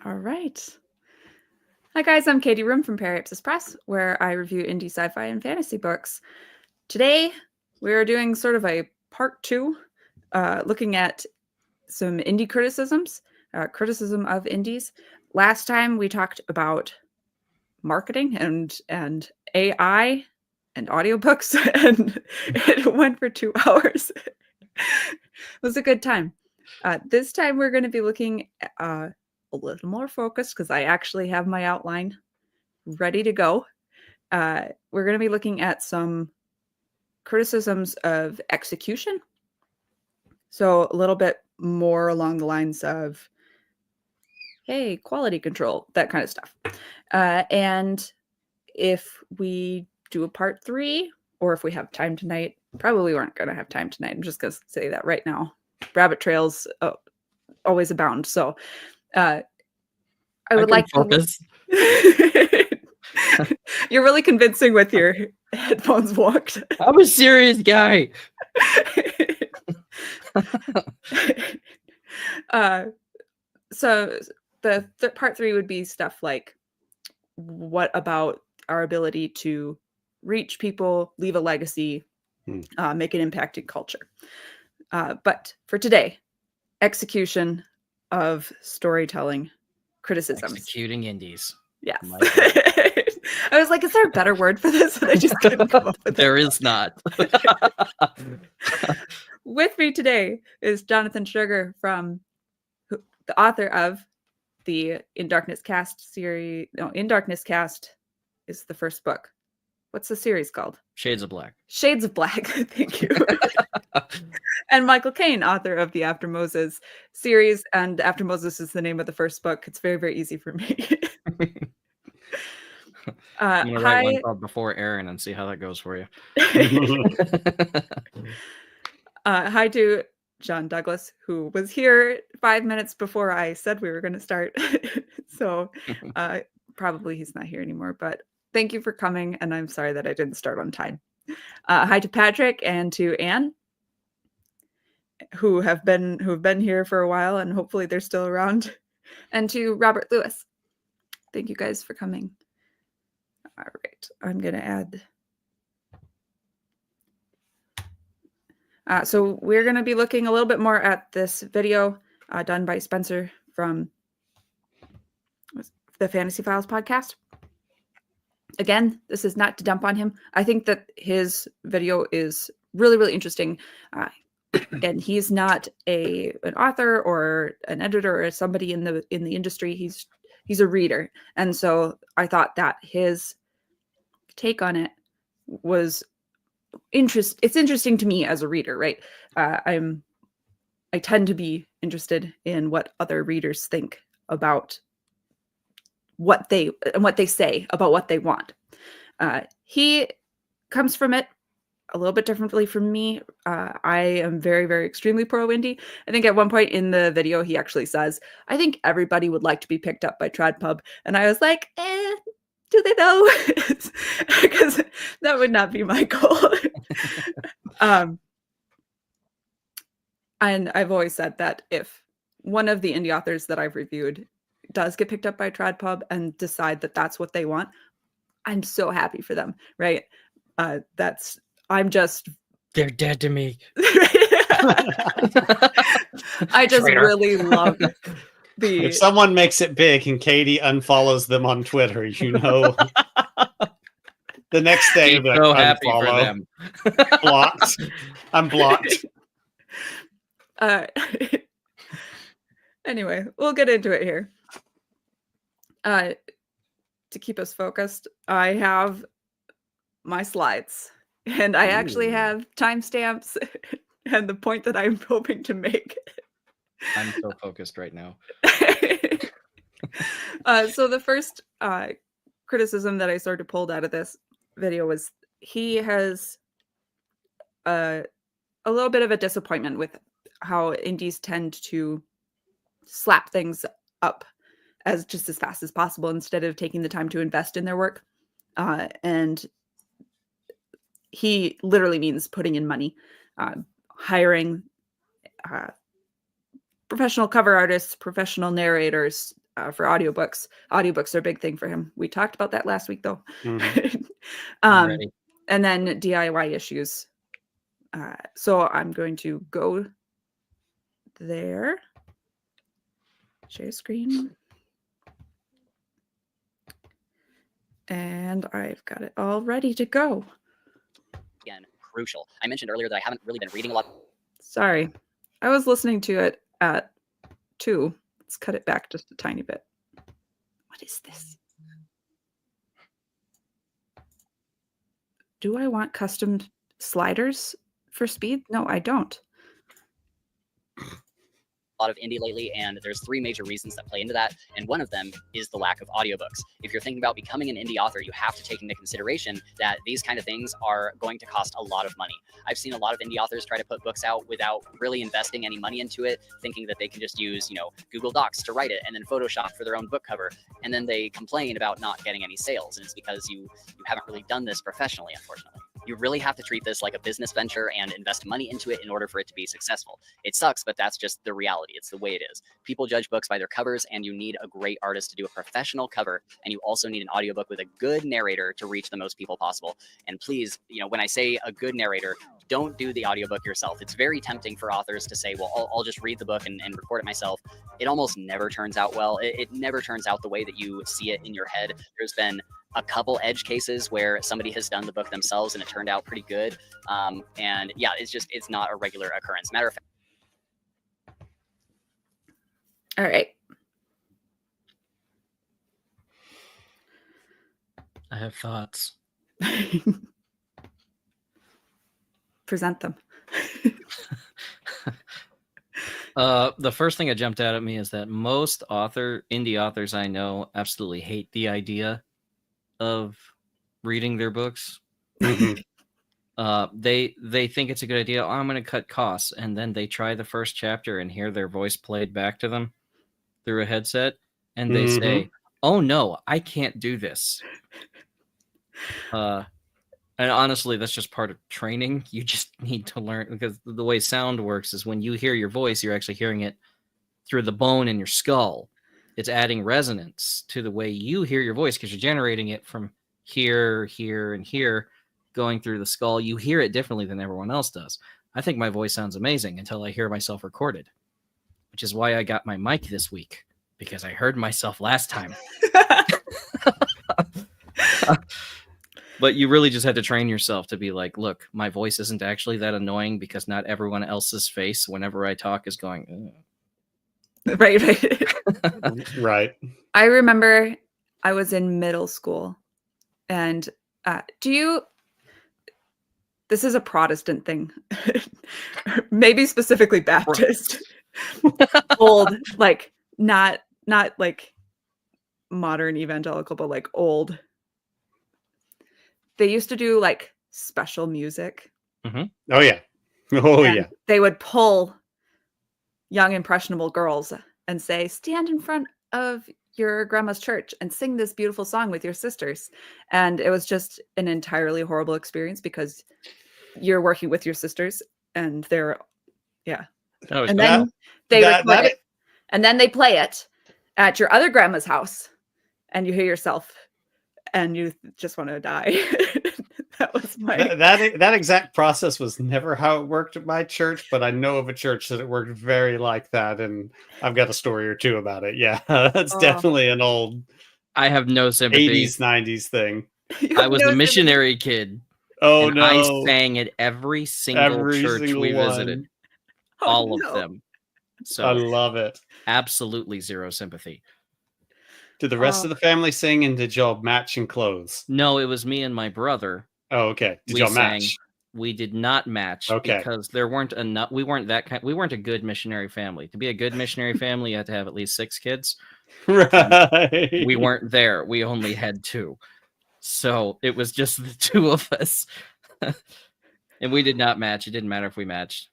All right. Hi, guys. I'm Katie Room from Periapsis Press, where I review indie sci-fi and fantasy books. Today, we're doing sort of a part 2, looking at some indie criticisms, criticism of indies. Last time, we talked about marketing and AI and audiobooks, and it went for 2 hours. It was a good time. This time, we're going to be looking a little more focused because I actually have my outline ready to go. We're going to be looking at some criticisms of execution. So a little bit more along the lines of, hey, quality control, that kind of stuff. And if we do a part 3, or if we have time tonight, probably weren't going to have time tonight. I'm just going to say that right now. Rabbit trails always abound. So I would like focus. You're really convincing with your headphones walked. I'm a serious guy. So the part 3 would be stuff like, what about our ability to reach people, leave a legacy, make an impact in culture? But for today, execution of storytelling criticisms. Executing indies. Yes. I was like, is there a better word for this? And I just couldn't come up with it. There is not. With me today is Jonathan Shuerger, the author of the In Darkness Cast series. No, In Darkness Cast is the first book. What's the series called? Shades of Black. Shades of Black. Thank you. And Michael Kane, author of the After Moses series. And After Moses is the name of the first book. It's very, very easy for me. I'm going to write one called Before Aaron and see how that goes for you. Hi to John Douglas, who was here 5 minutes before I said we were going to start. So probably he's not here anymore, but thank you for coming. And I'm sorry that I didn't start on time. Hi to Patrick and to Anne, who have been here for a while, and hopefully they're still around. And to Robert Lewis. Thank you guys for coming. All right, I'm going to add. So we're going to be looking a little bit more at this video done by Spencer from the Fantasy Files podcast. Again, this is not to dump on him. I think that his video is really, really interesting. And he's not an author or an editor or somebody in the industry. He's a reader. And so I thought that his take on it was it's interesting to me as a reader, right? I tend to be interested in what other readers think about what they say about what they want. He comes from it a little bit differently from me. I am very, very extremely pro indie. I think at one point in the video, he actually says, I think everybody would like to be picked up by Tradpub. And I was like, do they though? Because that would not be my goal. And I've always said that if one of the indie authors that I've reviewed does get picked up by Tradpub and decide that that's what they want, I'm so happy for them, right? They're dead to me. I just really love If someone makes it big and Katie unfollows them on Twitter, the next day you'll be like, so happy for them. Blocked. I'm blocked. Anyway, we'll get into it here. To keep us focused, I have my slides, and I actually have timestamps and the point that I'm hoping to make. I'm so focused right now. So the first criticism that I sort of pulled out of this video was he has a little bit of a disappointment with how indies tend to slap things up as fast as possible instead of taking the time to invest in their work. And he literally means putting in money, hiring professional cover artists, professional narrators, for audiobooks. Audiobooks are a big thing for him. We talked about that last week, though. Mhm. And then DIY issues. So I'm going to go there. Share screen. And I've got it all ready to go. Again, crucial. I mentioned earlier that I haven't really been reading a lot. Sorry. I was listening to it at 2. Let's cut it back just a tiny bit. What is this? Do I want custom sliders for speed? No, I don't. A lot of indie lately, and there's 3 major reasons that play into that, and one of them is the lack of audiobooks. If you're thinking about becoming an indie author, you have to take into consideration that these kind of things are going to cost a lot of money. I've seen a lot of indie authors try to put books out without really investing any money into it, thinking that they can just use, Google Docs to write it and then Photoshop for their own book cover, and then they complain about not getting any sales, and it's because you haven't really done this professionally, unfortunately. You really have to treat this like a business venture and invest money into it in order for it to be successful. It sucks, but that's just the reality. It's the way it is. People judge books by their covers, and you need a great artist to do a professional cover, and you also need an audiobook with a good narrator to reach the most people possible. And please, when I say a good narrator, don't do the audiobook yourself. It's very tempting for authors to say, well, I'll just read the book and record it myself. It almost never turns out well. It never turns out the way that you see it in your head. There's been a couple edge cases where somebody has done the book themselves and it turned out pretty good. And yeah, it's not a regular occurrence. Matter of fact. All right. I have thoughts. Present them. The first thing that jumped out at me is that most indie authors I know absolutely hate the idea of reading their books. Mhm. They think it's a good idea. Oh, I'm going to cut costs, and then they try the first chapter and hear their voice played back to them through a headset, and they say, "Oh no, I can't do this." And honestly, that's just part of training. You just need to learn, because the way sound works is when you hear your voice, you're actually hearing it through the bone in your skull. It's adding resonance to the way you hear your voice because you're generating it from here, here, and here, going through the skull. You hear it differently than everyone else does. I think my voice sounds amazing until I hear myself recorded, which is why I got my mic this week, because I heard myself last time. But you really just had to train yourself to be like, look, my voice isn't actually that annoying because not everyone else's face whenever I talk is going, ugh. Right. Right. I remember I was in middle school, and this is a Protestant thing, maybe specifically Baptist, old, like not like modern evangelical, but like old. They used to do like special music. Oh yeah. Oh and yeah. They would pull young impressionable girls and say, stand in front of your grandma's church and sing this beautiful song with your sisters. And it was just an entirely horrible experience because you're working with your sisters and they're, yeah. And then they record it, and then they play it at your other grandma's house, and you hear yourself and you just want to die. That was my that exact process was never how it worked at my church, but I know of a church that it worked very like that, and I've got a story or two about it. Yeah, that's definitely an old. I have no sympathy. 80s, 90s thing. I was a missionary kid. Oh and no! I sang at every single church we visited, all of them. So I love it. Absolutely zero sympathy. Did the rest of the family sing, and did y'all match in clothes? No, it was me and my brother. Oh, okay. Did y'all match? We did not match because there weren't enough. We weren't a good missionary family. To be a good missionary family, you had to have at least 6 kids. Right. We weren't there. We only had 2. So it was just the 2 of us. And we did not match. It didn't matter if we matched.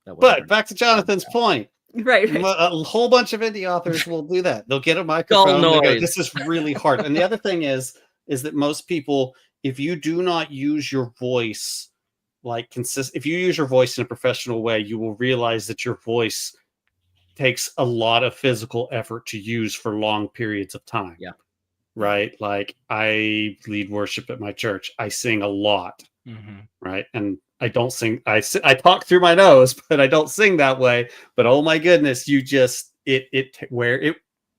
But back to Jonathan's point. Right. A whole bunch of indie authors will do that. They'll get a microphone. They'll go, this is really hard. And the other thing is that most people, if you do not use your voice if you use your voice in a professional way, you will realize that your voice takes a lot of physical effort to use for long periods of time. Yeah. Right. Like I lead worship at my church. I sing a lot. Mm-hmm. Right. And I don't sing. I talk through my nose, but I don't sing that way. But oh my goodness, you just where it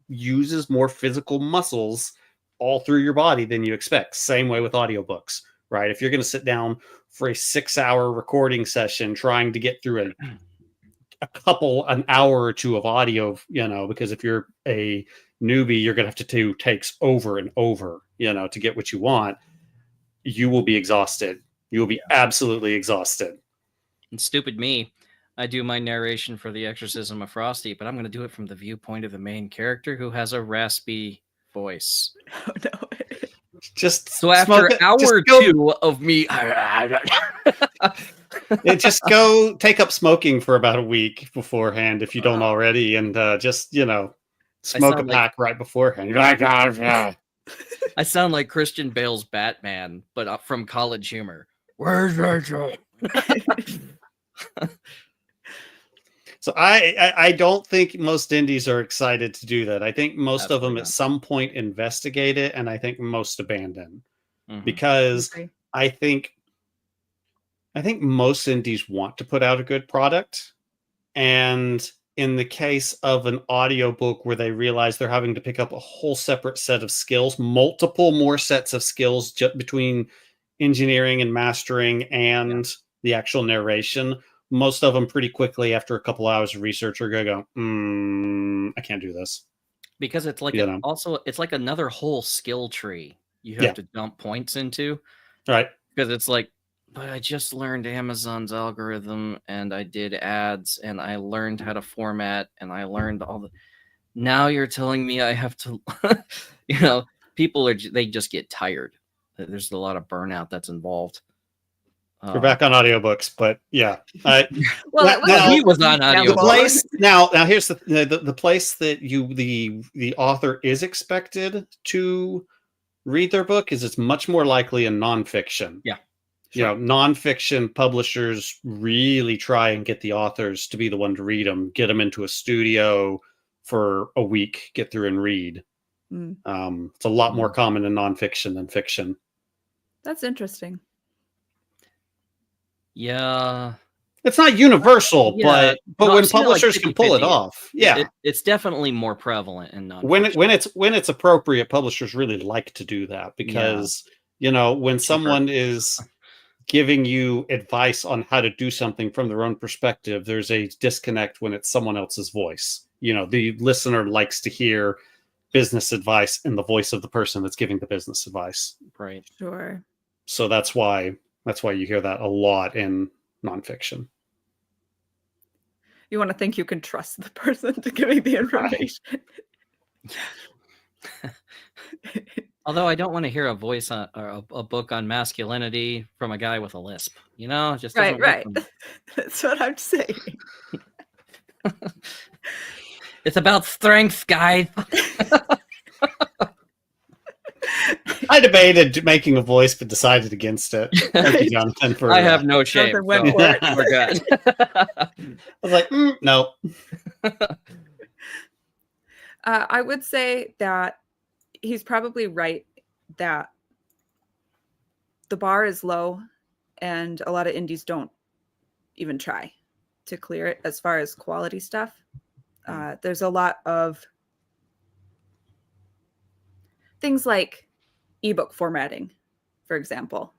uses more physical muscles all through your body than you expect. Same way with audiobooks, right? If you're going to sit down for a 6-hour recording session trying to get through an hour or two of audio, because if you're a newbie, you're going to have to do takes over and over, to get what you want. You will be exhausted. You will be absolutely exhausted. And stupid me, I do my narration for The Exorcism of Frosty, but I'm going to do it from the viewpoint of the main character who has a raspy voice. Oh no. Just So after an hour or two of me, just go take up smoking for about a week beforehand if you don't already, and just smoke a pack right beforehand. You're like, yeah. I sound like Christian Bale's Batman, but from College Humor. Where's Rachel? So I don't think most indies are excited to do that. I think most of them at some point investigate it, and I think most abandon because I think most indies want to put out a good product, and in the case of an audiobook where they realize they're having to pick up a whole separate set of skills, multiple more sets of skills between engineering and mastering and the actual narration, most of them pretty quickly after a couple hours of research are going to go, I can't do this. Because it's like it's like another whole skill tree you have to dump points into. Right. Because it's like, but I just learned Amazon's algorithm and I did ads and I learned how to format and I learned all the. Now you're telling me I have to, people they just get tired. There's a lot of burnout that's involved. We're back on audiobooks, but yeah. Well, he was on audiobooks. Now here's the place that the author is expected to read their book is it's much more likely in nonfiction. Yeah. Sure. Nonfiction publishers really try and get the authors to be the one to read them, get them into a studio for a week, get through and read. It's a lot more common in nonfiction than fiction. That's interesting. Yeah. It's not universal, but when publishers can pull it off, it's definitely more prevalent in nonfiction. When it's appropriate, publishers really like to do that because when someone is giving you advice on how to do something from their own perspective, there's a disconnect when it's someone else's voice. The listener likes to hear business advice in the voice of the person that's giving the business advice. Right. Sure. So that's why you hear that a lot in nonfiction. You want to think you can trust the person to giving the information. Although I don't want to hear a voice on or a book on masculinity from a guy with a lisp. Just right. That's what I'm saying. It's about strength, guys. I debated making a voice, but decided against it. Thank you, Jonathan. I have no shame. So we're good. I was like, no. I would say that he's probably right that the bar is low and a lot of indies don't even try to clear it as far as quality stuff. There's a lot of things like ebook formatting, for example.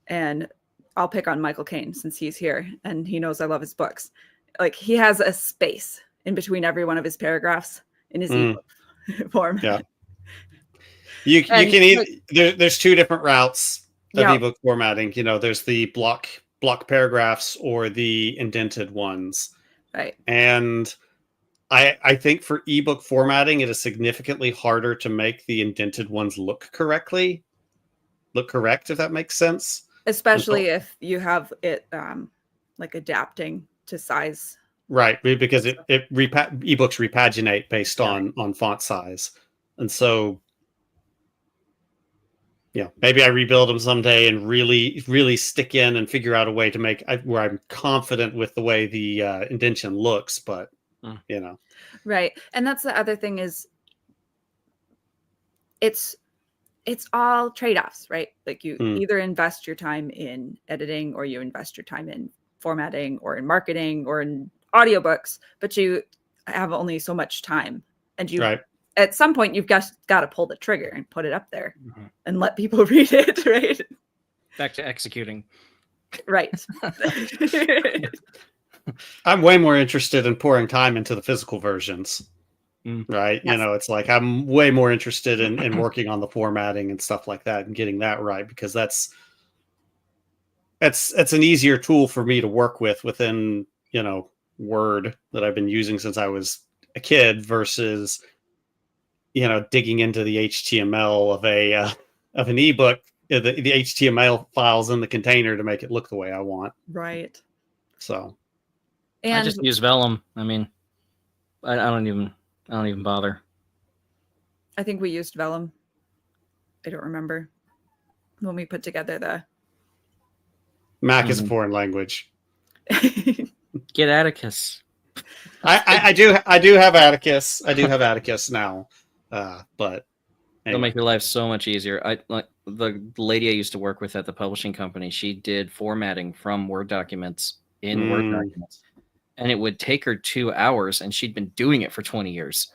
And I'll pick on Michael Kane since he's here and he knows I love his books. Like he has a space in between every one of his paragraphs in his ebook format. Yeah. You can there's two different routes of ebook formatting. There's the block paragraphs or the indented ones. Right. And I think for ebook formatting, it is significantly harder to make the indented ones look correct, if that makes sense. Especially if you have it like adapting to size. Right, because ebooks repaginate based on font size. And so maybe I rebuild them someday and really, really stick in and figure out a way to make where I'm confident with the way the indentation looks, but You know, Right. And that's the other thing is it's all trade-offs, right? Like you either invest your time in editing or you invest your time in formatting or in marketing or in audiobooks, but you have only so much time. And you right. at some point you've got to pull the trigger and put it up there and let people read it, right? Back to executing. Right. I'm way more interested in pouring time into the physical versions. Right. Yes. You know, it's like I'm way more interested in working on the formatting and stuff like that and getting that right, because that's an easier tool for me to work with within, you know, Word that I've been using since I was a kid versus, you know, digging into the HTML of an ebook, the HTML files in the container to make it look the way I want. Right. So And I just use Vellum. I mean, I don't even bother. I think we used Vellum. I don't remember when we put together the Mac is a foreign language. Get Atticus. I do have Atticus. I do have Atticus now, but It'll anyway. make your life so much easier. I like the lady I used to work with at the publishing company. She did formatting from Word documents in Word documents, and it would take her 2 hours, and she'd been doing it for 20 years.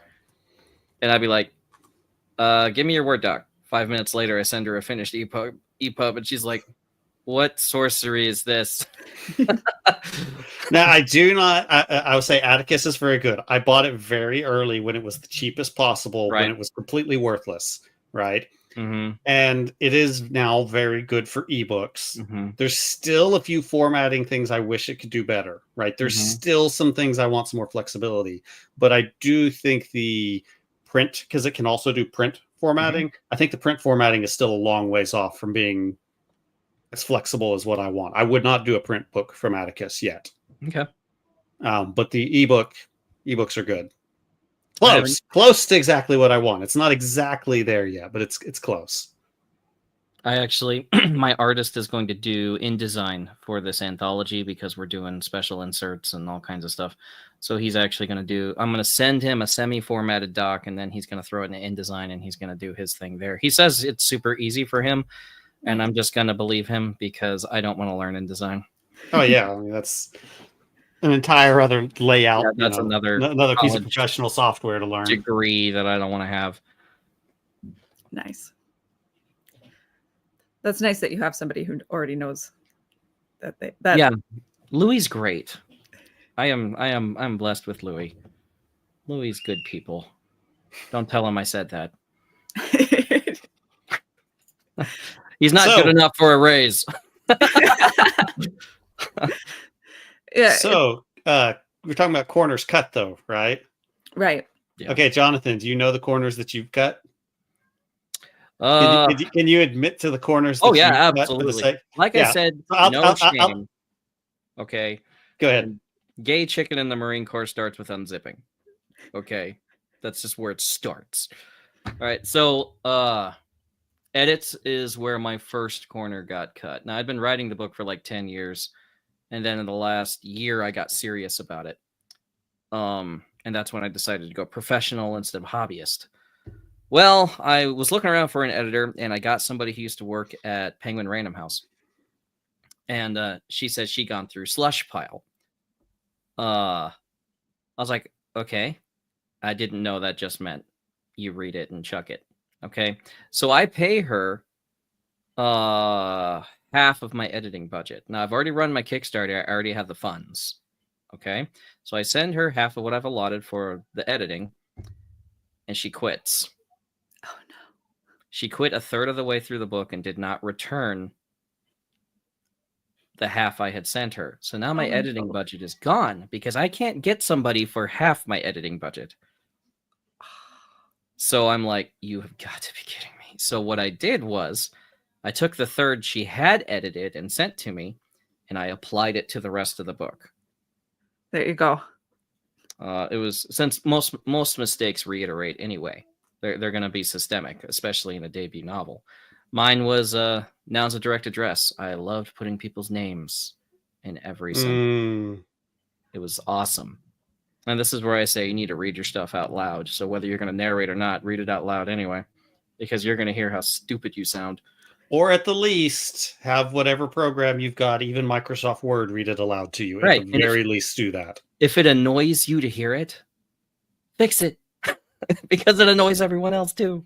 And I'd be like, "Give me your Word doc." 5 minutes later, I send her a finished EPUB, and she's like, "What sorcery is this?" Now, I do not. I would say Atticus is very good. I bought it very early when it was the cheapest possible, Right. when it was completely worthless, right? Mm-hmm. And it is now very good for ebooks. Mm-hmm. There's still a few formatting things I wish it could do better, right? There's still some things I want some more flexibility, but I do think the print, because it can also do print formatting, I think the print formatting is still a long ways off from being as flexible as what I want. I would not do a print book from Atticus yet. Okay. But the ebooks are good. Close to exactly what I want. It's not exactly there yet, but it's close. I actually, my artist is going to do InDesign for this anthology because we're doing special inserts and all kinds of stuff. So he's actually going to do, I'm going to send him a semi-formatted doc, and then he's going to throw it in InDesign, and he's going to do his thing there. He says it's super easy for him, and I'm just going to believe him because I don't want to learn InDesign. Oh, yeah. I mean, that's an entire other layout. Yeah, that's another piece of professional software to learn. Degree that I don't want to have. Nice. That's nice that you have somebody who already knows that Yeah, Louis great. I'm blessed with Louis. Louis good people. Don't tell him I said that. He's not good enough for a raise. Yeah. So we're talking about corners cut, though, right? Right. Yeah. Okay, Jonathan, do you know the corners that you've cut? Can you admit to the corners? Oh yeah, absolutely. Like I said, no shame. Okay. Go ahead. Gay chicken in the Marine Corps starts with unzipping. Okay. That's just where it starts. All right. So edits is where my first corner got cut. Now I'd been writing the book for like 10 years. And then in the last year I got serious about it. And that's when I decided to go professional instead of hobbyist. Well, I was looking around for an editor, and I got somebody who used to work at Penguin Random House. And she said she'd gone through Slush Pile. I was like, okay. I didn't know that just meant you read it and chuck it. Okay. So I pay her half of my editing budget. Now, I've already run my Kickstarter. I already have the funds. Okay. So I send her half of what I've allotted for the editing, and she quits. Oh, no. She quit a third of the way through the book and did not return the half I had sent her. So now my editing budget is gone because I can't get somebody for half my editing budget. So I'm like, you have got to be kidding me. So what I did was I took the third she had edited and sent to me, and I applied it to the rest of the book. There you go. It was, since most mistakes reiterate anyway. They're going to be systemic, especially in a debut novel. Mine was nouns of direct address. I loved putting people's names in every sentence. It was awesome. And this is where I say you need to read your stuff out loud. So whether you're going to narrate or not, read it out loud anyway, because you're going to hear how stupid you sound. Or at the least, have whatever program you've got, even Microsoft Word, read it aloud to you. Right. At the And very least, do that. If it annoys you to hear it, fix it. Because it annoys everyone else too.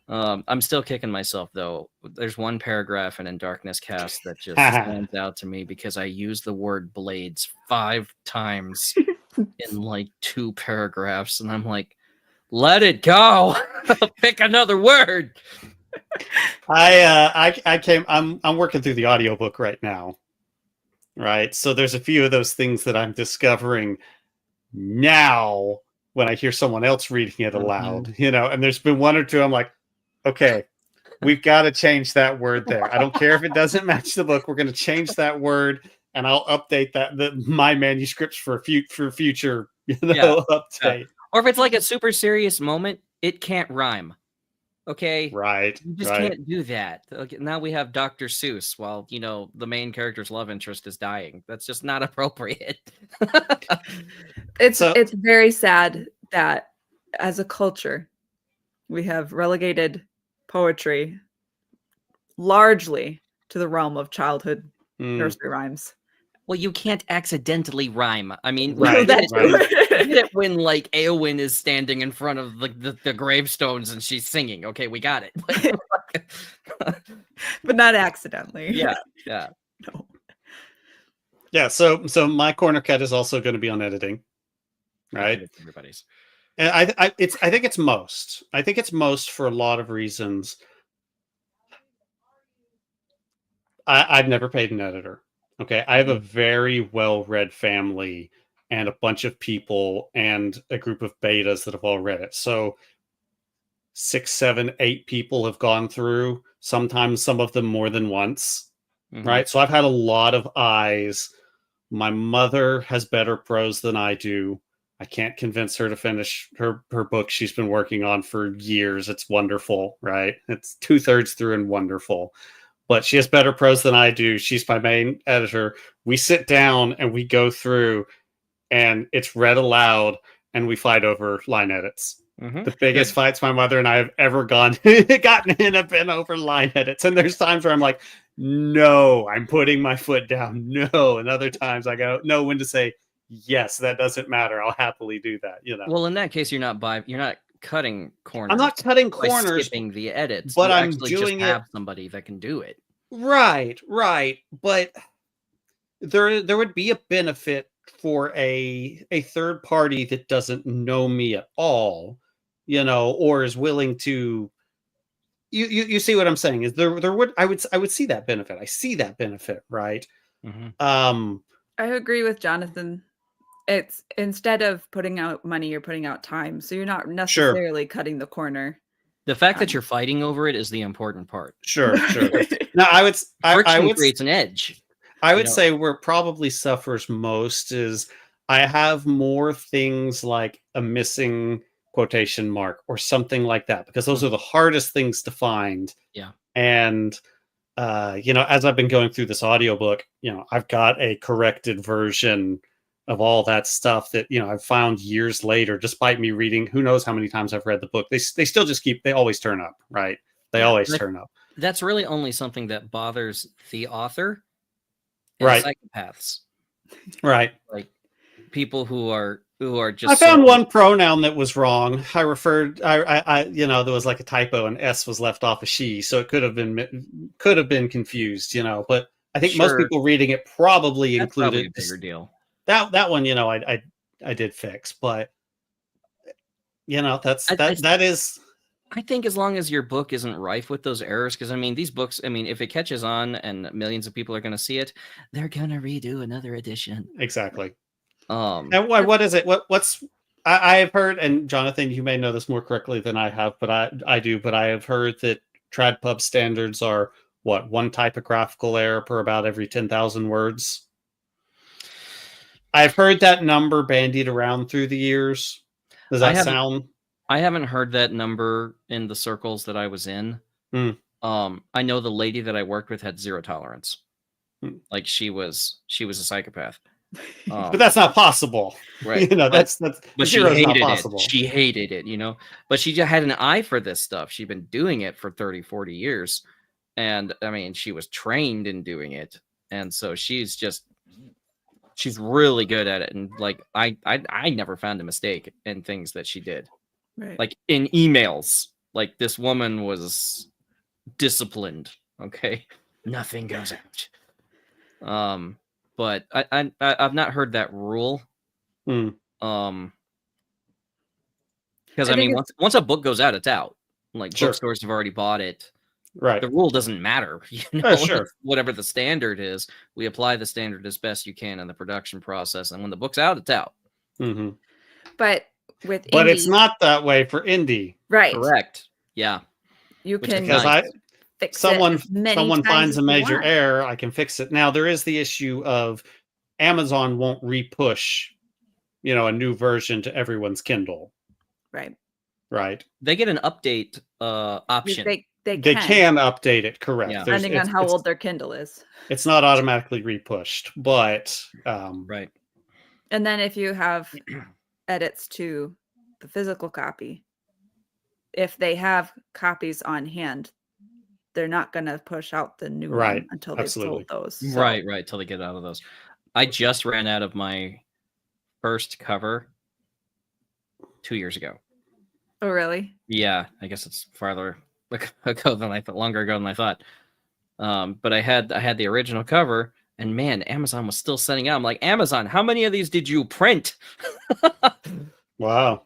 I'm still kicking myself though. There's one paragraph in Darkness Cast that just stands out to me because I used the word blades 5 times in like 2 paragraphs, and I'm like, let it go. Pick another word. I'm working through the audiobook right now. Right. So there's a few of those things that I'm discovering now when I hear someone else reading it aloud, and there's been one or two I'm like, okay, we've got to change that word there. I don't care if it doesn't match the book. We're going to change that word, and I'll update my manuscripts for future, update. Or if it's like a super serious moment, it can't rhyme. Okay, right? You just can't do that. Okay, now we have Dr. Seuss while the main character's love interest is dying. That's just not appropriate. It's very sad that as a culture we have relegated poetry largely to the realm of childhood nursery rhymes. Well, you can't accidentally rhyme. I mean, right. Get it when like Eowyn is standing in front of the gravestones and she's singing. Okay, we got it. But not accidentally. Yeah. No. Yeah. So my corner cut is also going to be on editing, right? Everybody's. And I think it's most. I think it's most for a lot of reasons. I've never paid an editor. Okay, I have a very well-read family and a bunch of people and a group of betas that have all read it. So 6, 7, 8 people have gone through, sometimes some of them more than once, right? So I've had a lot of eyes. My mother has better prose than I do. I can't convince her to finish her book she's been working on for years. It's wonderful, right? It's 2/3 through and wonderful. But she has better prose than I do. She's my main editor. We sit down and we go through, and it's read aloud, and we fight over line edits. The biggest fights my mother and I have ever gotten in have been over line edits. And there's times where I'm like, no, I'm putting my foot down. No. And other times I go, know when to say, yes, that doesn't matter. I'll happily do that. Well, in that case, you're not cutting corners. I'm not cutting corners, skipping the edits, but I'm actually doing just have somebody that can do it. Right. But there would be a benefit for a third party that doesn't know me at all, or is willing to. You see what I'm saying? Is there would I would see that benefit. I see that benefit, right? I agree with Jonathan. It's instead of putting out money, you're putting out time. So you're not necessarily cutting the corner. The fact that you're fighting over it is the important part. Sure. Now, I would creates an edge. I would say where it probably suffers most is I have more things like a missing quotation mark or something like that, because those are the hardest things to find. Yeah. And as I've been going through this audiobook, I've got a corrected version of all that stuff that, I've found years later, despite me reading, who knows how many times I've read the book. They still just they always turn up, right? They always turn up. That's really only something that bothers the author. Right. Psychopaths. Right. Like people who are just. I found one pronoun that was wrong. I there was like a typo and S was left off a she, so it could have been confused, but I think most people reading it probably included a bigger deal. That one, I did fix, but that is. I think as long as your book isn't rife with those errors, because these books, if it catches on and millions of people are going to see it, they're going to redo another edition. Exactly. And what is it? What's I have heard, and Jonathan, you may know this more correctly than I have, but I do. But I have heard that Tradpub standards are one typographical error per about every 10,000 words. I've heard that number bandied around through the years. Does that sound? I haven't heard that number in the circles that I was in. I know the lady that I worked with had zero tolerance. Like she was a psychopath. But that's not possible. Right. You know, But that's she zero is not hated it. possible. She hated it, you know. But she just had an eye for this stuff. She'd been doing it for 30, 40 years. And I mean, she was trained in doing it. And so she's really good at it. And like I never found a mistake in things that she did. Right. Like in emails. Like this woman was disciplined. Okay. Nothing goes out. But I've not heard that rule. Hmm. Because I I mean, think once a book goes out, it's out. Like Sure. bookstores have already bought it. Right. The rule doesn't matter. You know, Sure. It's whatever the standard is, we apply the standard as best you can in the production process. And when the book's out, it's out. Mm-hmm. But with But indie, it's not that way for indie. right. Correct. Yeah. You Which is can Because nice. fix someone it many someone times finds a as you major want. error, I can fix it. Now there is the issue of Amazon won't repush, you know, a new version to everyone's Kindle. Right. Right. They get an update option. They They can update it, correct. Yeah. There's- depending on how old their Kindle is. it's not automatically repushed, but Right. And then if you have edits to the physical copy, if they have copies on hand, they're not going to push out the new Right, one until they've absolutely. sold those. So- Right. Till they get out of those. I just ran out of my first cover 2 years ago. Oh, really? Yeah, I guess it's farther ago than I thought, longer ago than I thought. But I had the original cover, and man, Amazon was still sending out. I'm like, Amazon, how many of these did you print? wow.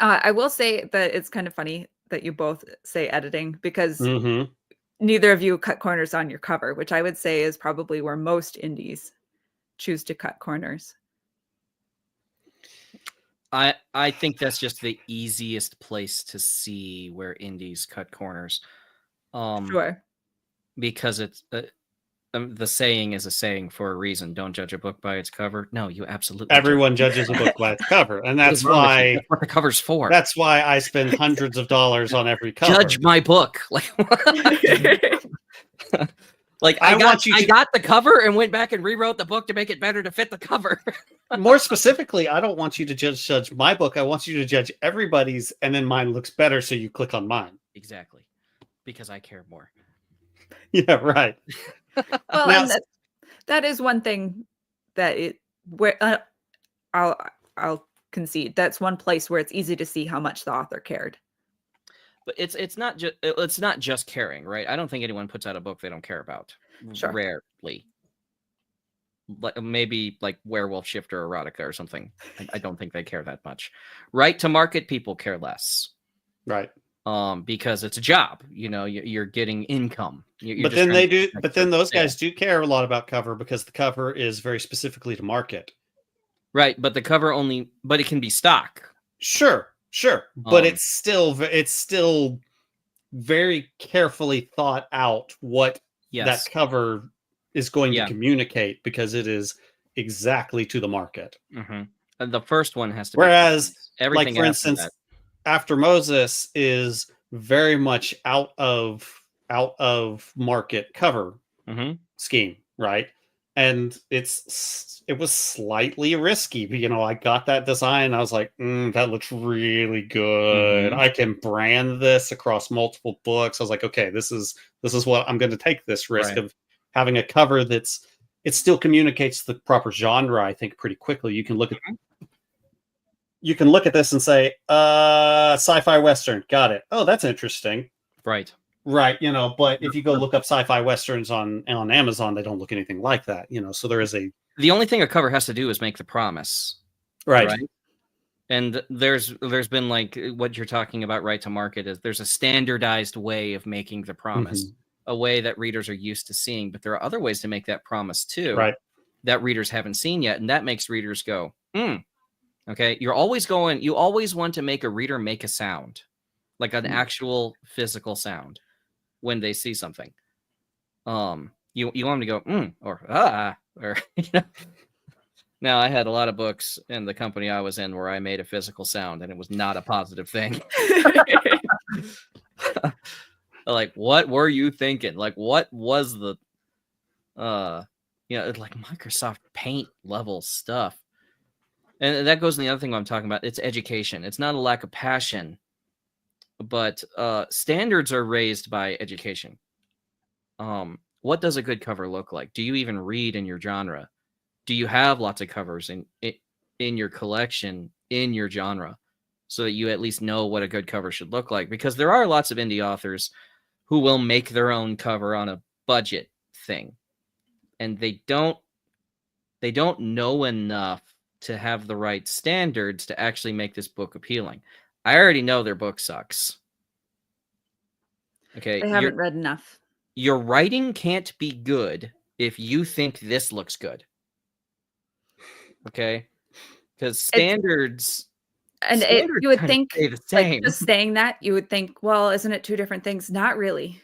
I will say that it's kind of funny that you both say editing because Mm-hmm. neither of you cut corners on your cover, which I would say is probably where most indies choose to cut corners. I think that's just the easiest place to see where indies cut corners. Sure. Because it's the saying is a saying for a reason. Don't judge a book by its cover. No, you absolutely. Everyone judges a book by its cover, and What that's is wrong with you? why That's what the cover's for. that's why I spend hundreds of dollars on every cover. Judge my book. Like I got the cover and went back and rewrote the book to make it better to fit the cover. More specifically, I don't want you to judge my book. I want you to judge everybody's, and then mine looks better, so you click on mine. Exactly, because I care more. Yeah, right. Well, Now- and that is one thing that I'll concede. That's one place where it's easy to see how much the author cared. But it's not just caring, right? I don't think anyone puts out a book they don't care about. Sure. Rarely. Like maybe like Werewolf Shifter erotica or something. I don't think they care that much. Right to market people care less. Right. Because it's a job. You know, you're getting income. But then they do. But then those guys do care a lot about cover because the cover is very specifically to market. Right, but the cover but it can be stock. Sure, but it's still very carefully thought out what Yes. that cover is going Yeah. to communicate because it is exactly to the market. Mm-hmm. And the first one has to. Whereas, everything like for after instance, that. After Moses is very much out of market cover Mhm. scheme, right? And it was slightly risky, but I got that design. I was like, that looks really good. Mhm. I can brand this across multiple books. I was like, okay, this is what I'm going to take this risk Right. of having a cover it still communicates the proper genre. I think pretty quickly. You can look at this and say, sci-fi Western. Got it. Oh, that's interesting. Right. Right. But if you go look up sci-fi Westerns on Amazon, they don't look anything like that. So there is The only thing a cover has to do is make the promise. right. And there's been like what you're talking about, right to market, is there's a standardized way of making the promise, a way that readers are used to seeing. But there are other ways to make that promise too, Right. that readers haven't seen yet. And that makes readers go, okay. You always want to make a reader make a sound, like an actual physical sound when they see something. You want them to go, or or Now, I had a lot of books in the company I was in where I made a physical sound, and it was not a positive thing. Like, what were you thinking? Like, what was the you know, like Microsoft Paint level stuff. And that goes in the other thing I'm talking about. It's education. It's not a lack of passion, but standards are raised by education. What does a good cover look like? Do you even read in your genre? Do you have lots of covers in your collection, in your genre, so that you at least know what a good cover should look like? Because there are lots of indie authors who will make their own cover on a budget thing, and they don't know enough to have the right standards to actually make this book appealing. I already know their book sucks. Okay, I haven't read enough. your writing can't be good if you think this looks good. Okay, because standards you would kinda think, stay the like, same. just saying that, you would think, well, isn't it two different things? Not really,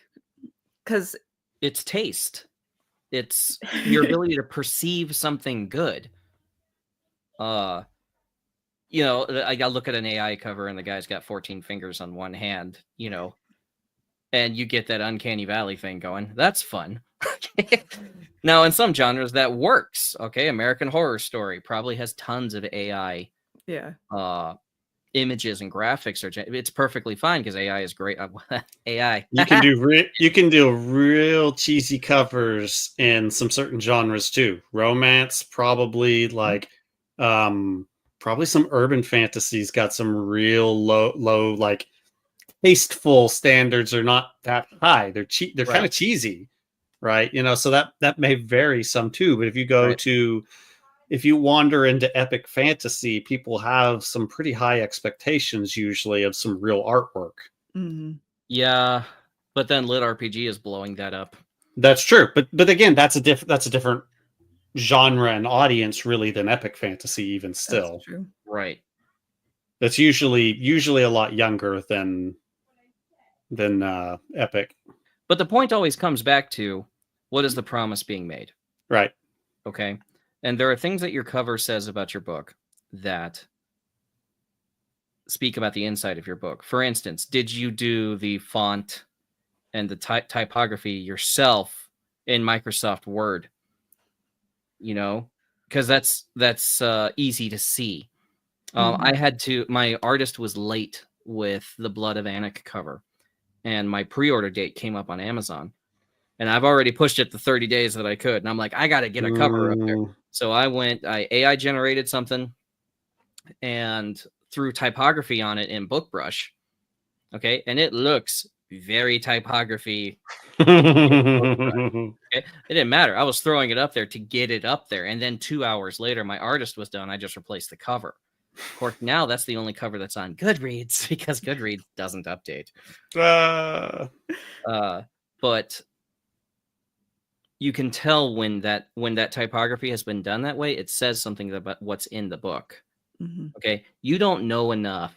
because It's taste. It's your ability to perceive something good. You know, I gotta look at an AI cover and the guy's got 14 fingers on one hand, you know, and you get that uncanny valley thing going. That's fun. Now, in some genres, that works. Okay, American Horror Story probably has tons of AI yeah, images and graphics. It's perfectly fine because AI is great. AI. You can do real cheesy covers in some certain genres too. Romance, probably like probably some urban fantasies got some real low like tasteful standards are not that high. They're they're kind of cheesy, right? You know, so that may vary some too. But if you go to if you wander into epic fantasy, people have some pretty high expectations usually of some real artwork. mm-hmm. Yeah, but then Lit RPG is blowing that up. That's true, but again, that's a different genre and audience really than epic fantasy. Even still, That's true. Right. That's usually a lot younger than epic. But the point always comes back to, what is the promise being made? Right. Okay. And there are things that your cover says about your book that speak about the inside of your book. For instance, did you do the font and the typography yourself in Microsoft Word? You know, because that's easy to see. I had to. My artist was late with the Blood of Anik cover, and my pre-order date came up on Amazon, and I've already pushed it the 30 days that I could, and I'm like, I got to get a cover up there. So I AI generated something and threw typography on it in BookBrush. Okay, and it looks very typography. Okay? It didn't matter. I was throwing it up there to get it up there, and then 2 hours later, my artist was done. I just replaced the cover. Of course, now that's the only cover that's on Goodreads because Goodreads doesn't update. But you can tell when that typography has been done that way. It says something about what's in the book. Okay, you don't know enough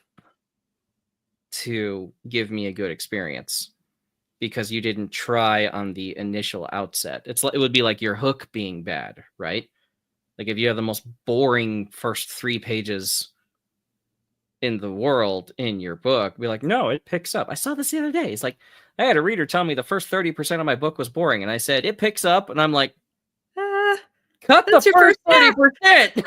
to give me a good experience because you didn't try on the initial outset. It would be like your hook being bad, right? Like if you have the most boring first 3 pages in the world in your book, be like, no, it picks up. I saw this the other day. It's like, I had a reader tell me the first 30% of my book was boring, and I said, it picks up, and I'm like, cut the first 30%.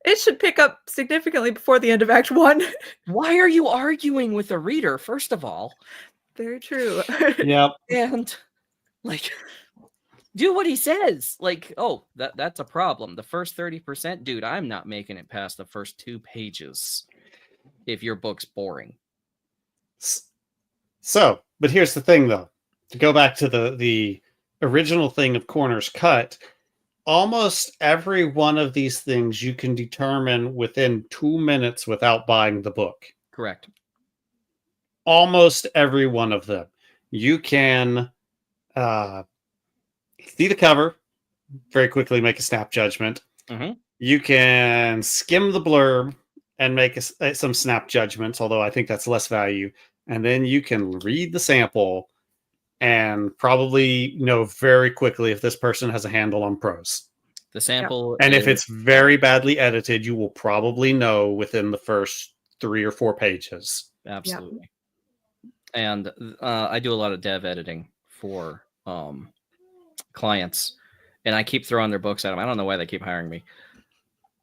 It should pick up significantly before the end of Act 1. Why are you arguing with the reader, first of all? Very true. Yep. And, like, do what he says. Like, oh, that's a problem. The first 30%, dude, I'm not making it past the first 2 pages if your book's boring. So, but here's the thing, though. To go back to the original thing of Corners Cut, almost every one of these things you can determine within 2 minutes without buying the book. Correct. Almost every one of them. You can see the cover, very quickly make a snap judgment. You can skim the blurb and make some snap judgments, although I think that's less value. And then you can read the sample and probably know very quickly if this person has a handle on prose. The sample. And if it's very badly edited, you will probably know within the first 3 or 4 pages. Absolutely. And I do a lot of dev editing for clients, and I keep throwing their books at them. I don't know why they keep hiring me,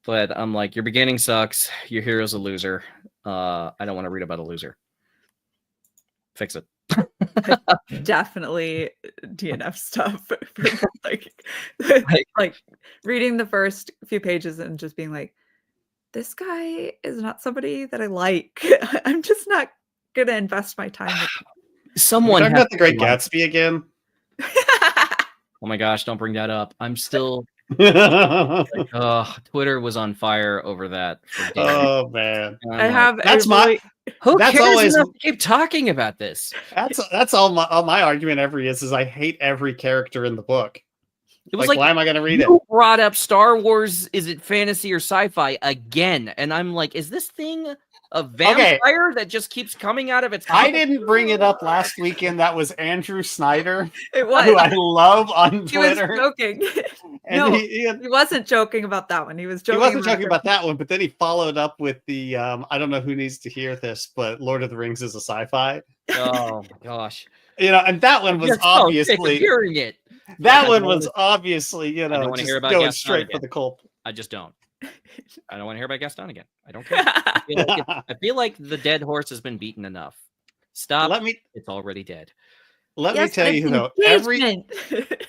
but I'm like, your beginning sucks. Your hero's a loser. I don't want to read about a loser. Fix it. Definitely DNF stuff for like, Like- like reading the first few pages and just being like, this guy is not somebody that I like. I'm just not gonna invest my time with Someone Talking has about the Great to like- Gatsby again. Oh my gosh, don't bring that up. I'm still Twitter was on fire over that for days. Oh man, And I'm I like, have that's a my- really- who that's cares always- enough to keep talking about this? that's all my argument ever is I hate every character in the book. It was Like, like why am I going to read it? you brought up Star Wars, is it fantasy or sci-fi again? And I'm like, is this thing a vampire that just keeps coming out of its I didn't bring it up last weekend. That was Andrew Snyder, it who I was. love on He was Twitter. joking. And No, he wasn't joking about that one. He was joking. wasn't joking about that one, but then he followed up with the I don't know who needs to hear this, but Lord of the Rings is a sci-fi. Oh my gosh. And that one was You're so sick of obviously hearing it. that I one don't was wanna- obviously, don't wanna just hear about going Gaston straight for again. the cult. I just don't. I don't want to hear about Gaston again. I don't care. I feel like the dead horse has been beaten enough. Stop. Let me It's already dead. tell you though,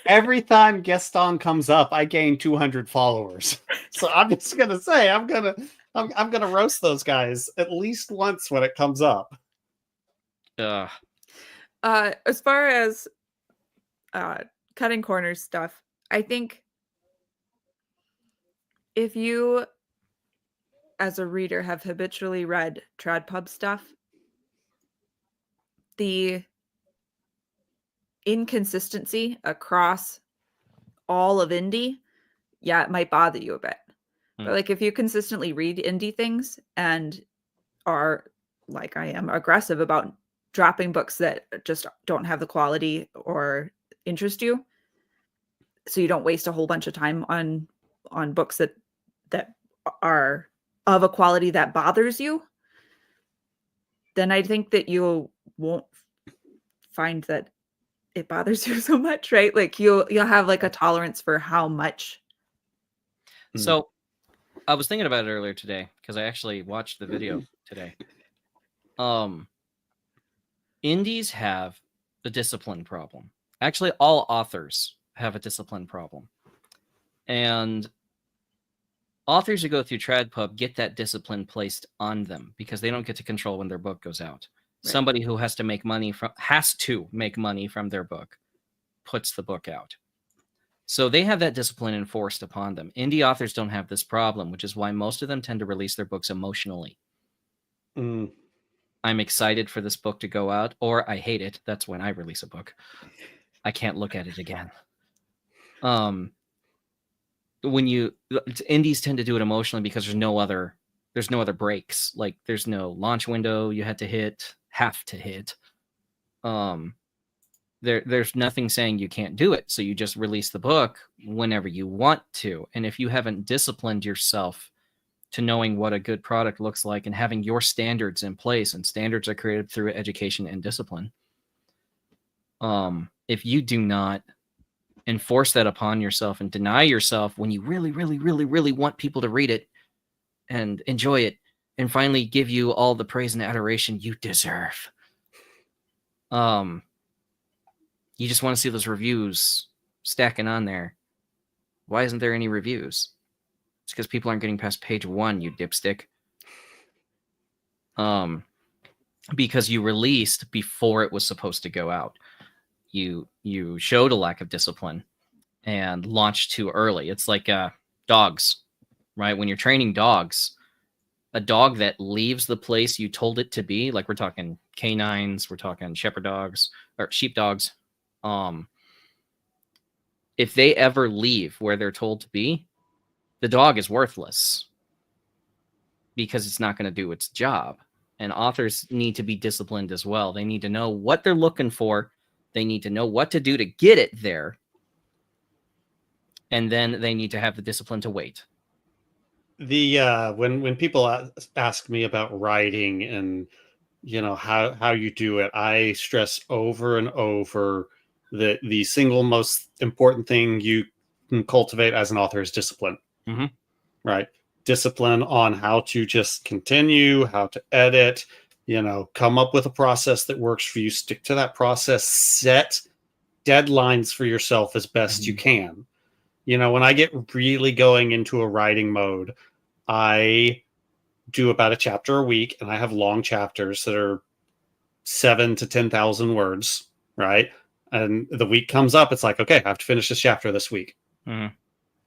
every time Gaston comes up, I gain 200 followers. So I'm just gonna say I'm gonna roast those guys at least once when it comes up. As far as cutting corners stuff, I think if you as a reader have habitually read Tradpub stuff, the inconsistency across all of indie, yeah, it might bother you a bit. But like if you consistently read indie things and are, like I am, aggressive about dropping books that just don't have the quality or interest you, so you don't waste a whole bunch of time on books that are of a quality that bothers you, then I think that you won't find that it bothers you so much, right? Like you'll have like a tolerance for how much. So I was thinking about it earlier today because I actually watched the video today. Indies have a discipline problem. Actually, all authors have a discipline problem. And authors who go through Tradpub get that discipline placed on them because they don't get to control when their book goes out. Right. Somebody who has to make money from their book puts the book out. So they have that discipline enforced upon them. Indie authors don't have this problem, which is why most of them tend to release their books emotionally. I'm excited for this book to go out, or I hate it. That's when I release a book. I can't look at it again. Indies tend to do it emotionally because there's no other breaks. Like there's no launch window you have to hit. There's nothing saying you can't do it. So you just release the book whenever you want to. And if you haven't disciplined yourself to knowing what a good product looks like and having your standards in place, and standards are created through education and discipline. If you do not enforce that upon yourself and deny yourself when you really, really, really, really want people to read it and enjoy it and finally give you all the praise and adoration you deserve. You just want to see those reviews stacking on there. Why isn't there any reviews? It's because people aren't getting past page 1, you dipstick. Because you released before it was supposed to go out. You showed a lack of discipline and launched too early. It's like dogs, right? When you're training dogs, a dog that leaves the place you told it to be, like we're talking canines, we're talking shepherd dogs or sheepdogs. If they ever leave where they're told to be, the dog is worthless because it's not going to do its job. And authors need to be disciplined as well. They need to know what they're looking for. They need to know what to do to get it there. And then they need to have the discipline to wait. When people ask me about writing and how you do it, I stress over and over the single most important thing you can cultivate as an author is discipline. Mhm. Right? Discipline on how to just continue, how to edit, come up with a process that works for you, stick to that process, set deadlines for yourself as best you can. When I get really going into a writing mode, I do about a chapter a week, and I have long chapters that are 7 to 10,000 words, right? And the week comes up, it's like, okay, I have to finish this chapter this week. Mhm.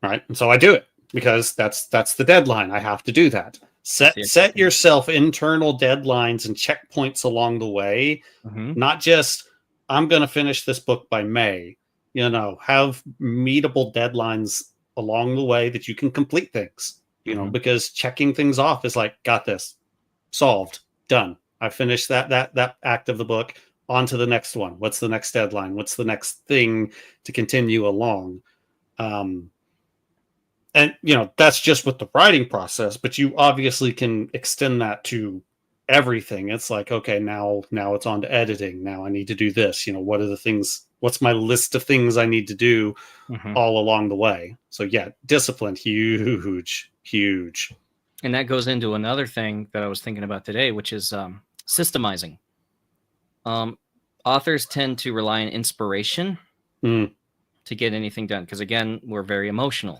Right? And so I do it because that's the deadline. I have to do that. Set yourself internal deadlines and checkpoints along the way, Mhm. not just I'm going to finish this book by May. Have meetable deadlines along the way that you can complete things. Because checking things off is like, got this, solved, done. I finished that act of the book. On to the next one. What's the next deadline? What's the next thing to continue along? And that's just with the writing process, but you obviously can extend that to everything. It's like, okay, now it's on to editing. Now I need to do this. What are the things? What's my list of things I need to do all along the way? So yeah, discipline, huge. And that goes into another thing that I was thinking about today, which is systemizing. Authors tend to rely on inspiration to get anything done because, again, we're very emotional.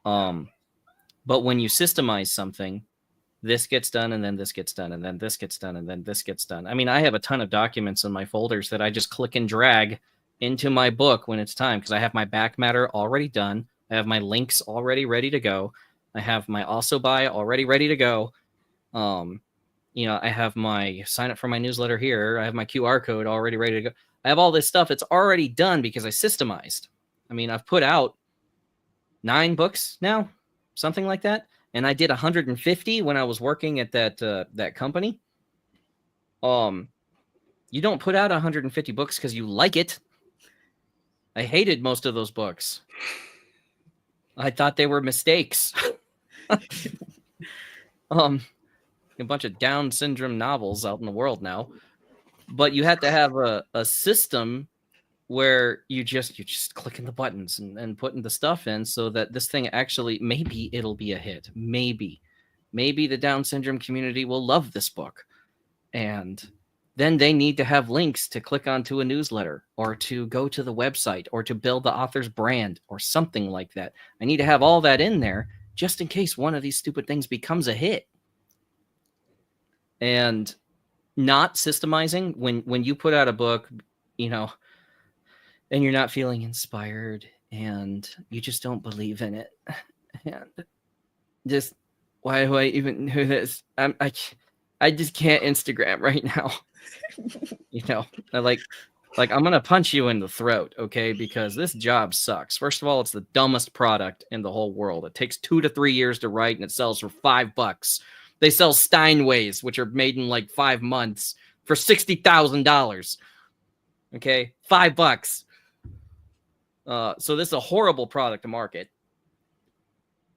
But when you systemize something, this gets done, and then this gets done, and then this gets done, and then this gets done. I mean, I have a ton of documents in my folders that I just click and drag into my book when it's time because I have my back matter already done. I have my links already ready to go. I have my also buy already ready to go. I have my sign up for my newsletter here. I have my QR code already ready to go. I have all this stuff. It's already done because I systemized. I mean, I've put out 9 books now, something like that. And I did 150 when I was working at that company. You don't put out 150 books because you like it. I hated most of those books. I thought they were mistakes. A bunch of Down syndrome novels out in the world now. But you have to have a system where you just clicking the buttons and putting the stuff in so that this thing actually, maybe it'll be a hit. Maybe the Down syndrome community will love this book. And then they need to have links to click onto a newsletter or to go to the website or to build the author's brand or something like that. I need to have all that in there just in case one of these stupid things becomes a hit. And not systemizing when you put out a book, and you're not feeling inspired and you just don't believe in it. And just, why do I even do this? I just can't Instagram right now. I'm going to punch you in the throat, okay? Because this job sucks. First of all, it's the dumbest product in the whole world. It takes 2 to 3 years to write and it sells for $5. They sell Steinways, which are made in like 5 months for $60,000. Okay, $5. So this is a horrible product to market.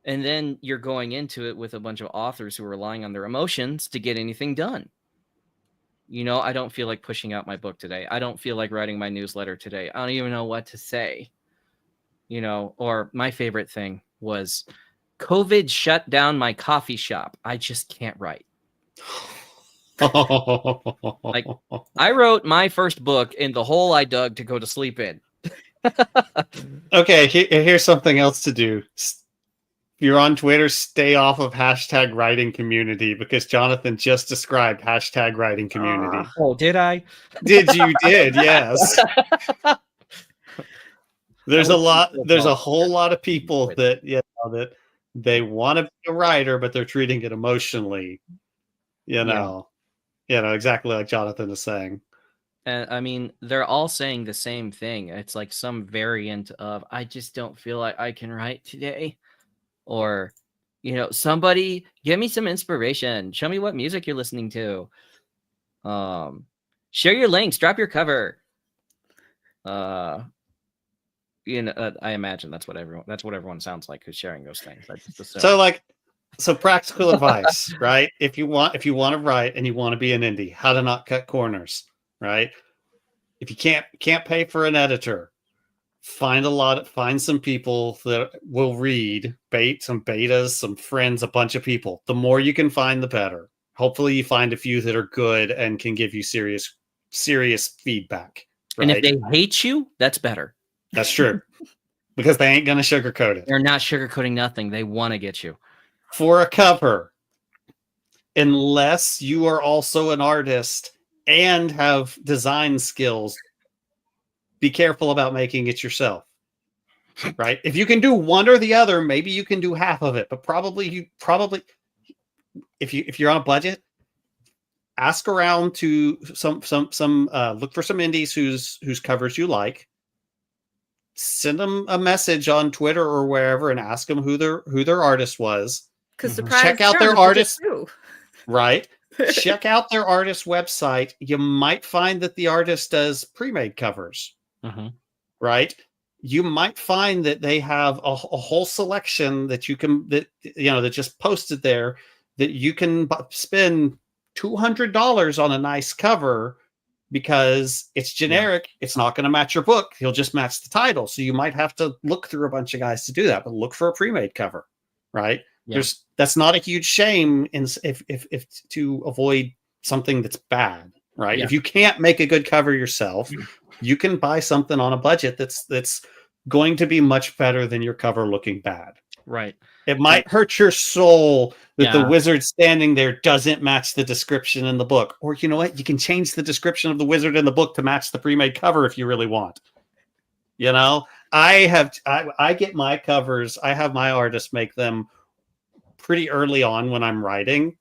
And then you're going into it with a bunch of authors who are relying on their emotions to get anything done. I don't feel like pushing out my book today. I don't feel like writing my newsletter today. I don't even know what to say. Or my favorite thing was COVID shut down my coffee shop. I just can't write. Like, I wrote my first book in the hole I dug to go to sleep in. Okay, here's something else to do. If you're on Twitter, stay off of #writing community because Jonathan just described #writing community. Oh, did I? Did, yes. There's a whole lot of people that that they want to be a writer, but they're treating it emotionally. Exactly like Jonathan is saying. And I mean, they're all saying the same thing. It's like some variant of, I just don't feel like I can write today. Or, somebody give me some inspiration. Show me what music you're listening to. Share your links, drop your cover. I imagine that's what everyone sounds like who's sharing those things. So practical advice, right? If you want to write and you want to be an indie, how to not cut corners, right? If you can't pay for an editor, find some people that will read, some betas, some friends, a bunch of people. The more you can find, the better. Hopefully you find a few that are good and can give you serious feedback. Right? And if they hate you, that's better. That's true. Because they ain't going to sugarcoat it. They're not sugarcoating nothing. They want to get you. For a cover, unless you are also an artist and have design skills, be careful about making it yourself. Right? If you can do one or the other, maybe you can do half of it, but probably if you're on a budget, ask around to some look for some indies whose covers you like. Send them a message on Twitter or wherever and ask them who their artist was. Because check out their artist. Right. Check out their artist website. You might find that the artist does pre-made covers. Right. You might find that they have a whole selection that that just posted there that you can spend $200 on a nice cover because it's generic. Yeah. It's not going to match your book. He'll just match the title. So you might have to look through a bunch of guys to do that, but look for a pre-made cover, right? Yeah. That's not a huge shame if to avoid something that's bad, right? Yeah. If you can't make a good cover yourself, you can buy something on a budget that's going to be much better than your cover looking bad. Right. It might hurt your soul that the wizard standing there doesn't match the description in the book. Or you know what? You can change the description of the wizard in the book to match the pre-made cover if you really want. You know, I get my covers. I have my artists make them pretty early on when I'm writing.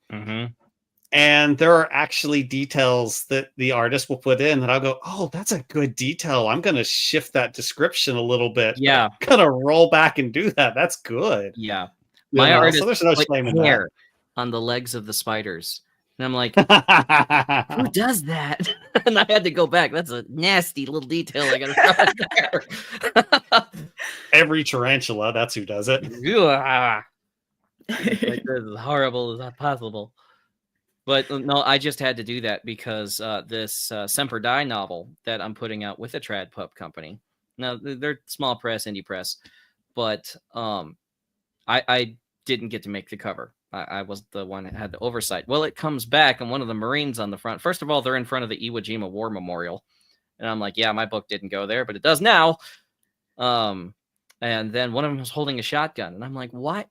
And there are actually details that the artist will put in that I'll go, oh, that's a good detail. I'm going to shift that description a little bit. Yeah. I'm going to roll back and do that. That's good. Yeah. My artist so there's no shame in that. On the legs of the spiders. And I'm like, who does that? And I had to go back. That's a nasty little detail I got to there. Every tarantula, that's who does it. Like, this is horrible as possible. But no, I just had to do that because this Semper Die novel that I'm putting out with a Tradpub company. Now, they're small press, indie press, but I didn't get to make the cover. I was the one that had the oversight. Well, it comes back, and one of the Marines on the front. First of all, they're in front of the Iwo Jima War Memorial. And I'm like, yeah, my book didn't go there, but it does now. And then one of them was holding a shotgun. And I'm like, what?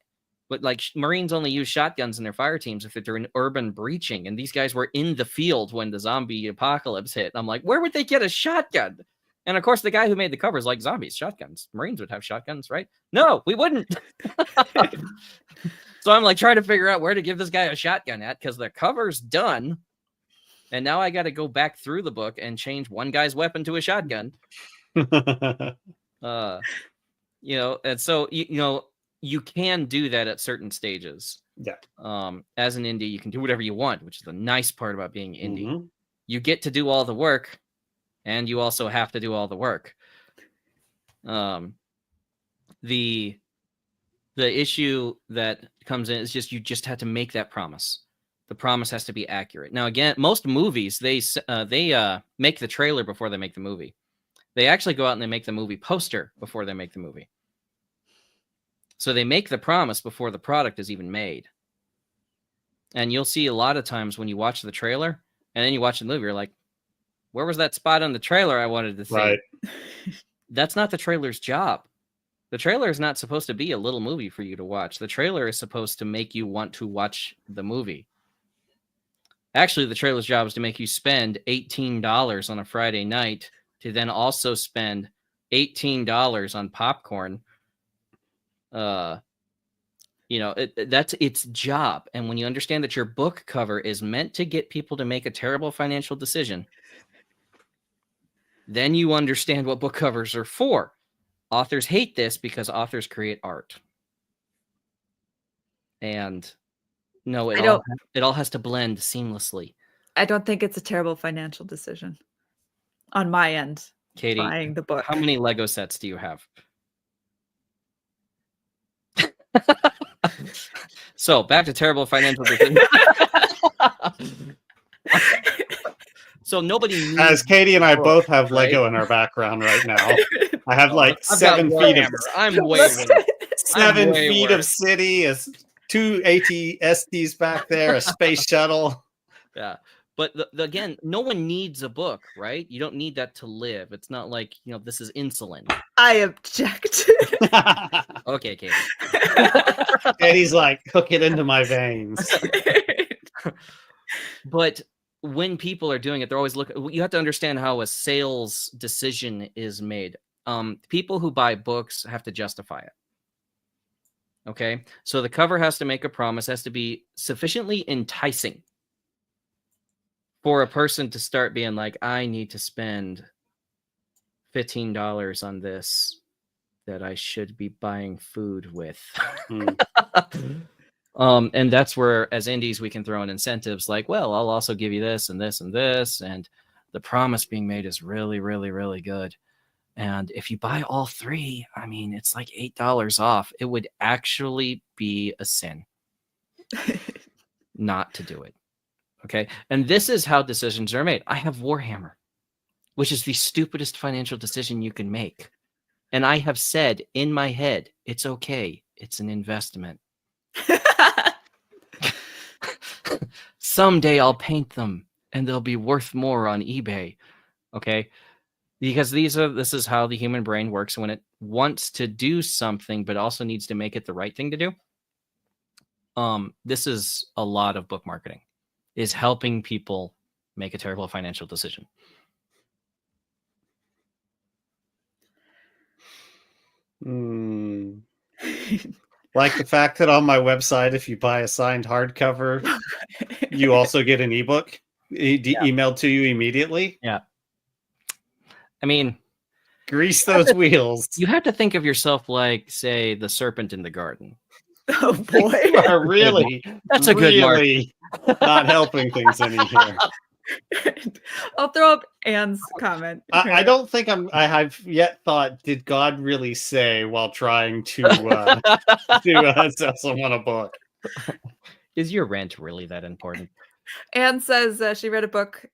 But like Marines only use shotguns in their fire teams if they're in urban breaching. And these guys were in the field when the zombie apocalypse hit. And I'm like, where would they get a shotgun? And of course, the guy who made the cover is like, zombies, shotguns. Marines would have shotguns, right? No, we wouldn't. So I'm like trying to figure out where to give this guy a shotgun at because the cover's done. And now I got to go back through the book and change one guy's weapon to a shotgun. And so, you can do that at certain stages. Yeah. As an indie, you can do whatever you want, which is the nice part about being indie. You get to do all the work, and you also have to do all the work. The issue that comes in is you just have to make that promise. The promise has to be accurate. Now, again, most movies, they make the trailer before they make the movie. They actually go out and they make the movie poster before they make the movie. So they make the promise before the product is even made. And you'll see a lot of times when you watch the trailer and then you watch the movie, you're like, where was that spot on the trailer I wanted to see? Right. That's not the trailer's job. The trailer is not supposed to be a little movie for you to watch. The trailer is supposed to make you want to watch the movie. Actually, the trailer's job is to make you spend $18 on a Friday night to then also spend $18 on popcorn. That's its job. And when you understand that your book cover is meant to get people to make a terrible financial decision, then you understand what book covers are for. Authors hate this because authors create art. And no, it all has to blend seamlessly. I don't think it's a terrible financial decision on my end. Katie, buying the book. How many Lego sets do you have? So back to terrible financial decisions. So nobody needs As Katie and I book, both have right? Lego in our background right now. I have like I've got 7 feet of Warhammer. I'm way worse. 7 way feet of worse. city, 2 ATSTs back there, a space shuttle. Yeah. But again, no one needs a book, right? You don't need that to live. It's not like, this is insulin. I object. Okay, Katie. And he's like, hook it into my veins. But when people are doing it, they're always looking. You have to understand how a sales decision is made. People who buy books have to justify it. Okay, so the cover has to make a promise, has to be sufficiently enticing for a person to start being like, I need to spend $15 on this that I should be buying food with. And that's where, as indies, we can throw in incentives like, well, I'll also give you this and this and this, and the promise being made is really, really, really good. And if you buy all 3, I mean, it's like $8 off. It would actually be a sin not to do it. Okay. And this is how decisions are made. I have Warhammer, which is the stupidest financial decision you can make. And I have said in my head, it's okay. It's an investment. Someday I'll paint them and they'll be worth more on eBay. Okay. Because this is how the human brain works when it wants to do something, but also needs to make it the right thing to do. This is a lot of book marketing, is helping people make a terrible financial decision. Like the fact that on my website, if you buy a signed hardcover, you also get an ebook emailed to you immediately. Yeah. I mean, grease those wheels. You have to think of yourself like, say, the serpent in the garden. Oh boy. Really? That's a good really not helping things any here. I'll throw up Anne's comment. I don't think I have yet thought, did God really say while trying to sell someone a book? Is your rent really that important? Anne says she read a book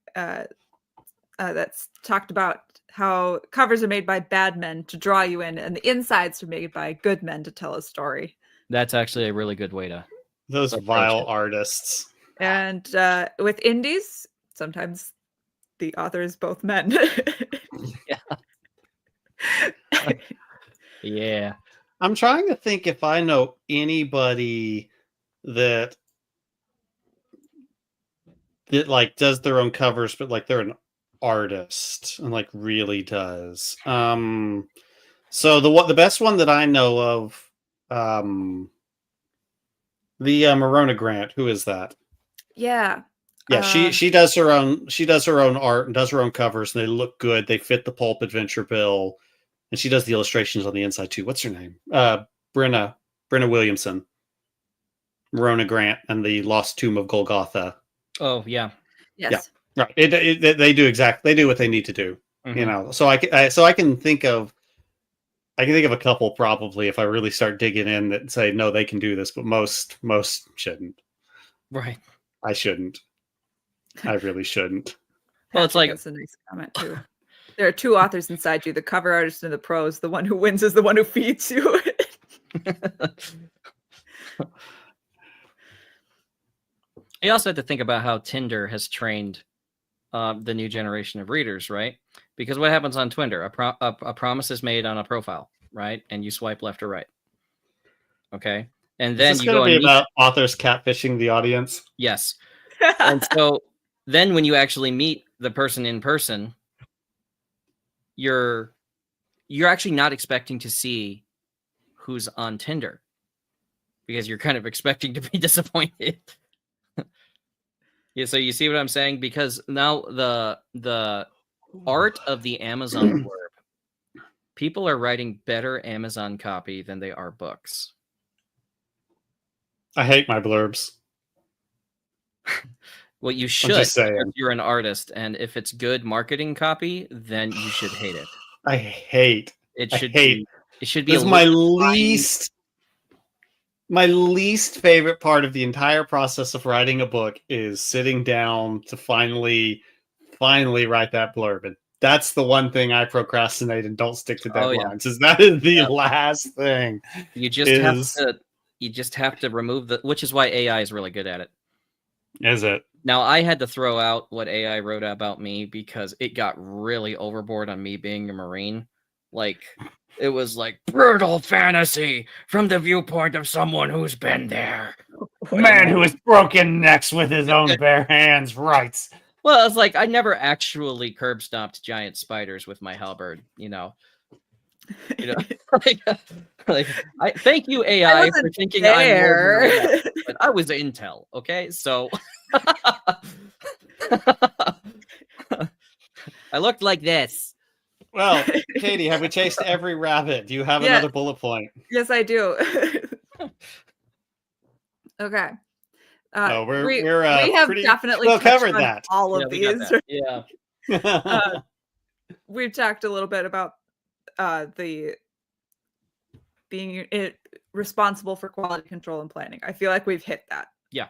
that's talked about how covers are made by bad men to draw you in, and the insides are made by good men to tell a story. That's actually a really good way to. Those vile artists. And with indies, sometimes the author is both men. Yeah. I'm trying to think if I know anybody that like does their own covers, but like they're an artist and like really does. So the best one that I know of, the Morona Grant. Who is that? Yeah. Yeah, she does her own art and does her own covers, and they look good. They fit the pulp adventure bill, and she does the illustrations on the inside too. What's her name? Brenna Williamson. Morona Grant and the Lost Tomb of Golgotha. Oh yeah. Yes. Yeah. Right. They do what they need to do. Mm-hmm. So I can think of a couple probably if I really start digging in that say no, they can do this, but most shouldn't. Right. I shouldn't. I really shouldn't. Well, it's like that's a nice comment too. There are 2 authors inside you: the cover artist and the prose. The one who wins is the one who feeds you. You also have to think about how Tinder has trained the new generation of readers, right? Because what happens on Tinder? A promise is made on a profile, right? And you swipe left or right. Okay. And then you go about authors catfishing the audience. Yes. And so then when you actually meet the person in person, you're actually not expecting to see who's on Tinder because you're kind of expecting to be disappointed. Yeah, so you see what I'm saying? Because now the art of the Amazon blurb, people are writing better Amazon copy than they are books. I hate my blurbs. Well, you should if you're an artist, and if it's good marketing copy, then you should hate it. I hate. It should be. This is my least favorite part of the entire process of writing a book is sitting down to finally finally write that blurb. And that's the one thing I procrastinate and don't stick to Oh, yeah. deadlines. Is that is the Yeah. last thing? You just have to remove which is why AI is really good at it. Is it? Now, I had to throw out what AI wrote about me because it got really overboard on me being a Marine. Like, it was like brutal fantasy from the viewpoint of someone who's been there. Man who has broken necks with his own bare hands writes. Well, it's like I never actually curb stomped giant spiders with my halberd, you know. I thank you AI for thinking I'm more than a rat, but I was Intel, okay? So I looked like this. Well, Katie, have we chased every rabbit? Do you have another bullet point? Yes, I do. Okay. We have pretty definitely well touched covered on that. all of we got these. that. Yeah. We've talked a little bit about the being responsible for quality control and planning. I feel like we've hit that. Yeah.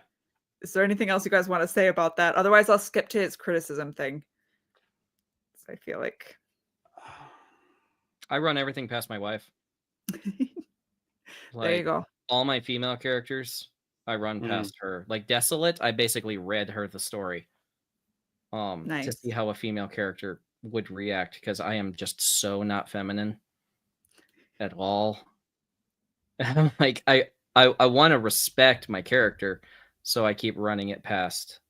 Is there anything else you guys want to say about that? Otherwise, I'll skip to his criticism thing. So I feel like I run everything past my wife. there you go. All my female characters, I run past her. Like Desolate, I basically read her the story. To see how a female character would react, because I am just so not feminine at all. Like I want to respect my character, so I keep running it past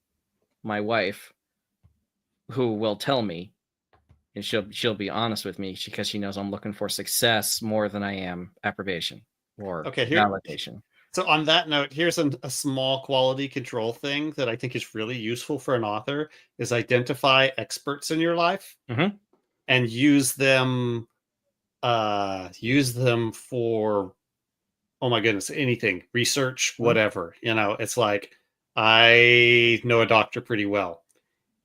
my wife, who will tell me, and she'll be honest with me because she knows I'm looking for success more than I am approbation or validation. So on that note, here's a small quality control thing that I think is really useful for an author: is identify experts in your life and use them for, oh my goodness, anything, research, whatever. You know, it's like, I know a doctor pretty well.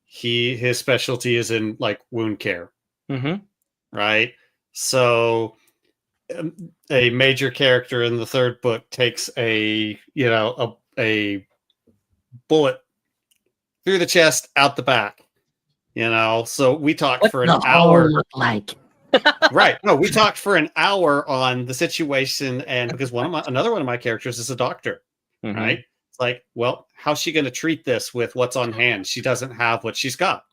His specialty is in like wound care, right? So a major character in the third book takes a bullet through the chest, out the back. You know, so we talked for an hour. Look like? Right. No, we talked for an hour on the situation, and because another one of my characters is a doctor, right? It's like, well, how's she going to treat this with what's on hand? She doesn't have what she's got,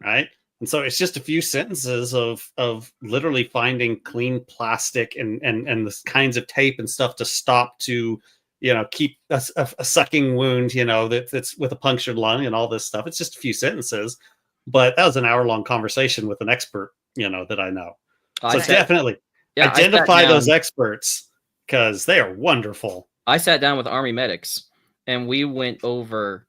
right? And so it's just a few sentences of literally finding clean plastic and the kinds of tape and stuff to stop to, you know, keep a sucking wound, you know, that's with a punctured lung and all this stuff. It's just a few sentences, but that was an hour-long conversation with an expert, you know, that I know. So definitely identify those experts, because they are wonderful. I sat down with Army medics and we went over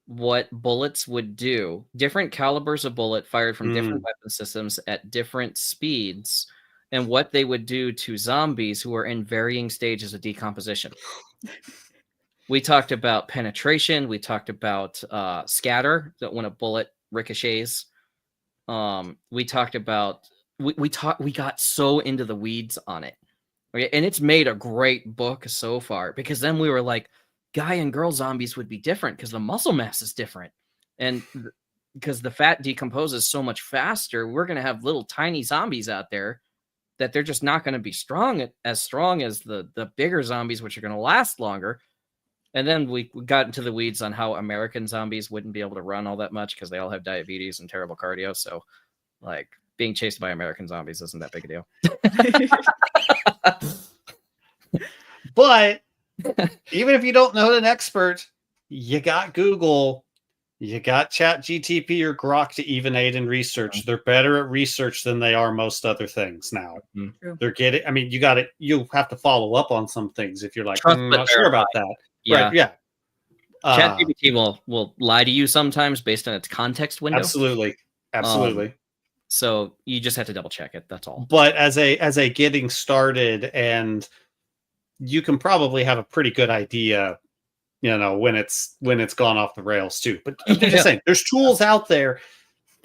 what bullets would do, different calibers of bullet fired from different weapon systems at different speeds, and what they would do to zombies who are in varying stages of decomposition. We talked about penetration. We talked about scatter, that when a bullet ricochets. We talked about we got so into the weeds on it. Okay, and it's made a great book so far, because then we were like, guy and girl zombies would be different because the muscle mass is different, and because the fat decomposes so much faster, we're going to have little tiny zombies out there that they're just not going to be as strong as the bigger zombies, which are going to last longer. And then we got into the weeds on how American zombies wouldn't be able to run all that much because they all have diabetes and terrible cardio. So, like, being chased by American zombies isn't that big a deal. But even if you don't know an expert, you got Google, you got ChatGTP or Grok to even aid in research. They're better at research than they are most other things now. They're getting, I mean, you'll have to follow up on some things if you're like, not sure about that. Yeah. Right, yeah. ChatGPT will lie to you sometimes based on its context window. Absolutely. So you just have to double check it. That's all. But as a getting started, and you can probably have a pretty good idea, you know, when it's gone off the rails too. But I'm just saying, there's tools out there.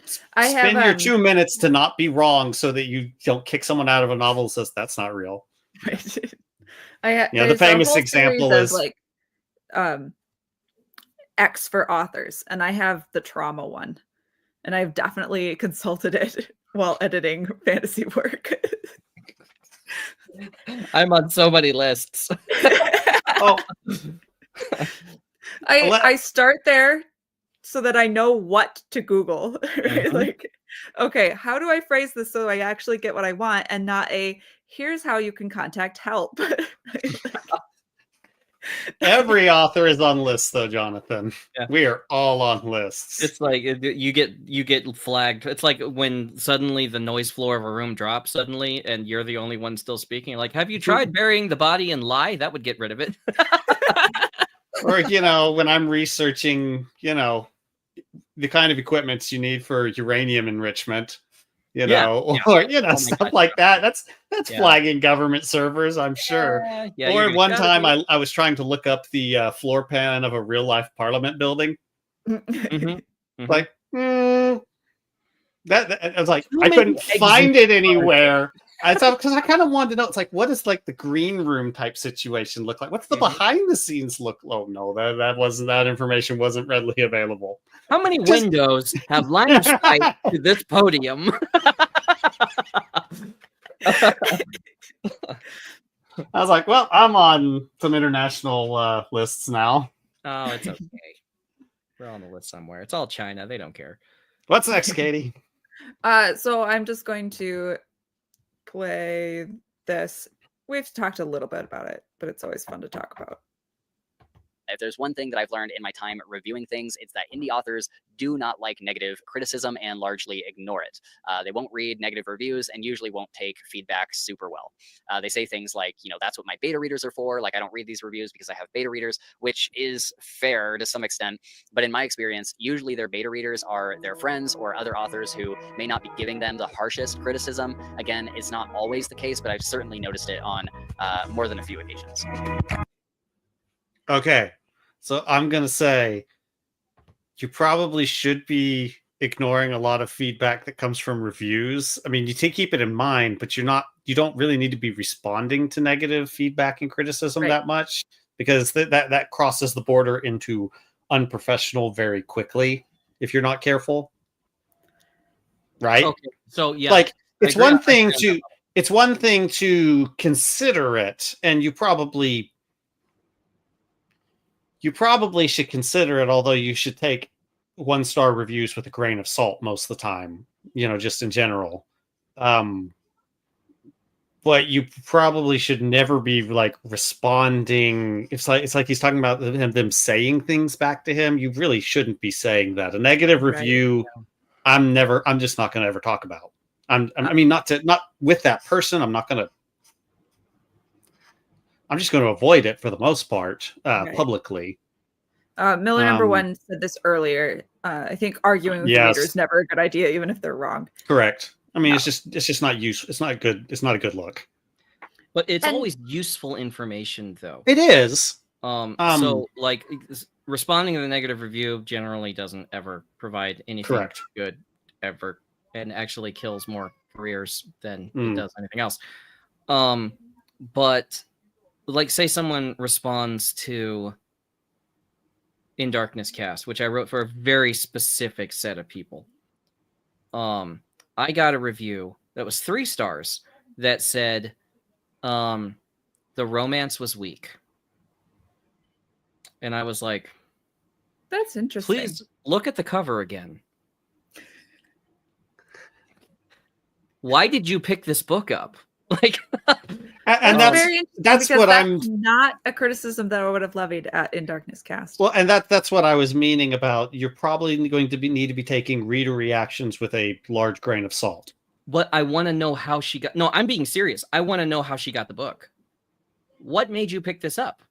Spend your 2 minutes to not be wrong, so that you don't kick someone out of a novel that says that's not real. The famous example is like X for authors, and I have the trauma one. and I've definitely consulted it while editing fantasy work. I'm on so many lists. Oh, I start there so that I know what to Google. Right? Mhm. Like, okay, how do I phrase this so I actually get what I want, and not a here's how you can contact help. every author is on lists, though, Jonathan. Yeah. We are all on lists. It's like you get flagged. It's like when suddenly the noise floor of a room drops suddenly, and you're the only one still speaking. Like, have you tried burying the body in lye? That would get rid of it. Or, when I'm researching, the kind of equipments you need for uranium enrichment, or Oh stuff God. like that. That's Yeah. flagging government servers, I'm sure. Yeah, Or you're one gotta time be- I was trying to look up the floor plan of a real life parliament building. Mhm. Mhm. Like, that I was like, Too I many couldn't exits find it anywhere. I thought, because I kind of wanted to know, it's like, what does like the green room type situation look like? What's the Mhm. behind the scenes look? Oh no, that information wasn't readily available. How many windows have line of sight to this podium? I was like, well, I'm on some international lists now. Oh, it's okay. We're on the list somewhere. It's all China. They don't care. What's next, Katie? So I'm just going to play this. We've talked a little bit about it, but it's always fun to talk about. If there's one thing that I've learned in my time reviewing things, it's that indie authors do not like negative criticism and largely ignore it. They won't read negative reviews and usually won't take feedback super well. They say things like, that's what my beta readers are for. Like, I don't read these reviews because I have beta readers, which is fair to some extent. But in my experience, usually their beta readers are their friends or other authors who may not be giving them the harshest criticism. Again, it's not always the case, but I've certainly noticed it on more than a few occasions. Okay, so I'm gonna say you probably should be ignoring a lot of feedback that comes from reviews. I mean, you keep it in mind, but you don't really need to be responding to negative feedback and criticism that much, because that crosses the border into unprofessional very quickly if you're not careful. Right? Okay. So yeah, like it's agree one on- thing to consider it, and you probably should consider it, although you should take 1-star reviews with a grain of salt most of the time, just in general. But you probably should never be like responding. It's like he's talking about them saying things back to him. You really shouldn't be saying that. A negative review, I'm just not going to ever talk about. I mean, not with that person. I'm just going to avoid it for the most part, publicly. Miller number one said this earlier. I think arguing with the reader is never a good idea, even if they're wrong. Correct. I mean, it's just not useful. It's not good. It's not a good look. But it's always useful information, though. It is. So, like, responding to the negative review generally doesn't ever provide anything good ever, and actually kills more careers than it does anything else. But, like, say someone responds to In Darkness Cast, which I wrote for a very specific set of people. I got a review that was 3 stars that said the romance was weak. And I was like, that's interesting. Please look at the cover again. Why did you pick this book up? Like, and that's what I'm not a criticism that I would have levied at In Darkness Cast. Well, and that's what I was meaning about. You're probably going to need to be taking reader reactions with a large grain of salt. But I want to know how she got. No, I'm being serious. I want to know how she got the book. What made you pick this up?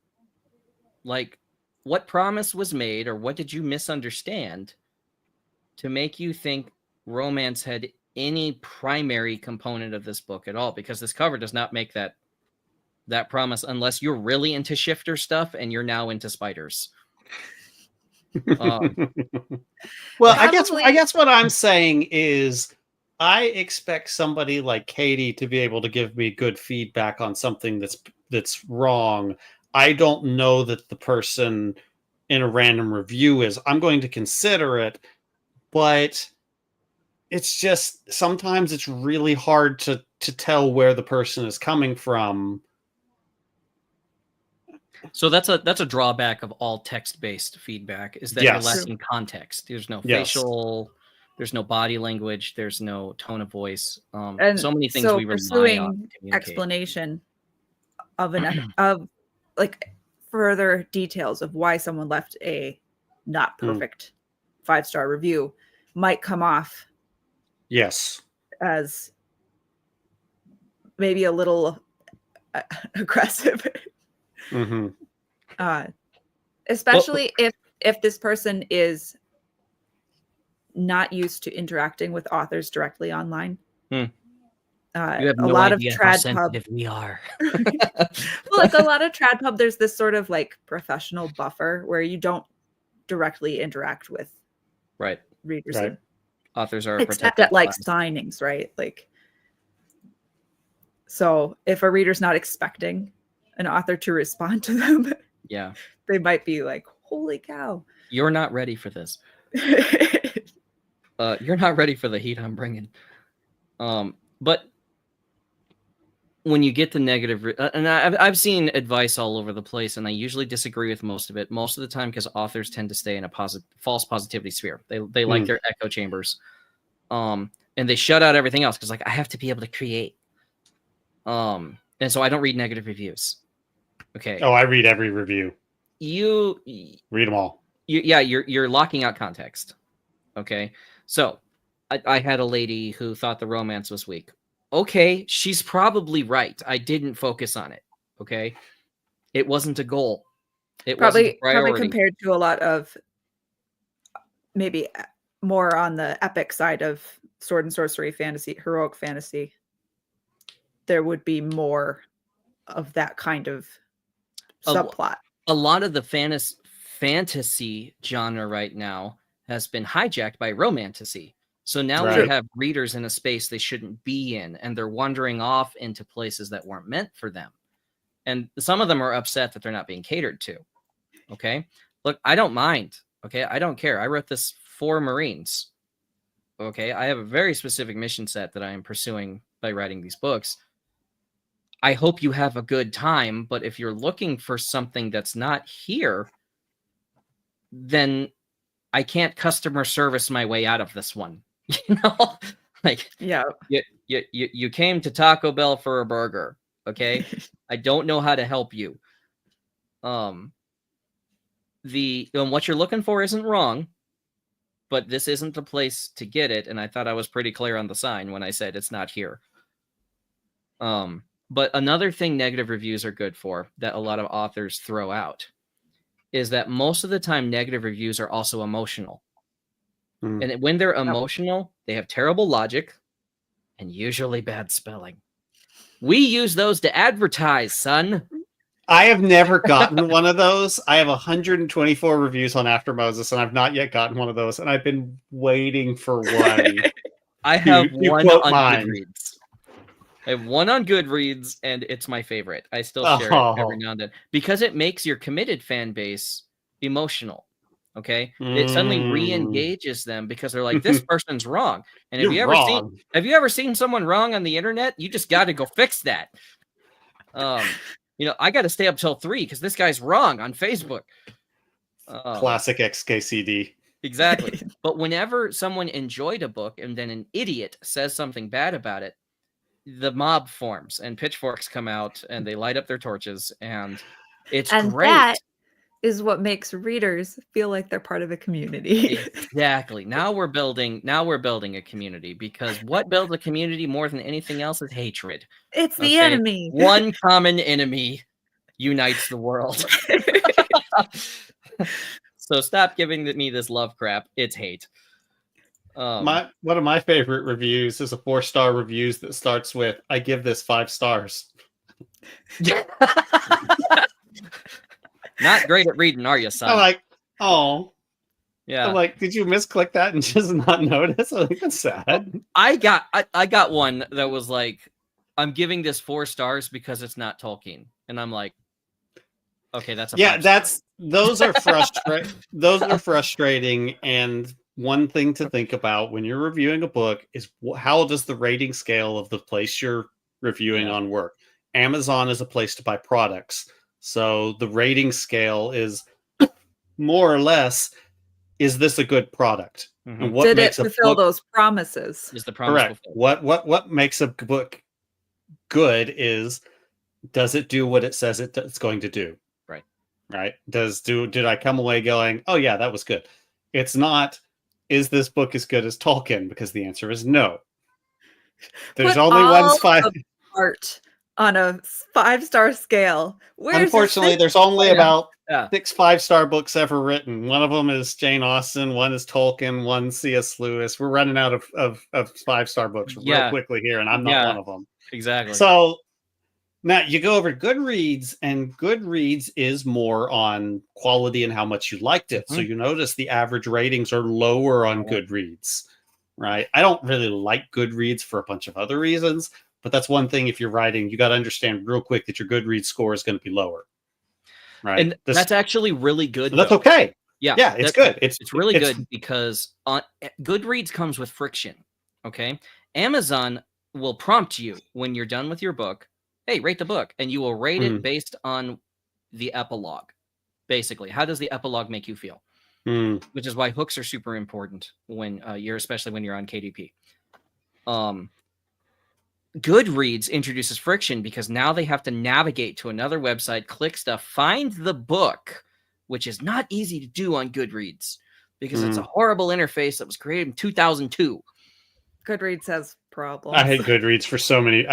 Like, what promise was made, or what did you misunderstand to make you think romance had any primary component of this book at all? Because this cover does not make that promise, unless you're really into shifter stuff and you're now into spiders. Well, I guess what I'm saying is I expect somebody like Katie to be able to give me good feedback on something that's wrong. I don't know that the person in a random review is. I'm going to consider it, but it's just sometimes it's really hard to tell where the person is coming from. So that's a drawback of all text-based feedback, is that you're Yes. lacking context. There's no Yes. facial, there's no body language, there's no tone of voice. And so many things so we rely on pursuing to communicate. explanation of of like further details of why someone left a not perfect 5-star review might come off Yes. as maybe a little aggressive. Mm-hmm. Especially if this person is not used to interacting with authors directly online. You have a no lot idea of how Tradpub, sensitive we are. well, like a lot of Tradpub, there's this sort of like professional buffer where you don't directly interact with Right. readers. Right. Authors are Except protected at like class. signings, right? Like, so if a reader's not expecting an author to respond to them, Yeah. they might be like, holy cow. You're not ready for this. You're not ready for the heat I'm bringing. But when you get the negative, and I've seen advice all over the place, and I usually disagree with most of it. Most of the time, because authors tend to stay in a false positivity sphere. They like their echo chambers, and they shut out everything else because, like, I have to be able to create. And so I don't read negative reviews. Okay. Oh, I read every review. You Read them all. You're locking out context. Okay. So I had a lady who thought the romance was weak. Okay, she's probably right. I didn't focus on it. Okay. It wasn't a goal. It wasn't a priority. Probably compared to a lot of maybe more on the epic side of sword and sorcery fantasy, heroic fantasy, there would be more of that kind of subplot. A lot of the fantasy genre right now has been hijacked by romantasy. So now we have readers in a space they shouldn't be in, and they're wandering off into places that weren't meant for them. And some of them are upset that they're not being catered to. Okay. Look, I don't mind. Okay. I don't care. I wrote this for Marines. Okay. I have a very specific mission set that I am pursuing by writing these books. I hope you have a good time, but if you're looking for something that's not here, then I can't customer service my way out of this one. You know, like, yeah, you came to Taco Bell for a burger. Okay. I don't know how to help you. What you're looking for isn't wrong, but this isn't the place to get it. And I thought I was pretty clear on the sign when I said it's not here. But another thing negative reviews are good for that a lot of authors throw out is that most of the time negative reviews are also emotional. And when they're emotional, they have terrible logic and usually bad spelling. We use those to advertise, son. I have never gotten one of those. I have 124 reviews on After Moses, and I've not yet gotten one of those. And I've been waiting for one. I have one on Goodreads. I have one on Goodreads, and it's my favorite. I still share it every now and then because it makes your committed fan base emotional. Okay, it suddenly re-engages them because they're like, "This person's wrong." And have you ever seen someone wrong on the internet? You just got to go fix that. I got to stay up till 3 because this guy's wrong on Facebook. Classic XKCD. Exactly. But whenever someone enjoyed a book and then an idiot says something bad about it, the mob forms and pitchforks come out and they light up their torches, and it's great. That is what makes readers feel like they're part of a community. Exactly. Now we're building a community, because what builds a community more than anything else is hatred. It's the enemy. One common enemy unites the world. So stop giving me this love crap. It's hate. One of my favorite reviews is a 4-star reviews that starts with, "I give this 5 stars." Not great at reading, are you, son? I'm like, oh. Yeah. I'm like, did you misclick that and just not notice? I'm like, that's sad. I got one that was like, "I'm giving this 4 stars because it's not Tolkien." And I'm like, okay, that's a 5 star. those are frustrating. Those are frustrating, and one thing to think about when you're reviewing a book is how does the rating scale of the place you're reviewing on work? Amazon is a place to buy products. So the rating scale is more or less, is this a good product? And what Did it makes a fulfill book those promises? Is the promise correct? fulfilled? What makes a book good is, does it do what it says it's going to do? Right? Did I come away going, oh yeah, that was good? It's not, is this book as good as Tolkien? Because the answer is no. There's Put only all one five. of art on a 5-star scale. Where's Unfortunately, your there's only Yeah. about Yeah. 6 5-star books ever written. One of them is Jane Austen, one is Tolkien, one C.S. Lewis. We're running out of 5-star books real quickly here, and I'm not one of them. Exactly. So now you go over to Goodreads, and Goodreads is more on quality and how much you liked it. So you notice the average ratings are lower on Goodreads, right? I don't really like Goodreads for a bunch of other reasons, but that's one thing. If you're writing, you got to understand real quick that your Goodreads score is going to be lower, right? And that's actually really good. That's okay. Yeah, it's good. It's really good because Goodreads comes with friction. Okay, Amazon will prompt you when you're done with your book. Hey, rate the book, and you will rate it based on the epilogue. Basically, how does the epilogue make you feel? Which is why hooks are super important when especially when you're on KDP. Goodreads introduces friction because now they have to navigate to another website, click stuff, find the book, which is not easy to do on Goodreads because it's a horrible interface that was created in 2002. Goodreads has problems. I hate Goodreads for so many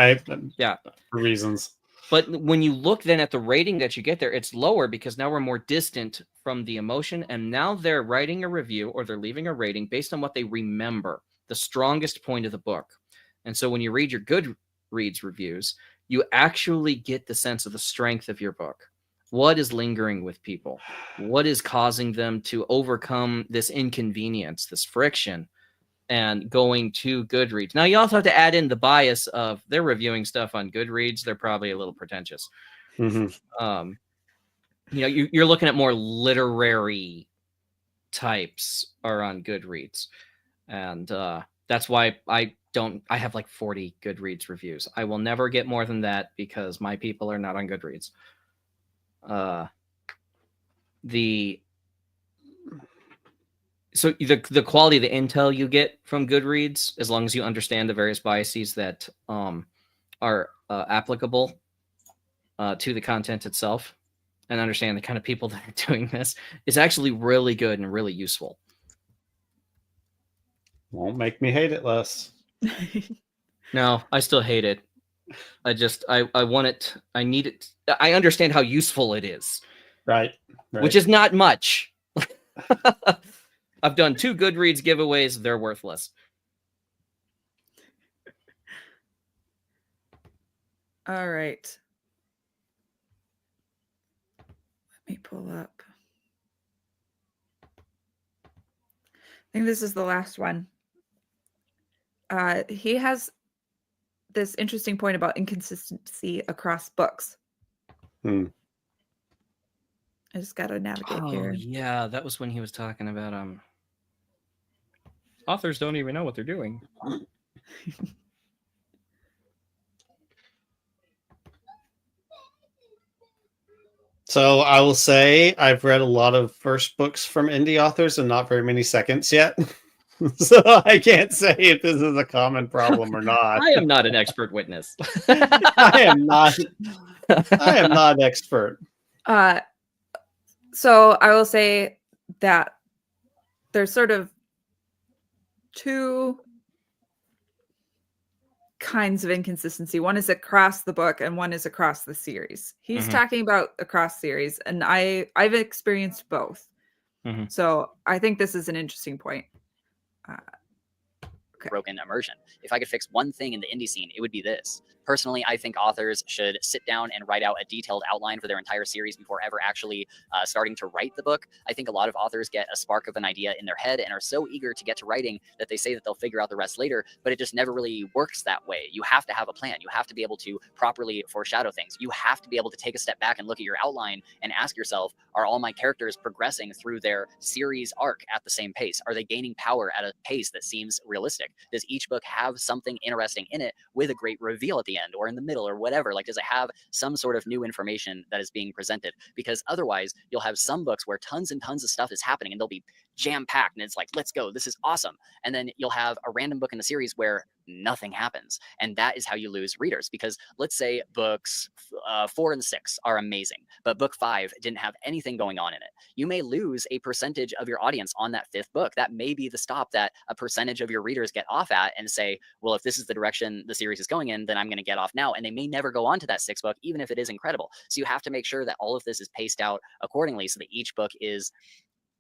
reasons. But when you look then at the rating that you get there, it's lower because now we're more distant from the emotion, and now they're writing a review or they're leaving a rating based on what they remember, the strongest point of the book. And so when you read your Goodreads reviews, you actually get the sense of the strength of your book. What is lingering with people? What is causing them to overcome this inconvenience, this friction, and going to Goodreads? Now, you also have to add in the bias of they're reviewing stuff on Goodreads. They're probably a little pretentious. You're looking at more literary types are on Goodreads. And that's why I have like 40 Goodreads reviews. I will never get more than that because my people are not on Goodreads. So the quality of the intel you get from Goodreads, as long as you understand the various biases that are applicable to the content itself and understand the kind of people that are doing this, is actually really good and really useful. Won't make me hate it less. No, I still hate it. I want it. I need it. I understand how useful it is. Right. Which is not much. I've done 2 Goodreads giveaways. They're worthless. All right. Let me pull up. I think this is the last one. He has this interesting point about inconsistency across books. I just got to navigate here. Yeah, that was when he was talking about authors don't even know what they're doing. So I will say I've read a lot of first books from indie authors and not very many seconds yet. So I can't say if this is a common problem or not. I am not an expert witness. I am not an expert. So I will say that there's sort of 2 kinds of inconsistency. One is across the book and one is across the series. He's talking about across series, and I've experienced both. So I think this is an interesting point. broken immersion. If I could fix one thing in the indie scene, it would be this. Personally, I think authors should sit down and write out a detailed outline for their entire series before ever actually starting to write the book. I think a lot of authors get a spark of an idea in their head and are so eager to get to writing that they say that they'll figure out the rest later, but it just never really works that way. You have to have a plan. You have to be able to properly foreshadow things. You have to be able to take a step back and look at your outline and ask yourself, are all my characters progressing through their series arc at the same pace? Are they gaining power at a pace that seems realistic? Does each book have something interesting in it with a great reveal at the end or in the middle or whatever? Like, does it have some sort of new information that is being presented? Because otherwise you'll have some books where tons and tons of stuff is happening and they'll be jam-packed and it's like, let's go, this is awesome. And then you'll have a random book in the series where nothing happens, and that is how you lose readers. Because let's say books 4 and 6 are amazing, but book 5 didn't have anything going on in it. You may lose a percentage of your audience on that 5th book. That may be the stop that a percentage of your readers get off at and say, well, if this is the direction the series is going in, then I'm going to get off now. And they may never go on to that 6th book, even if it is incredible. So you have to make sure that all of this is paced out accordingly so that each book is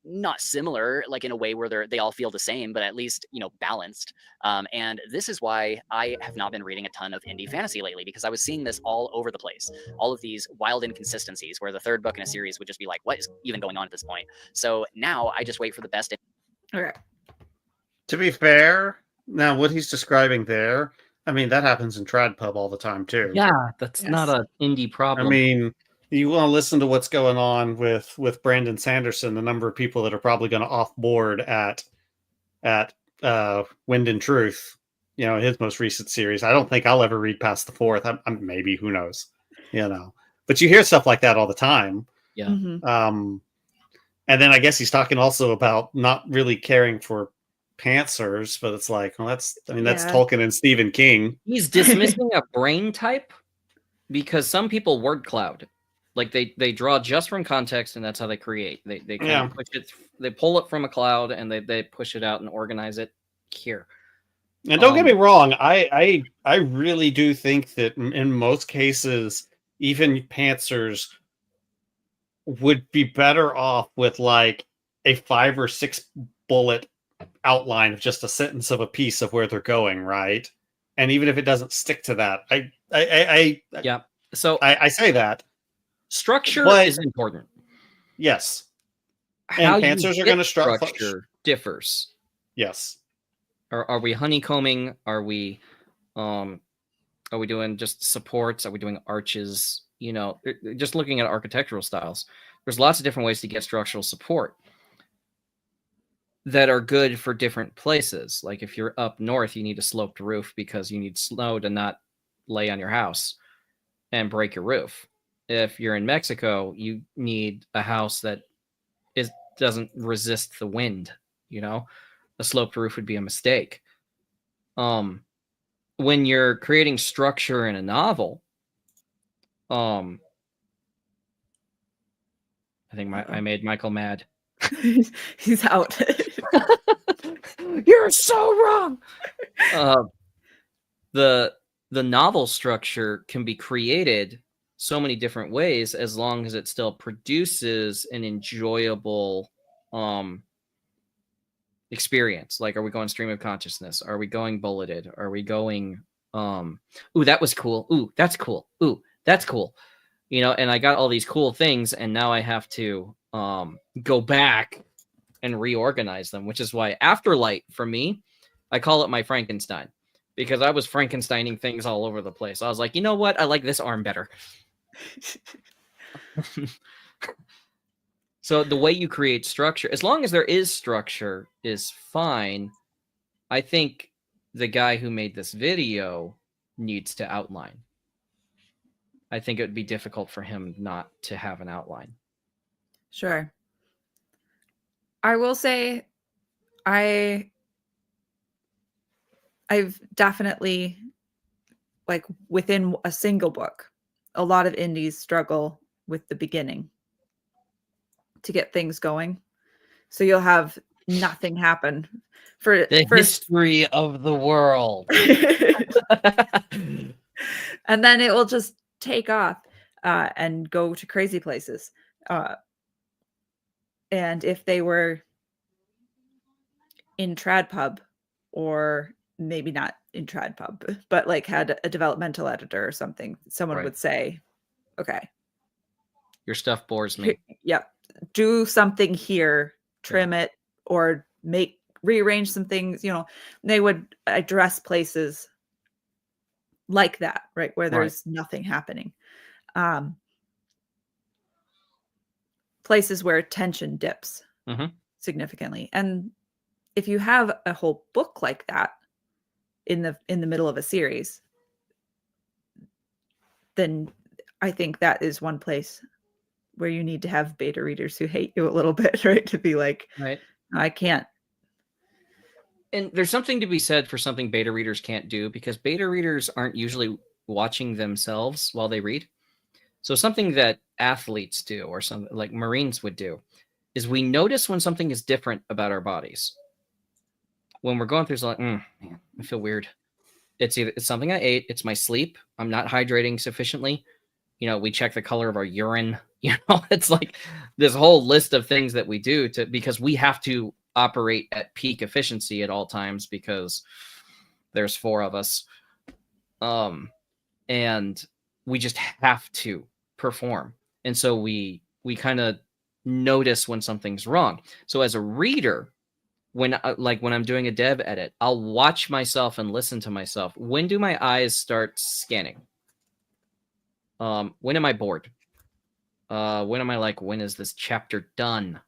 not similar, like in a way where they all feel the same, but at least, you know, balanced. And this is why I have not been reading a ton of indie fantasy lately, because I was seeing this all over the place. All of these wild inconsistencies where the 3rd book in a series would just be like, what is even going on at this point? So now I just wait for the best. Okay. To be fair, now what he's describing there, I mean, that happens in Tradpub all the time too. Yeah, that's Yes. not an indie problem. I mean, you want to listen to what's going on with Brandon Sanderson, the number of people that are probably going to offboard at Wind and Truth, you know, his most recent series. I don't think I'll ever read past the 4th. I'm maybe, who knows, you know. But you hear stuff like that all the time. Yeah. Mhm. And then I guess he's talking also about not really caring for pantsers, but it's like, well, that's Yeah. Tolkien and Stephen King. He's dismissing a brain type because some people word cloud. Like they draw just from context, and that's how they create. They kind Yeah. of push it. They pull it from a cloud, and they push it out and organize it here. And don't get me wrong, I really do think that in most cases, even pantsers would be better off with like a 5 or 6 bullet outline of just a sentence of a piece of where they're going, right? And even if it doesn't stick to that, Yeah. So I say that. structure But- is important. Yes. How you pantsers are get gonna structure differs. Yes. Are we honeycombing? Are we doing just supports? Are we doing arches? You know, just looking at architectural styles. There's lots of different ways to get structural support that are good for different places. Like if you're up north, you need a sloped roof because you need snow to not lay on your house and break your roof. If you're in Mexico, you need a house that doesn't resist the wind. You know, a sloped roof would be a mistake. When you're creating structure in a novel, I think I made Michael mad. He's out. You're so wrong. The novel structure can be created so many different ways as long as it still produces an enjoyable experience. Like, are we going stream of consciousness? Are we going bulleted? Are we going ooh, that was cool. Ooh, that's cool. Ooh, that's cool. You know, and I got all these cool things, and now I have to go back and reorganize them, which is why Afterlight, for me, I call it my Frankenstein, because I was Frankensteining things all over the place. I was like, you know what? I like this arm better. So the way you create structure, as long as there is structure, is fine. I think the guy who made this video needs to outline. I think it would be difficult for him not to have an outline. Sure. I will say I've definitely, like, within a single book, a lot of indies struggle with the beginning to get things going. So you'll have nothing happen for The first, history of the world. and then it will just take off and go to crazy places. And if they were in Tradpub or maybe not in Tradpub, but like had a developmental editor or something, someone Right. would say, okay, Your stuff bores me. yep, do something here, trim it, or rearrange some things. They would address places like that, right, where there's nothing happening. Places where tension dips significantly. And if you have a whole book like that in the middle of a series, then I think that is one place where you need to have beta readers who hate you a little bit, right? To be like, right, I can't. And there's something to be said for something beta readers can't do, because beta readers aren't usually watching themselves while they read. So something that athletes do, or something like Marines would do, is we notice when something is different about our bodies. When we're going through, it's like, man, I feel weird. It's something I ate. It's my sleep. I'm not hydrating sufficiently. We check the color of our urine. It's like this whole list of things that we do because we have to operate at peak efficiency at all times, because there's 4 of us. And we just have to perform. And so we kind of notice when something's wrong. So as a reader, when I'm doing a dev edit, I'll watch myself and listen to myself. When do my eyes start scanning? When am I bored? When am I like, when is this chapter done?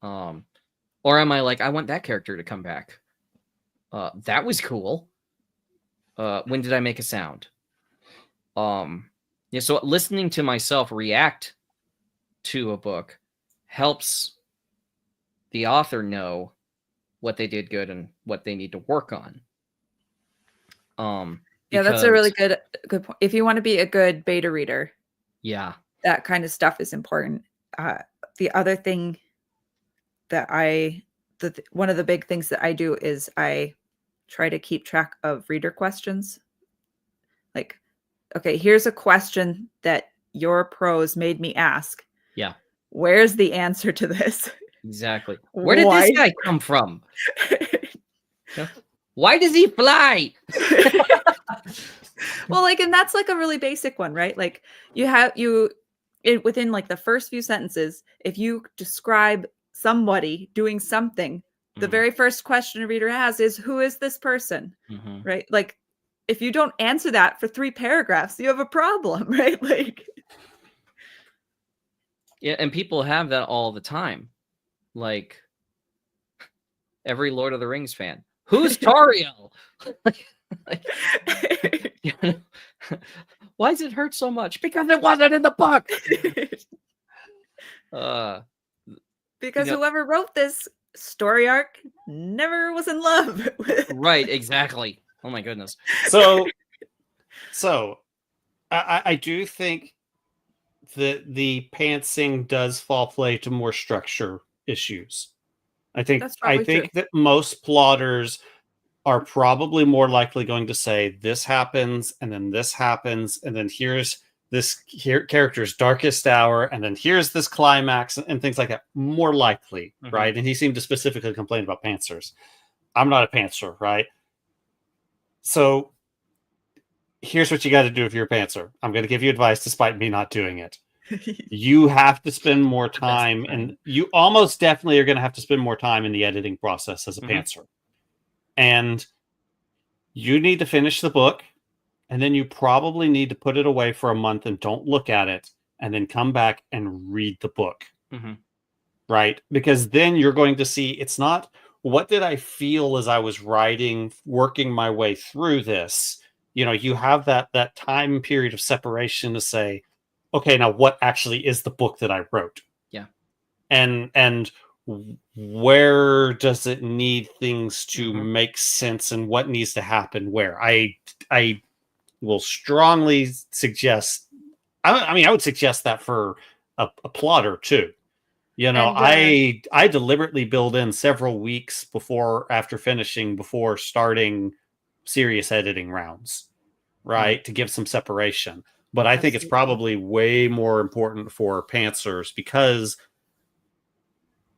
Or am I like, I want that character to come back. That was cool. When did I make a sound? So listening to myself react to a book helps the author know what they did good and what they need to work on. Yeah, that's a really good point. If you want to be a good beta reader, that kind of stuff is important. The other thing that one of the big things that I do is I try to keep track of reader questions. Like, okay, here's a question that your prose made me ask. Yeah. Where's the answer to this? Exactly. Where did this guy come from? Why does he fly? Well, and that's like a really basic one, right? Like within like the first few sentences, if you describe somebody doing something, the very first question a reader has is, who is this person? Right? Like, if you don't answer that for 3 paragraphs, you have a problem, right? Like, yeah, and people have that all the time. Like, every Lord of the Rings fan. Who's Tauriel? Why does it hurt so much? Because it wasn't in the book. Because whoever wrote this story arc never was in love with. Right, exactly. Oh my goodness. So I do think that the pantsing does fall prey to more structure issues. I think that most plotters are probably more likely going to say this happens, and then this happens, and then here's this character's darkest hour, and then here's this climax, and things like that. More likely, right? And he seemed to specifically complain about pantsers. I'm not a pantser, right? So here's what you got to do if you're a pantser. I'm going to give you advice despite me not doing it. You have to spend more time, and you almost definitely are going to have to spend more time in the editing process as a pantser. And you need to finish the book, and then you probably need to put it away for a month and don't look at it, and then come back and read the book. Right? Because then you're going to see, it's not, what did I feel as I was writing, working my way through this? You have that time period of separation to say, okay, now what actually is the book that I wrote? Yeah. And where does it need things to make sense, and what needs to happen where? I will strongly suggest, I would suggest that for a plotter too. I deliberately build in several weeks after finishing, before starting serious editing rounds, right? To give some separation. But I think it's probably way more important for pantsers, because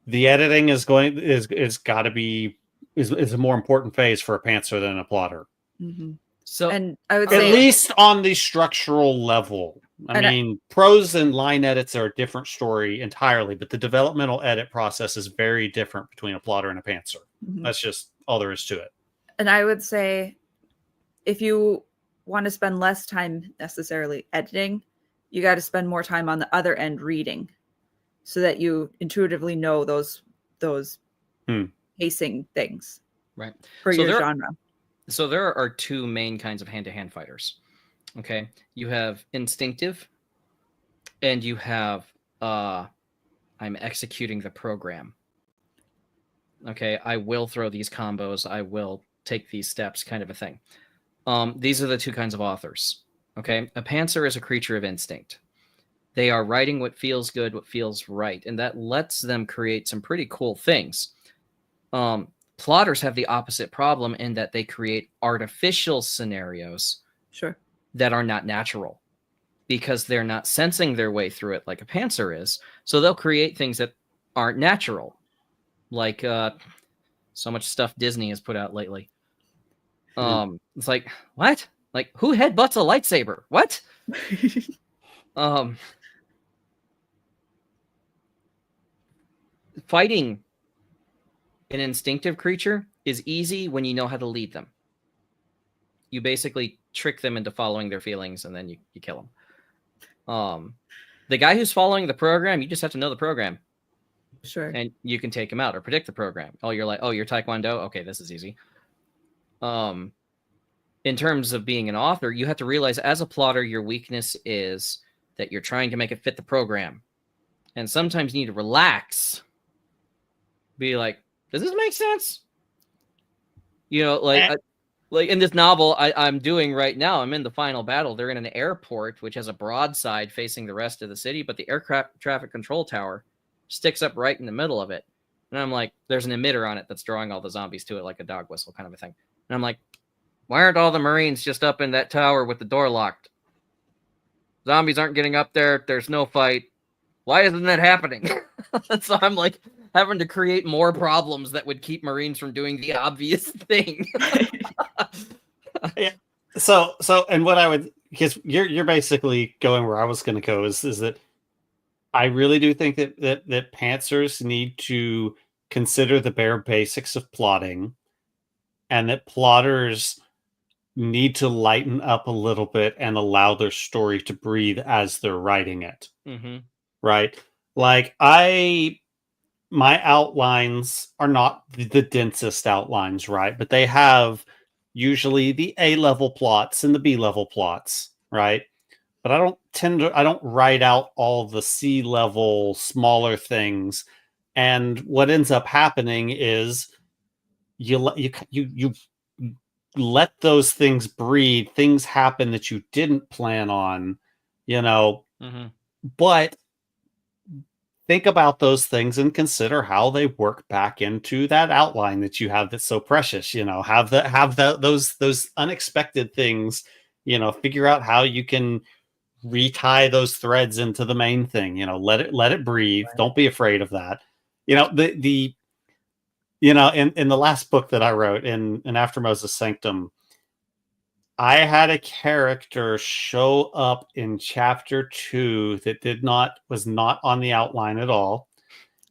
the editing is got to be is a more important phase for a pantser than a plotter. Mm-hmm. So And I would At say, least on the structural level. I And I- mean, prose and line edits are a different story entirely, but the developmental edit process is very different between a plotter and a pantser. Mhm. That's just all there is to it. and I would say, if you want to spend less time necessarily editing, you got to spend more time on the other end reading, so that you intuitively know those pacing things right. for So your there, genre. so there are two main kinds of hand-to-hand fighters. Okay, you have instinctive, and you have I'm executing the program. Okay, I will throw these combos. I will take these steps, kind of a thing. These are the two kinds of authors. Okay, a pantser is a creature of instinct. They are writing what feels good, what feels right, and that lets them create some pretty cool things. Plotters have the opposite problem in that they create artificial scenarios Sure. that are not natural because they're not sensing their way through it like a pantser is. So they'll create things that aren't natural, like so much stuff Disney has put out lately. It's like, what? Like, who headbutts a lightsaber? What? Fighting an instinctive creature is easy when you know how to lead them. You basically trick them into following their feelings, and then you kill them. The guy who's following the program, you just have to know the program. Sure. And you can take him out or predict the program. Oh, you're like, oh, you're Taekwondo? Okay, this is easy. In terms of being an author, you have to realize as a plotter, your weakness is that you're trying to make it fit the program. And sometimes you need to relax. Be like, does this make sense? You know, like in this novel I'm doing right now, I'm in the final battle. They're in an airport, which has a broadside facing the rest of the city, but the aircraft traffic control tower sticks up right in the middle of it. And I'm like, there's an emitter on it that's drawing all the zombies to it like a dog whistle kind of a thing. And I'm like, why aren't all the Marines just up in that tower with the door locked? Zombies aren't getting up there. There's no fight. Why isn't that happening? So I'm like having to create more problems that would keep Marines from doing the obvious thing. Yeah. So, and what I would, because you're basically going where I was going to go is that I really do think that pantsers need to consider the bare basics of plotting, and that plotters need to lighten up a little bit and allow their story to breathe as they're writing it. Mm-hmm. Right? Like my outlines are not the densest outlines, right? But they have usually the A-level plots and the B-level plots, right? But I don't write out all the C-level smaller things. And what ends up happening is you let those things breed, things happen that you didn't plan on, Mm-hmm. but think about those things and consider how they work back into that outline that you have that's so precious. Have those unexpected things. Figure out how you can retie those threads into the main thing. Let it breathe. Right. Don't be afraid of that. In the last book that I wrote in After Moses Sanctum, I had a character show up in chapter 2 that was not on the outline at all.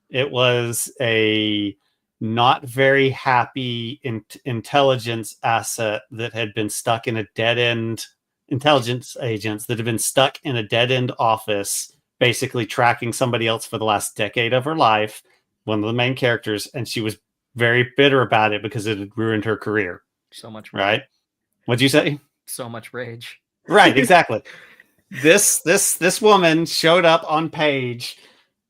It was a not very happy intelligence asset that had been stuck in a dead end, intelligence agents that had been stuck in a dead end office, basically tracking somebody else for the last decade of her life, one of the main characters, and she was very bitter about it because it had ruined her career. So much rage. Right? What'd you say? So much rage. Right, exactly. This woman showed up on page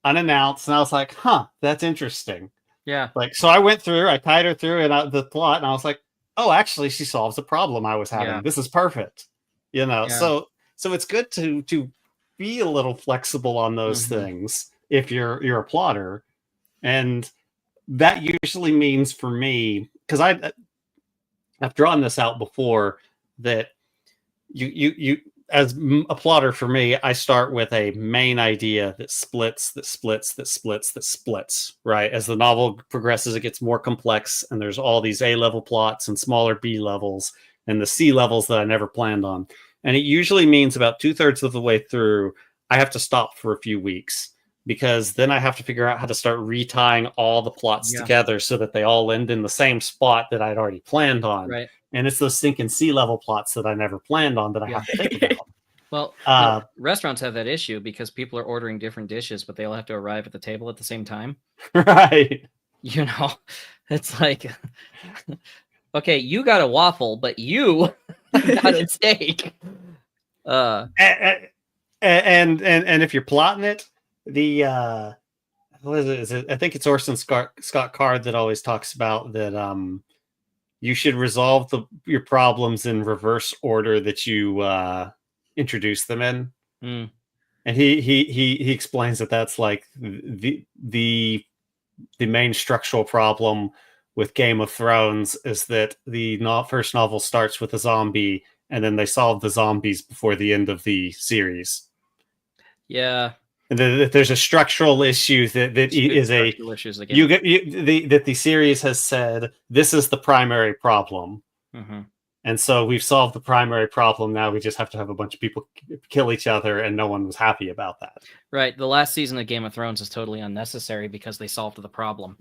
unannounced, and I was like, huh, that's interesting. Yeah. Like, so I went through, I tied her through the plot, and I was like, oh, actually, she solves a problem I was having. Yeah. This is perfect. Yeah. So it's good to be a little flexible on those things if you're a plotter. And that usually means for me, because I've drawn this out before, that you a plotter for me, I start with a main idea that splits, right? As the novel progresses, it gets more complex, and there's all these A-level plots and smaller B levels and the C levels that I never planned on. And it usually means about 2/3 of the way through, I have to stop for a few weeks, because then I have to figure out how to start retying all the plots together so that they all end in the same spot that I'd already planned on. Right. And it's those stinking C-level plots that I never planned on that I have to think about. Well, restaurants have that issue because people are ordering different dishes, but they all have to arrive at the table at the same time. Right. You know, it's like, okay, you got a waffle, but you got a steak. And if you're plotting it, the what is it? I think it's Orson Scott Card that always talks about that you should resolve your problems in reverse order that you introduce them in. And he explains that that's like the main structural problem with Game of Thrones is that the first novel starts with a zombie, and then they solve the zombies before the end of the series. Yeah. And that there's a structural issue that is that the series has said this is the primary problem. And so we've solved the primary problem. Now we just have to have a bunch of people kill each other, and no one was happy about that. Right. The last season of Game of Thrones is totally unnecessary because they solved the problem.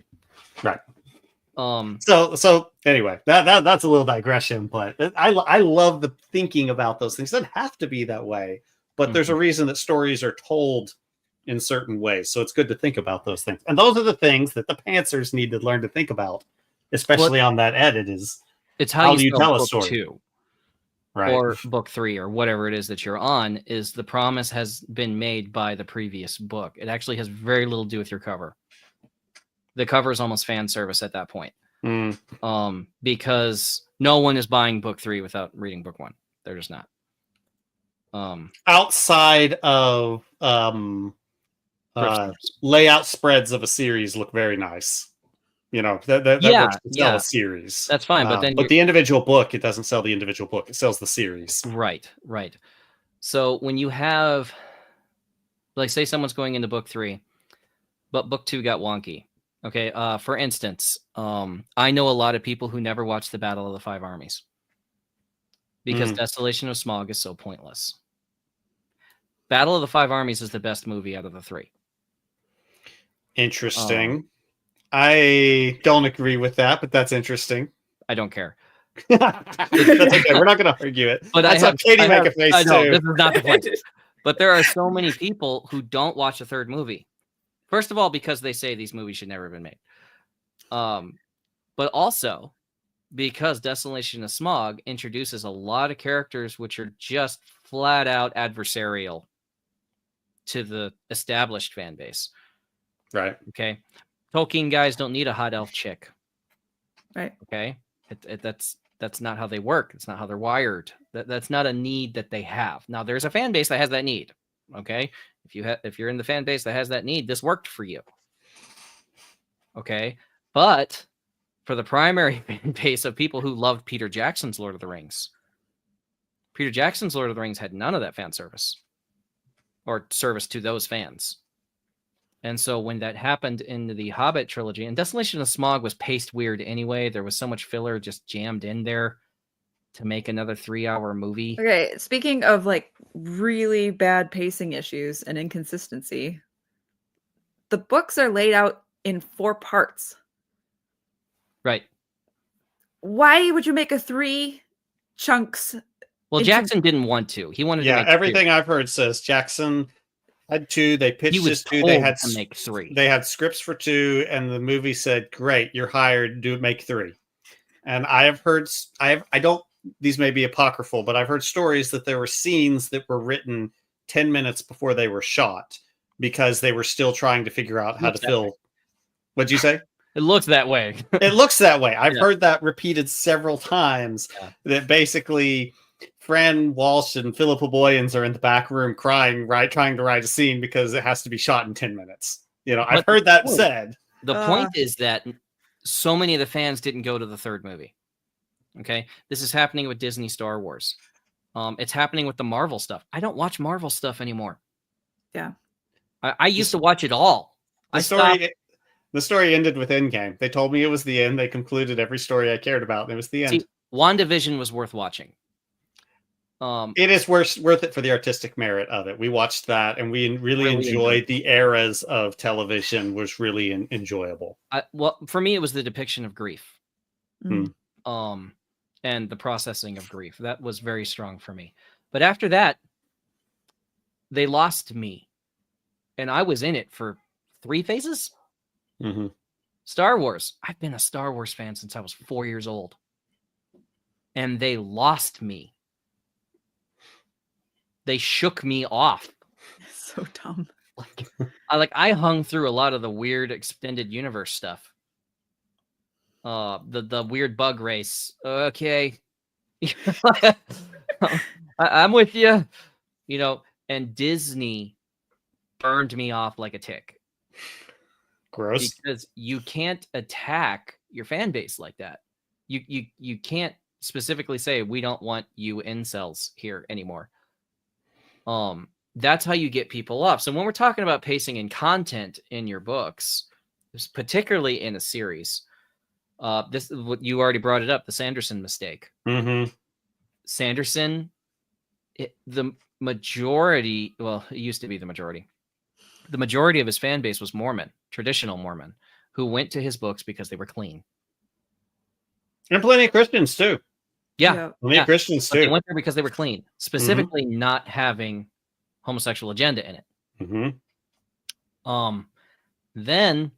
Right. So anyway, that's a little digression, but I love the thinking about those things. It doesn't have to be that way, but there's a reason that stories are told in certain ways. So it's good to think about those things. And those are the things that the pantsers need to learn to think about, especially on that edit it's how do you tell a book story? 2, right? Or book 3, or whatever it is that you're on, is the promise has been made by the previous book. It actually has very little to do with your cover. The cover is almost fan service at that point. Because no one is buying book 3 without reading book 1. They're just not. Outside of layout spreads of a series look very nice. You know, that works to sell a series. That's fine, but then the individual book, it doesn't sell the individual book. It sells the series. Right. So when you have, like, say someone's going into book 3, but book 2 got wonky. Okay. For instance, I know a lot of people who never watched the Battle of the Five Armies because Desolation of Smaug is so pointless. Battle of the Five Armies is the best movie out of the 3. Interesting. I don't agree with that, but that's interesting. I don't care. That's okay. We're not going to argue it. But I saw Katie make a face too. This is not the point. But there are so many people who don't watch the third movie. First of all, because they say these movies should never have been made. But also because Desolation of Smaug introduces a lot of characters which are just flat out adversarial to the established fan base. Right. Okay. Tolkien guys don't need a hot elf chick. Right. Okay. That's not how they work. It's not how they're wired. That's not a need that they have. Now there's a fan base that has that need. Okay. If you're in the fan base that has that need, this worked for you. Okay. But for the primary fan base of people who loved Peter Jackson's Lord of the Rings, Peter Jackson's Lord of the Rings had none of that fan service or service to those fans. And so when that happened in the Hobbit trilogy, and Desolation of Smaug was paced weird anyway, there was so much filler just jammed in there to make another 3-hour movie. Okay, speaking of like really bad pacing issues and inconsistency, the books are laid out in 4 parts. Right. Why would you make a 3 chunks? Well, Jackson didn't want to. He wanted to make everything 2. I've heard says Jackson had 2. They pitched He was this 2. They had to make 3. They had scripts for 2, and the movie said, "Great, you're hired. Make 3." And I have heard, I don't. These may be apocryphal, but I've heard stories that there were scenes that were written 10 minutes before they were shot because they were still trying to figure out how to fill. What'd you say? It looks that way. It looks that way. I've heard that repeated several times. That basically Fran Walsh and Philippa Boyens are in the back room crying, trying to write a scene because it has to be shot in 10 minutes. You know, I've heard that said. The point is that so many of the fans didn't go to the third movie. Okay. This is happening with Disney Star Wars. It's happening with the Marvel stuff. I don't watch Marvel stuff anymore. Yeah. I used to watch it all. The story ended with Endgame. They told me it was the end. They concluded every story I cared about, and it was the end. See, WandaVision was worth watching. It is worth it for the artistic merit of it. We watched that, and we really enjoyed the eras of television. Was really enjoyable. Well, for me, it was the depiction of grief. Mm. And the processing of grief. That was very strong for me. But after that, they lost me. And I was in it for 3 phases. Mm-hmm. Star Wars. I've been a Star Wars fan since I was 4 years old. And they lost me. They shook me off. So dumb. I hung through a lot of the weird extended universe stuff. The weird bug race. Okay. I'm with you. And Disney burned me off like a tick. Gross. Because you can't attack your fan base like that. You can't specifically say we don't want you incels here anymore. That's how you get people off. So when we're talking about pacing and content in your books, particularly in a series, this you already brought it up, the Sanderson mistake. Mm-hmm. Sanderson, the majority, well, it used to be the majority. The majority of his fan base was Mormon, traditional Mormon, who went to his books because they were clean. And plenty of Christians too. Yeah. Plenty of Christians But too. they went there because they were clean, specifically not having homosexual agenda in it. Mm-hmm. Then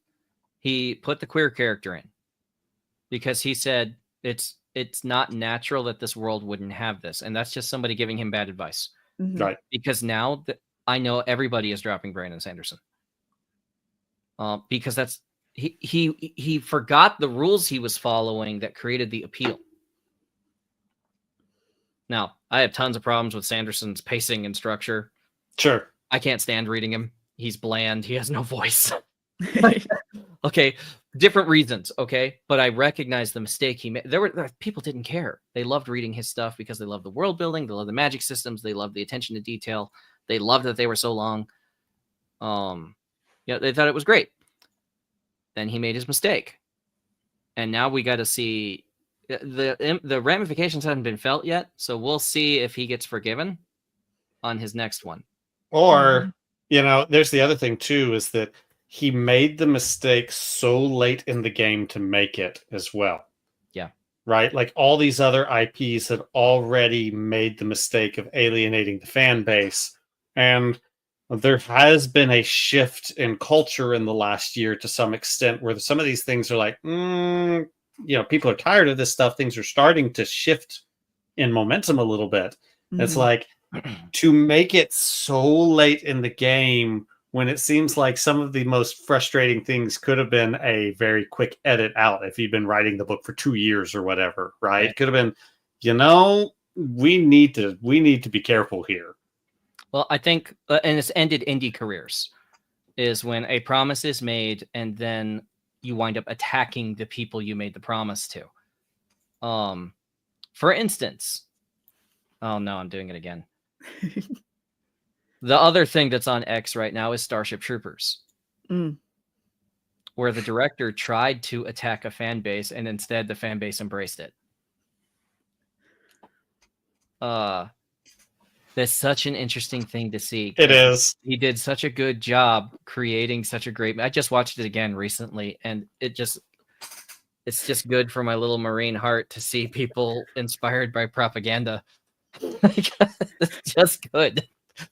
he put the queer character in because he said it's not natural that this world wouldn't have this, and that's just somebody giving him bad advice. Mhm. Right. Because now that I know everybody is dropping Brandon Sanderson, because that's he forgot the rules he was following that created the appeal. Now, I have tons of problems with Sanderson's pacing and structure. Sure. I can't stand reading him. He's bland. He has no voice. Okay, different reasons. Okay, but I recognize the mistake he made. There were people didn't care. They loved reading his stuff because they loved the world building. They loved the magic systems. They loved the attention to detail. They loved that they were so long. They thought it was great. Then he made his mistake, and now we got to see the ramifications haven't been felt yet. So we'll see if he gets forgiven on his next one. Or, there's the other thing too, is that he made the mistake so late in the game to make it as well. Yeah. Right? Like all these other IPs had already made the mistake of alienating the fan base. And there has been a shift in culture in the last year to some extent where some of these things are like, people are tired of this stuff. Things are starting to shift in momentum a little bit. Mm-hmm. It's like to make it so late in the game when it seems like some of the most frustrating things could have been a very quick edit out if you'd been writing the book for 2 years or whatever, right? Yeah. It could have been, we need to be careful here. Well, I think, and it's ended indie careers, is when a promise is made and then you wind up attacking the people you made the promise to. For instance, oh no, I'm doing it again. The other thing that's on X right now is Starship Troopers, where the director tried to attack a fan base and instead the fan base embraced it. That's such an interesting thing to see. It is. He did such a good job creating such a great... I just watched it again recently, and it's just good for my little Marine heart to see people inspired by propaganda. It's just good.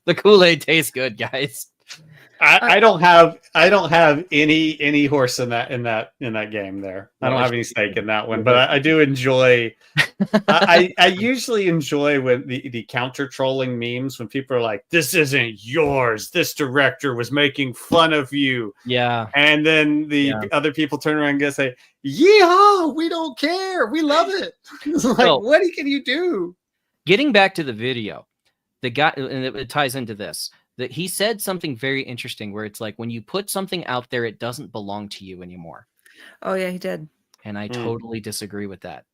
The Kool-Aid tastes good, guys. I don't have any horse in that game there. I don't have any stake in that one, but I do enjoy. I usually enjoy when the counter trolling memes when people are like, "This isn't yours. This director was making fun of you." Yeah, and then the other people turn around and say, "Yeehaw! We don't care. We love it." It's like, what can you do? Getting back to the video, the guy, and it ties into this. That he said something very interesting where it's like when you put something out there, it doesn't belong to you anymore. Oh yeah, he did. And I totally disagree with that.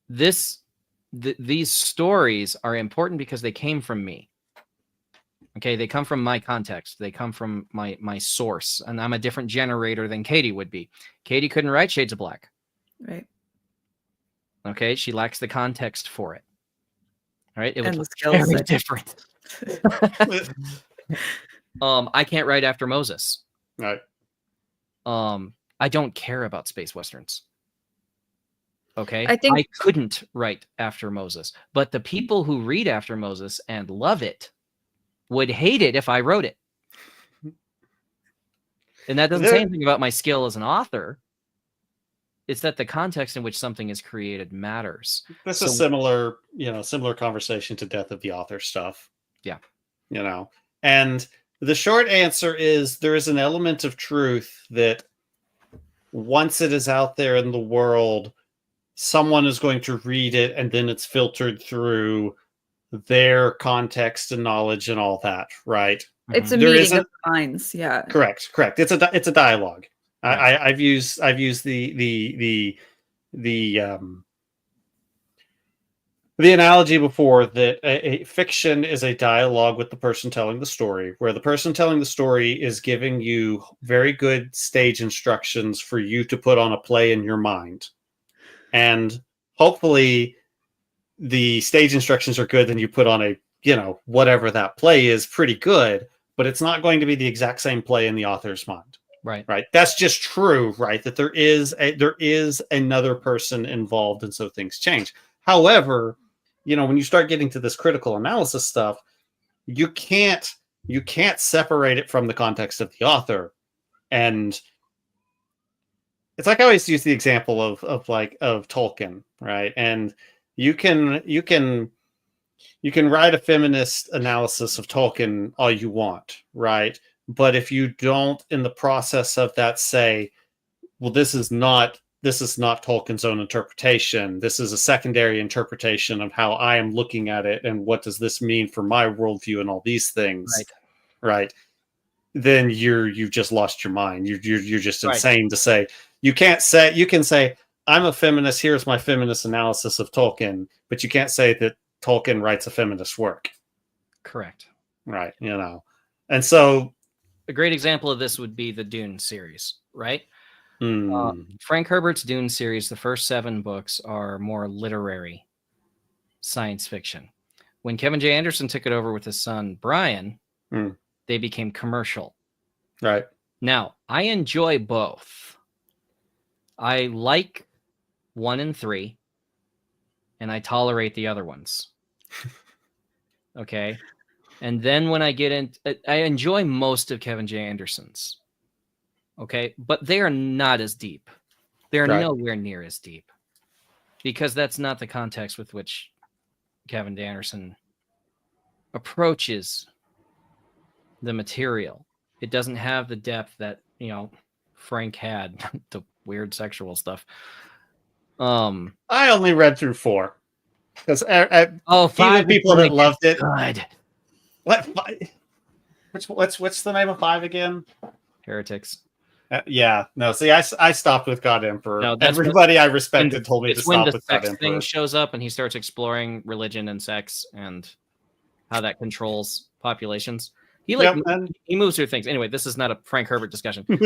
these stories are important because they came from me. Okay, they come from my context. They come from my source, and I'm a different generator than Katie would be. Katie couldn't write Shades of Black. Right. Okay, she lacks the context for it. Right, it And was the skills very set. different. I can't write after Moses. Right. I don't care about space westerns. Okay, I think- I couldn't write after Moses, but the people who read after Moses and love it would hate it if I wrote it. And that doesn't say anything about my skill as an author. It's that the context in which something is created matters. This is similar, similar conversation to Death of the Author stuff. Yeah. And the short answer is there is an element of truth that once it is out there in the world, someone is going to read it, and then it's filtered through their context and knowledge and all that, right? It's a There meeting isn't- of minds. Yeah. Correct. It's a dialogue. Right. I've used the analogy before that a fiction is a dialogue with the person telling the story, where the person telling the story is giving you very good stage instructions for you to put on a play in your mind. And hopefully the stage instructions are good, then you put on a, whatever that play is pretty good, but it's not going to be the exact same play in the author's mind. Right. That's just true, right? That there is another person involved, and so things change. However, when you start getting to this critical analysis stuff, you can't separate it from the context of the author. And it's like I always use the example of Tolkien, right? And you can write a feminist analysis of Tolkien all you want, right? But if you don't, in the process of that, say, well, this is not Tolkien's own interpretation. This is a secondary interpretation of how I am looking at it, and what does this mean for my worldview and all these things, right? Then you've just lost your mind. You're just insane to say. You can say I'm a feminist. Here's my feminist analysis of Tolkien, but you can't say that Tolkien writes a feminist work. Correct. Right. And so a great example of this would be the Dune series, right? Mm. Frank Herbert's Dune series, the first 7 books are more literary science fiction. When Kevin J. Anderson took it over with his son, Brian, they became commercial. Right. Now, I enjoy both. I like 1 and 3, and I tolerate the other ones. Okay. And then when I get in, I enjoy most of Kevin J. Anderson's. Okay. But they are not as deep. They're nowhere near as deep, because that's not the context with which Kevin J. Anderson approaches the material. It doesn't have the depth that, Frank had, the weird sexual stuff. I only read through 4 because five people that loved it. Good. What? What's the name of 5 again? Heretics. Yeah. No. See, I stopped with God Emperor. No, everybody I respected told me to stop with God Emperor. When the sex thing shows up and he starts exploring religion and sex and how that controls populations. He moves through things. Anyway, this is not a Frank Herbert discussion. But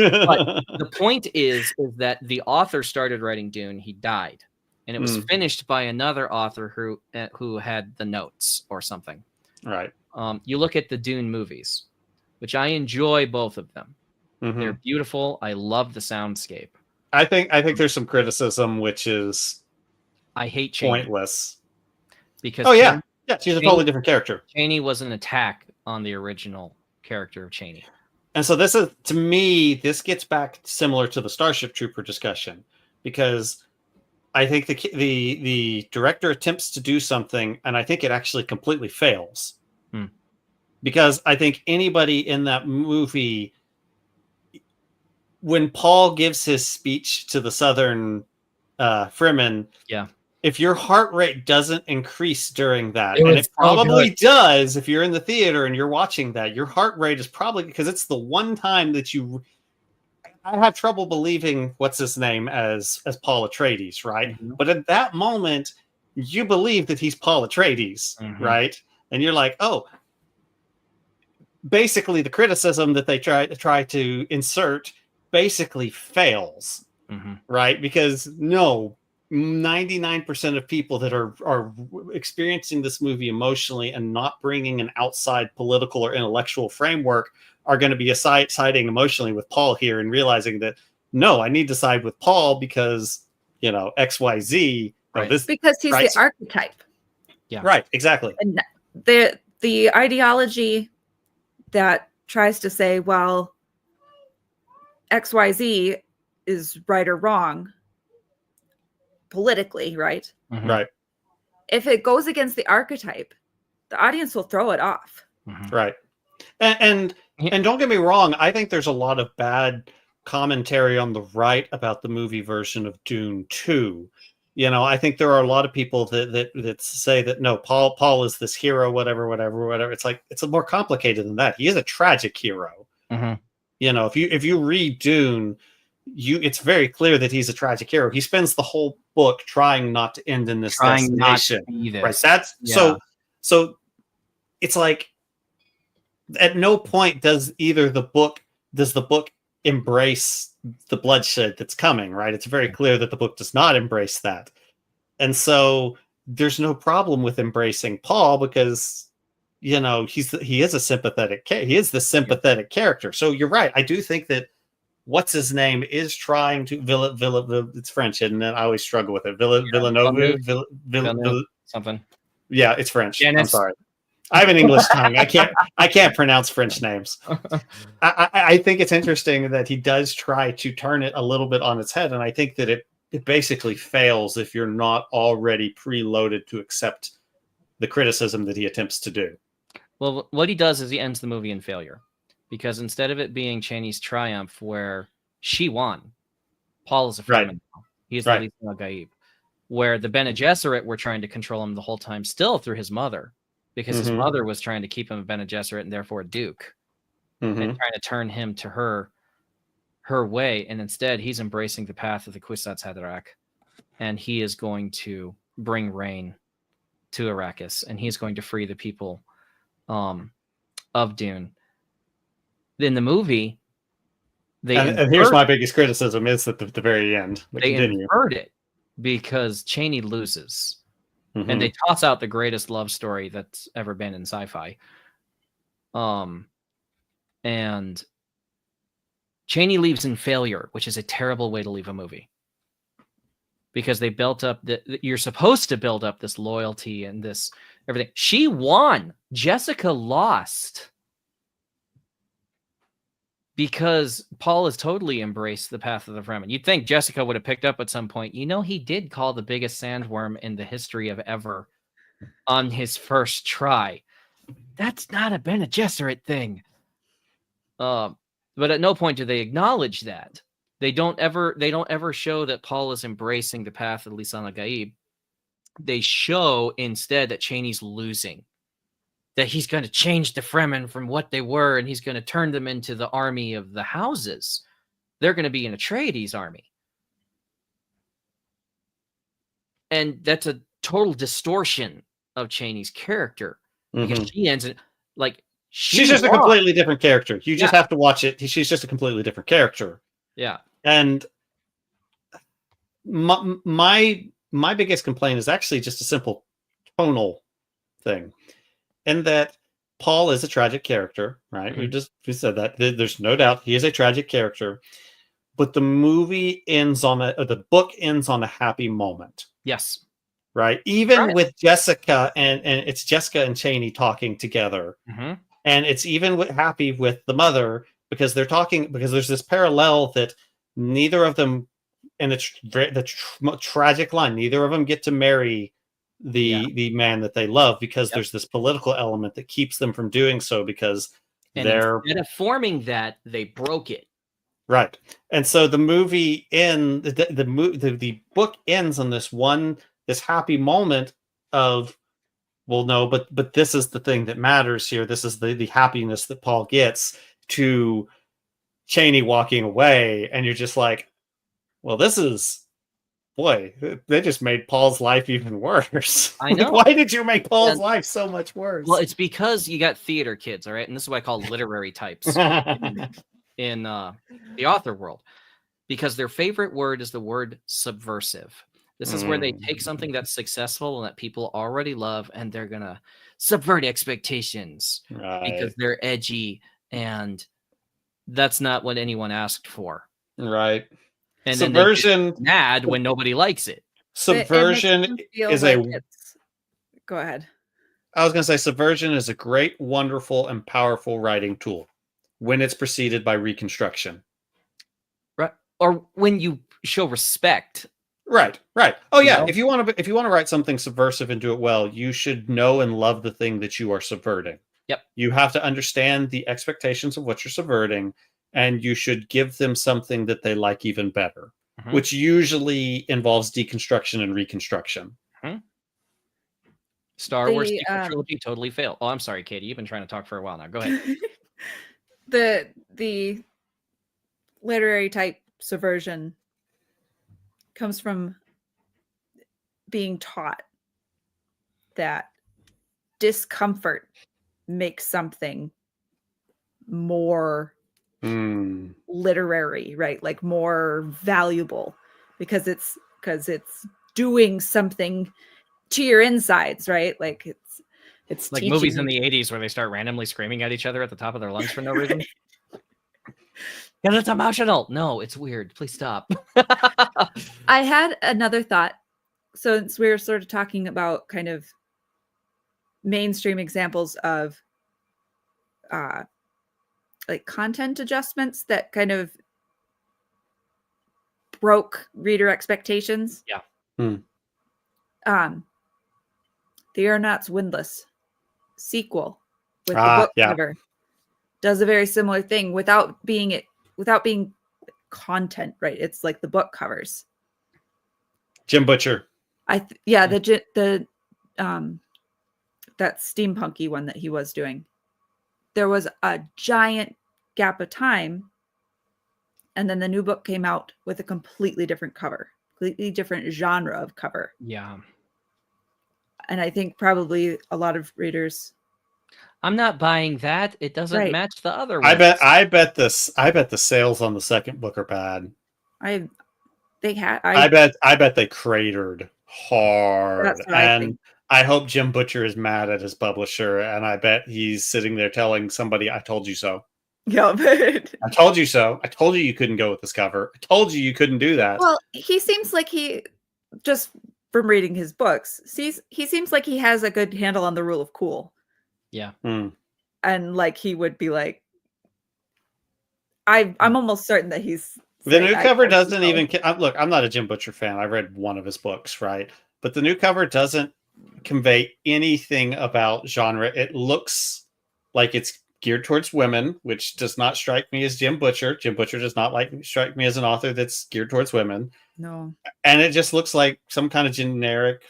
the point is that the author started writing Dune. He died, and it was finished by another author who had the notes or something. Right. You look at the Dune movies, which I enjoy both of them. Mm-hmm. They're beautiful. I love the soundscape. I think there's some criticism which is I hate Chaney. Pointless. Because she's a totally different character. Chaney was an attack on the original character of Chaney. And so this is, to me, this gets back similar to the Starship Trooper discussion, because I think the director attempts to do something, and I think it actually completely fails. Because I think anybody in that movie, when Paul gives his speech to the Southern Fremen, if your heart rate doesn't increase during that, and it probably does if you're in the theater and you're watching that, your heart rate is probably, because it's the one time that I have trouble believing what's his name as Paul Atreides, right? Mm-hmm. But at that moment, you believe that he's Paul Atreides, right? And you're like, oh, basically the criticism that they try to insert basically fails, right? Because no, 99% of people that are experiencing this movie emotionally and not bringing an outside political or intellectual framework are going to be siding emotionally with Paul here and realizing that, no, I need to side with Paul because, you know, XYZ. Right. Because he's the archetype. Yeah. Right, exactly. And the ideology that tries to say, well, XYZ is right or wrong politically, right? Right. If it goes against the archetype, the audience will throw it off. Right. And don't get me wrong, I think there's a lot of bad commentary on the right about the movie version of Dune 2. You know, I think there are a lot of people that say that no, Paul is this hero, whatever. It's like, it's more complicated than that. He is a tragic hero. You know, if you read Dune, it's very clear that he's a tragic hero. He spends the whole book trying not to end in this destination. Right. That's so it's like at no point does the book embrace the bloodshed that's coming, right? It's very clear that the book does not embrace that. And so there's no problem with embracing Paul because, you know, he is a sympathetic he is the sympathetic character. So you're right. I do think that what's his name is trying to it's French, and I always struggle with it. Villeneuve something. Yeah, it's French. Janice. I'm sorry. I have an English tongue. I can't pronounce French names. I think it's interesting that he does try to turn it a little bit on its head, and I think that it basically fails if you're not already preloaded to accept the criticism that he attempts to do. Well, what he does is he ends the movie in failure, because instead of it being Chaney's triumph where she won, Paul is a Fremen now. He is the Gaib, where the Bene Gesserit were trying to control him the whole time, still through his mother. Because his mother was trying to keep him a Bene Gesserit and therefore a Duke, and trying to turn him to her way. And instead, he's embracing the path of the Kwisatz Haderach, and he is going to bring rain to Arrakis, and he's going to free the people of Dune. In the movie, and here's my biggest criticism is at the very end. They invert it because Chaney loses. And they toss out the greatest love story that's ever been in sci-fi. And Chaney leaves in failure, which is a terrible way to leave a movie. Because they built up you're supposed to build up this loyalty and this everything. She won. Jessica lost. Because Paul has totally embraced the path of the Fremen. You'd think Jessica would have picked up at some point. You know, he did call the biggest sandworm in the history of ever on his first try. That's not a Bene Gesserit thing. But at no point do they acknowledge that. They don't ever show that Paul is embracing the path of Lisan al-Gaib. They show instead that Chaney's losing. That he's going to change the Fremen from what they were, and he's going to turn them into the army of the houses. They're going to be an Atreides army. And that's a total distortion of Chaney's character. Because she ends it like she's just a completely different character. You just have to watch it. She's just a completely different character. Yeah. And my biggest complaint is actually just a simple tonal thing. And that Paul is a tragic character, right? We said that. There's no doubt he is a tragic character. But the movie ends the book ends on a happy moment. Yes. Right? Even with Jessica and it's Jessica and Chaney talking together. And it's even happy with the mother because they're talking, because there's this parallel that neither of them, and the tragic line, neither of them get to marry the man that they love because there's this political element that keeps them from doing so because they're instead of forming that, they broke it. Right. And so the movie the book ends on this happy moment of, well, no, but this is the thing that matters here. This is the happiness that Paul gets to Chaney walking away, and you're just like, well, this is boy, they just made Paul's life even worse. I know. Why did you make Paul's And- life so much worse? Well, it's because you got theater kids, all right? And this is what I call literary types in the author world, because their favorite word is the word subversive. This is where they take something that's successful and that people already love, and they're going to subvert expectations because they're edgy, and that's not what anyone asked for. Right. And Subversion, then they get mad when nobody likes it. Subversion is Go ahead. I was going to say subversion is a great, wonderful, and powerful writing tool when it's preceded by reconstruction. Right. Or when you show respect. Right. Oh yeah. know? If you want to write something subversive and do it well, you should know and love the thing that you are subverting. Yep. You have to understand the expectations of what you're subverting, and you should give them something that they like even better, which usually involves deconstruction and reconstruction. Star Wars sequel trilogy totally failed. Oh, I'm sorry, Katie. You've been trying to talk for a while now. Go ahead. The literary type subversion comes from being taught that discomfort makes something more literary, right? Like more valuable because it's doing something to your insides, right? Like it's like movies in the 80s where they start randomly screaming at each other at the top of their lungs for no reason. Because it's emotional. No, it's weird. Please stop. I had another thought. So since we were sort of talking about kind of mainstream examples of like content adjustments that kind of broke reader expectations. Yeah. The Aeronauts Windless sequel with the book cover does a very similar thing without being content, right? It's like the book covers. Jim Butcher. The that steampunky one that he was doing. There was a giant gap of time, and then the new book came out with a completely different cover, completely different genre of cover. Yeah. And I think probably a lot of readers. I'm not buying that. It doesn't match the other ones. ones. I bet the sales on the second book are bad. I bet they cratered hard. That's what I think. I hope Jim Butcher is mad at his publisher, and I bet he's sitting there telling somebody, "I told you so." Yeah, but I told you so. I told you couldn't go with this cover. I told you couldn't do that. Well, he seems like he just from reading his books, he seems like he has a good handle on the rule of cool. Yeah. And like he would be like, I'm almost certain that he's the new cover doesn't even look. I'm not a Jim Butcher fan. I read one of his books, right? But the new cover doesn't convey anything about genre. It looks like it's geared towards women, which does not strike me as Jim Butcher. Jim Butcher does not strike me as an author that's geared towards women. No. And it just looks like some kind of generic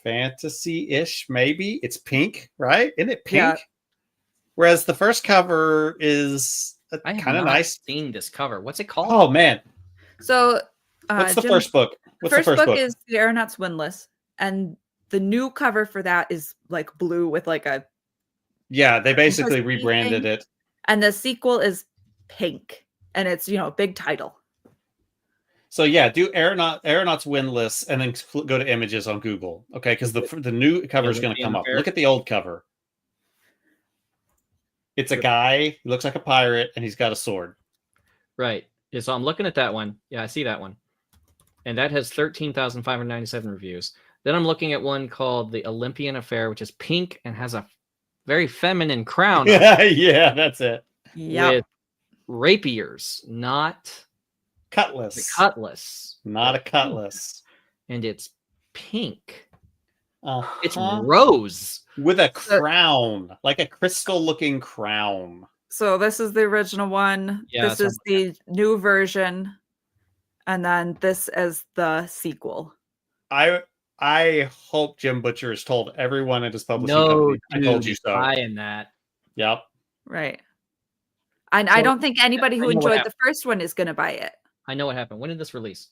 fantasy-ish, maybe. It's pink, right? Isn't it pink? Yeah. Whereas the first cover is kind of nice. Seeing this cover. What's it called? Oh, man. So what's the first book? What's the first book is The Aeronauts Windless. And the new cover for that is like blue with like a... Yeah, they basically rebranded it. And the sequel is pink. And it's, big title. So yeah, do Aeronauts Windless and then go to images on Google. Okay, because the new cover is going to come up. Look at the old cover. It's a guy who looks like a pirate and he's got a sword. Right. So I'm looking at that one. Yeah, I see that one. And that has 13,597 reviews. Then I'm looking at one called The Olympian Affair, which is pink and has a very feminine crown. Yeah, that's it. Yeah. With rapiers, not cutlass. Cutlass. Not a cutlass. And it's pink. It's rose. With a crown, like a crystal-looking crown. So this is the original one. Yeah, this is the new version. And then this is the sequel. I hope Jim Butcher has told everyone at his publishing company. I told you so. Buying that. Yep. Right. And I don't think anybody who enjoyed the first one is going to buy it. I know what happened. When did this release?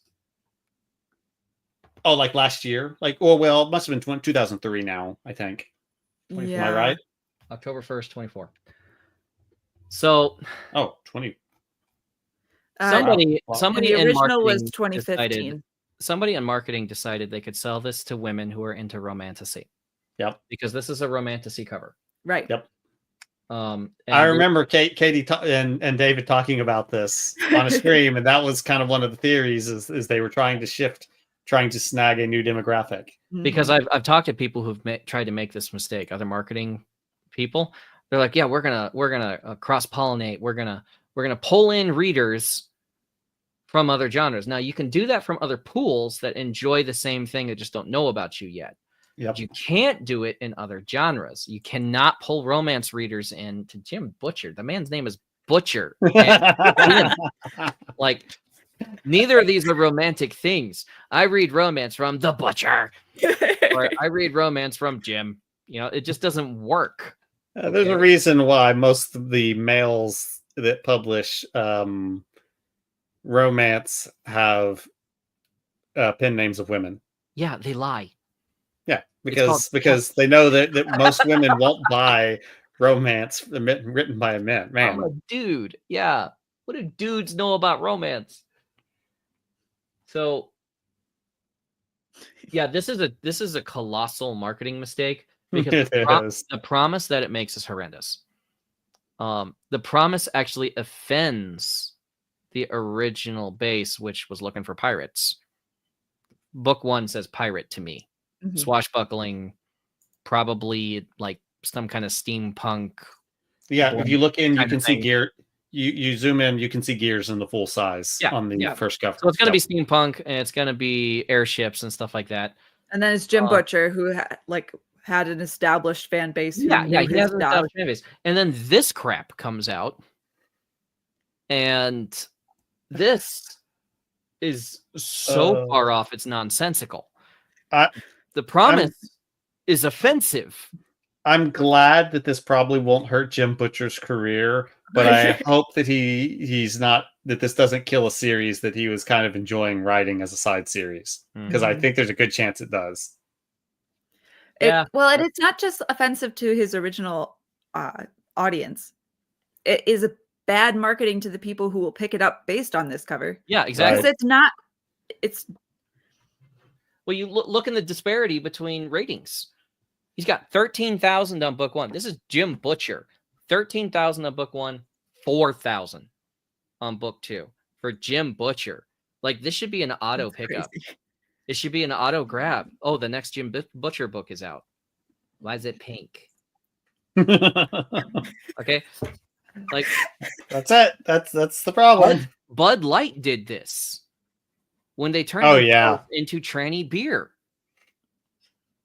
Oh, like last year? Like, oh, well, it must have been 2003 now, I think. Am I right? October 1st, 24. So Oh, 20. somebody The in original was marketing 2015. somebody in marketing decided they could sell this to women who are into romantasy. Yep. Because this is a romantasy cover. Right. Yep. And I remember Katie and David talking about this on a stream, and that was kind of one of the theories is they were trying to snag a new demographic. Because I've talked to people who've tried to make this mistake, other marketing people. They're like, yeah, we're gonna cross pollinate. We're gonna pull in readers from other genres. Now you can do that from other pools that enjoy the same thing that just don't know about you yet. Yep. You can't do it in other genres. You cannot pull romance readers into Jim Butcher. The man's name is Butcher. Like, neither of these are romantic things. I read romance from the Butcher, or I read romance from Jim. You know, it just doesn't work. There's a reason why most of the males that publish romance have pen names of women. Yeah, they lie. Yeah, because they know that most women won't buy romance written by a man. I'm a dude. Yeah. What do dudes know about romance? So yeah, this is a colossal marketing mistake because the promise that it makes is horrendous. The promise actually offends the original base, which was looking for pirates. Book 1 says pirate to me. Swashbuckling, probably like some kind of steampunk. Yeah, if you look in, you can see gear. You zoom in, you can see gears in the full size on the first cover. So it's going to be steampunk, and it's going to be airships and stuff like that. And then it's Jim Butcher, who had an established fan base. He has an established fan base. And then this crap comes out, and this is so far off, it's nonsensical. The promise is offensive. I'm glad that this probably won't hurt Jim Butcher's career, but I hope that he's not, that this doesn't kill a series that he was kind of enjoying writing as a side series, because I think there's a good chance it does. Well, and it's not just offensive to his original audience. It is a bad marketing to the people who will pick it up based on this cover. Yeah, exactly. Because it's well, you look in the disparity between ratings. He's got 13,000 on book 1. This is Jim Butcher. 13,000 on book 1, 4,000 on book 2 for Jim Butcher. Like, this should be an auto pickup. It should be an auto grab. Oh, the next Jim Butcher book is out. Why is it pink? Okay. Like, that's it. That's the problem. Bud Light did this when they turned into tranny beer.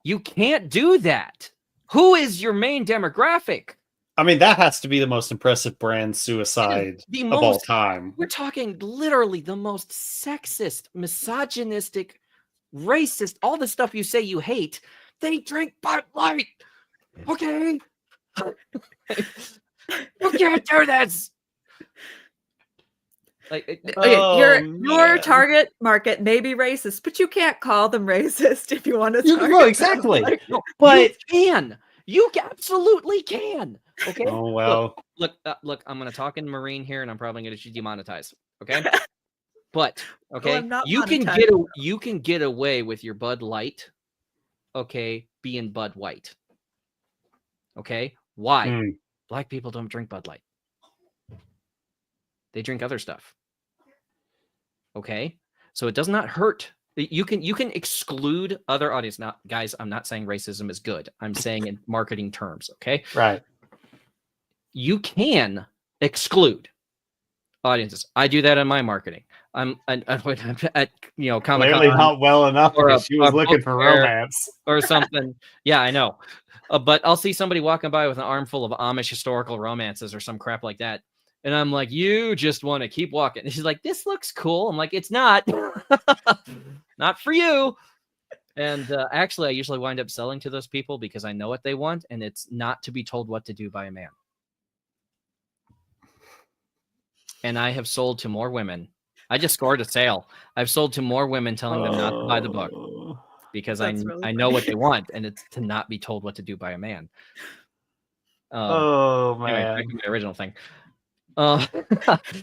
You can't do that. Who is your main demographic? I mean, that has to be the most impressive brand suicide of all time. We're talking literally the most sexist, misogynistic, racist, all the stuff you say you hate. They drink Bud Light. Okay? You can't do this. Like, your target market may be racist, but you can't call them racist if you want to. Exactly. Like, but you absolutely can. Okay. Oh well. Look. I'm going to talk in Marine here, and I'm probably going to demonetize. Okay. But okay, you can get away with your Bud Light. Okay, being Bud White. Okay, why? Black people don't drink Bud Light. They drink other stuff. Okay, so it does not hurt. You can exclude other audience. Now, guys, I'm not saying racism is good. I'm saying in marketing terms. Okay, right. You can exclude audiences. I do that in my marketing. I'm at Comic-Con. Clearly not well enough because she was looking for romance or something. Yeah, I know. But I'll see somebody walking by with an armful of Amish historical romances or some crap like that. And I'm like, you just want to keep walking. And she's like, this looks cool. I'm like, it's not. Not for you. And actually, I usually wind up selling to those people because I know what they want. And it's not to be told what to do by a man. And I have sold to more women. I just scored a sale. I've sold to more women telling them not to buy the book because That's really I know funny. what they want, and it's to not be told what to do by a man. Oh Anyway, man, back to my original thing. Uh,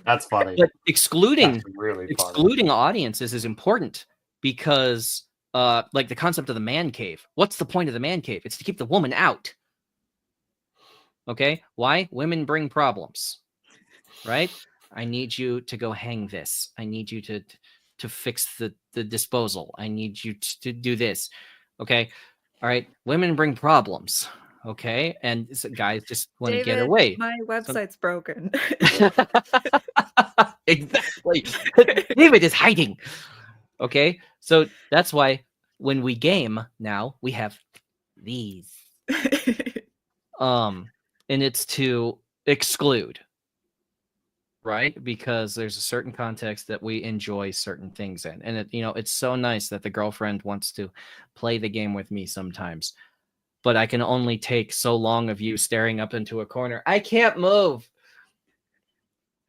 that's funny. but excluding That's really funny. excluding audiences is important because like the concept of the man cave. What's the point of the man cave? It's to keep the woman out. Okay? Why? Women bring problems. Right? I need you to go hang this. I need you to fix the disposal. I need you to do this. Okay? All right. Women bring problems. Okay? And guys just want to get David, away. my website's broken. Exactly. David is hiding. Okay, so that's why when we game now, we have these. And it's to exclude, right? Because there's a certain context that we enjoy certain things in. And it's so nice that the girlfriend wants to play the game with me sometimes. But I can only take so long of you staring up into a corner. I can't move.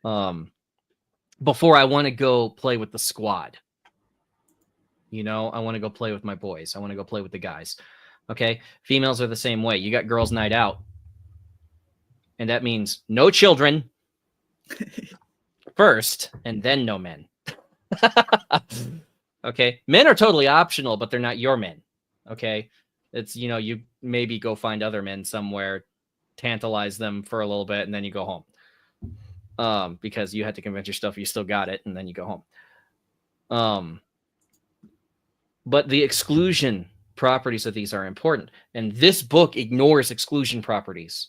Before I want to go play with the squad. I want to go play with my boys. I want to go play with the guys. Okay? Females are the same way. You got girls' night out. And that means no children first, and then no men. Okay? Men are totally optional, but they're not your men. Okay? It's, you maybe go find other men somewhere, tantalize them for a little bit, and then you go home. Because you had to convince yourself you still got it, and then you go home. But the exclusion properties of these are important. And this book ignores exclusion properties.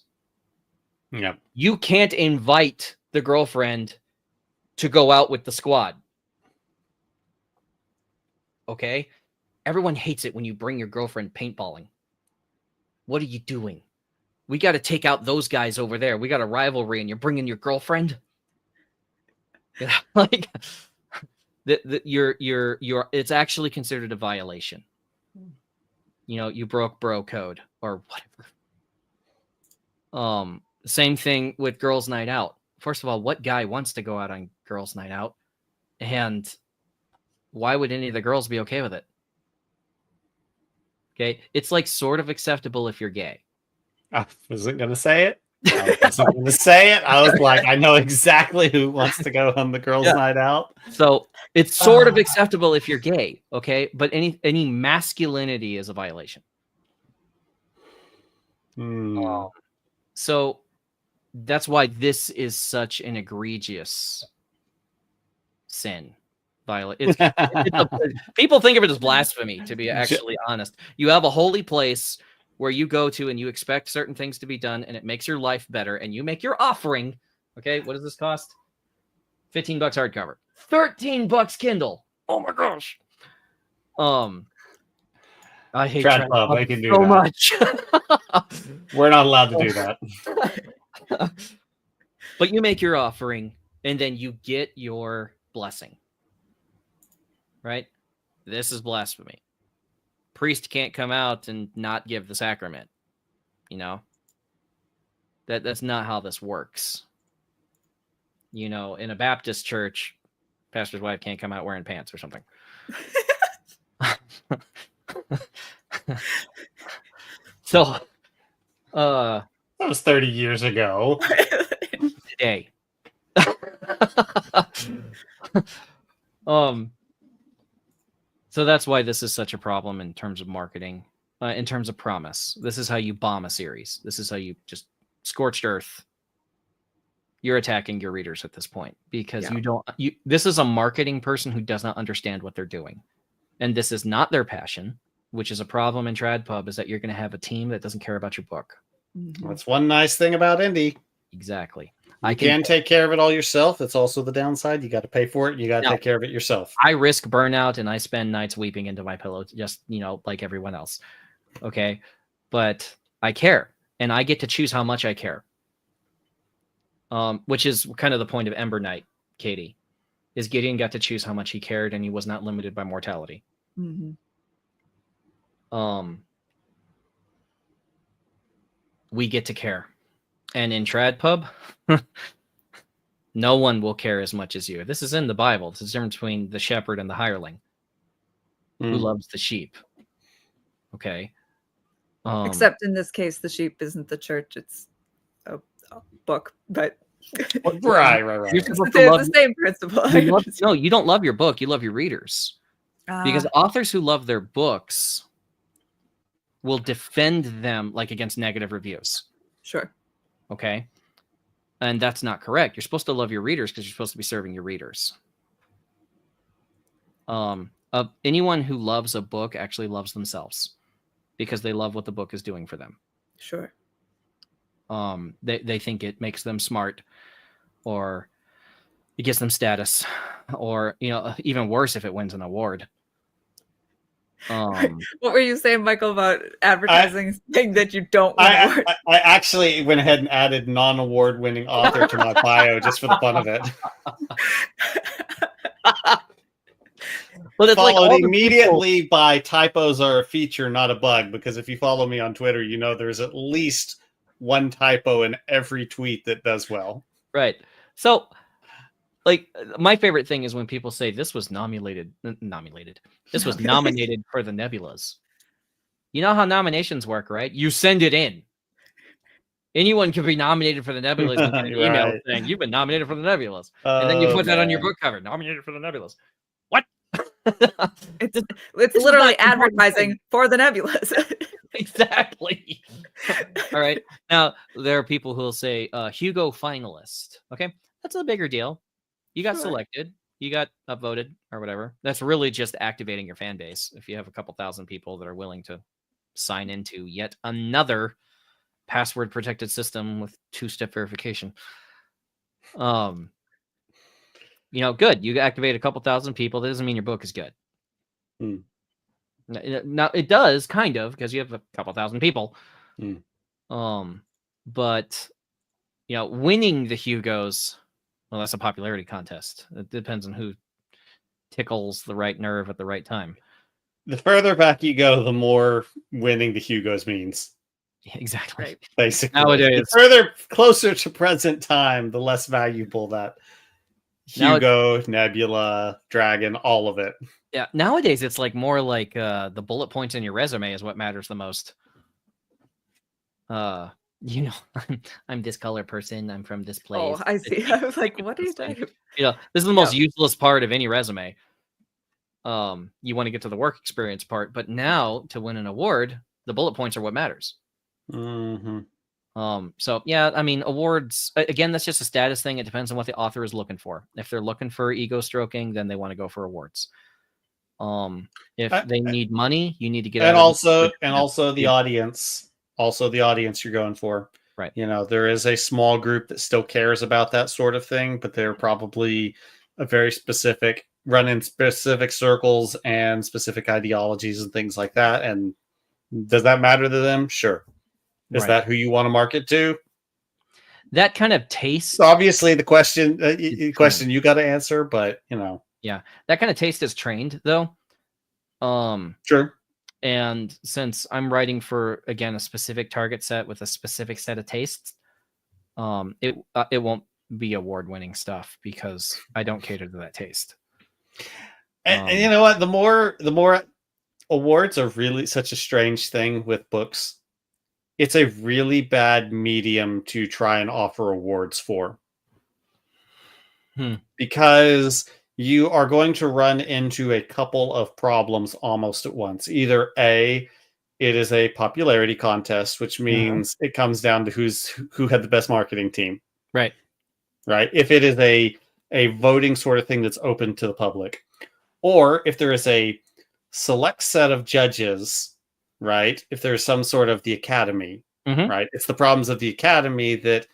Yeah. You can't invite the girlfriend to go out with the squad. Okay? Everyone hates it when you bring your girlfriend paintballing. What are you doing? We got to take out those guys over there. We got a rivalry and you're bringing your girlfriend? Like... it's actually considered a violation. You broke bro code or whatever. Same thing with girls' night out. First of all, what guy wants to go out on girls' night out? And why would any of the girls be okay with it? Okay, it's like sort of acceptable if you're gay. I wasn't gonna say it. I was like, I know exactly who wants to go on the girls' night out. So it's sort of acceptable if you're gay, okay? But any masculinity is a violation. So that's why this is such an egregious sin. People think of it as blasphemy, to be actually honest. You have a holy place where you go to and you expect certain things to be done and it makes your life better and you make your offering. Okay, what does this cost? $15 hardcover. $13 Kindle. Oh my gosh. I hate Tradpub. They can do so that. much. We're not allowed to do that. But you make your offering and then you get your blessing. Right? This is blasphemy. Priest can't come out and not give the sacrament. That's not how this works. In a Baptist church, pastor's wife can't come out wearing pants or something. So that was 30 years ago. Today. So that's why this is such a problem in terms of marketing, in terms of promise. This is how you bomb a series. This is how you just scorched earth. You're attacking your readers at this point because this is a marketing person who does not understand what they're doing. And this is not their passion, which is a problem in Tradpub, is that you're going to have a team that doesn't care about your book. That's one nice thing about indie. Exactly. You can take care of it all yourself. It's also the downside. You got to pay for it. You got to take care of it yourself. I risk burnout and I spend nights weeping into my pillow, just, like everyone else. Okay. But I care and I get to choose how much I care. Which is kind of the point of Ember Knight, Katie, is Gideon got to choose how much he cared and he was not limited by mortality. We get to care. And in Tradpub, no one will care as much as you. This is in the Bible. This is the difference between the shepherd and the hireling who loves the sheep. Okay. Except in this case, the sheep isn't the church; it's a book. But Right. You're it's supposed the, to it's love, the same principle. no, you don't love your book. You love your readers. Because Ah, authors who love their books will defend them like against negative reviews. sure. Okay. And that's not correct. You're supposed to love your readers because you're supposed to be serving your readers. Anyone who loves a book actually loves themselves because they love what the book is doing for them. Sure. They think it makes them smart, or it gives them status, or even worse if it wins an award. What were you saying, Michael, about advertising saying that you don't win awards? I actually went ahead and added non-award winning author to my bio just for the fun of it. Well, it's like Followed all the immediately by typos are a feature, not a bug, because if you follow me on Twitter, you know there's at least one typo in every tweet that does well. Right. So, like, my favorite thing is when people say this was nominated. This was nominated for the Nebulas. You know how nominations work, right? You send it in. Anyone can be nominated for the Nebulas and get an email Right. saying you've been nominated for the Nebulas, and then you put that on your book cover. Nominated for the Nebulas. What? It's literally advertising for the Nebulas. Exactly. All right. Now there are people who will say Hugo finalist. Okay, that's a bigger deal. You got Sure. selected. You got upvoted or whatever. That's really just activating your fan base. If you have a couple thousand people that are willing to sign into yet another password protected system with 2-step verification. Good. You activate a couple thousand people. That doesn't mean your book is good. Hmm. Now it does kind of because you have a couple thousand people. Hmm. But winning the Hugos, well, that's a popularity contest. It depends on who tickles the right nerve at the right time. The further back you go, the more winning the Hugos means. Yeah, exactly. Right. Basically, Nowadays, the further closer to present time, the less valuable that Hugo, Nebula, Dragon, all of it. Yeah, nowadays it's like more like the bullet points in your resume is what matters the most. I'm this color person. I'm from this place. Oh, I see. I was like, what are you talking about? This is the most useless part of any resume. You want to get to the work experience part, but now to win an award, the bullet points are what matters. Mm-hmm. So yeah, I mean, awards again, that's just a status thing. It depends on what the author is looking for. If they're looking for ego stroking, then they want to go for awards. If they need money, you need to get and out also of the audience. Also, the audience you're going for. Right. There is a small group that still cares about that sort of thing, but they're probably a very specific, run in specific circles and specific ideologies and things like that. And does that matter to them? Sure. Is that who you want to market to? That kind of taste. So obviously, the question you got to answer, but yeah, that kind of taste is trained though. Sure. And since I'm writing for, again, a specific target set with a specific set of tastes, it won't be award-winning stuff because I don't cater to that taste. And you know what? The more awards are really such a strange thing with books. It's a really bad medium to try and offer awards for. Because you are going to run into a couple of problems almost at once. Either A, it is a popularity contest, which means it comes down to who had the best marketing team. Right. If it is a voting sort of thing that's open to the public. Or if there is a select set of judges, right? If there's some sort of the academy, right? It's the problems of the academy that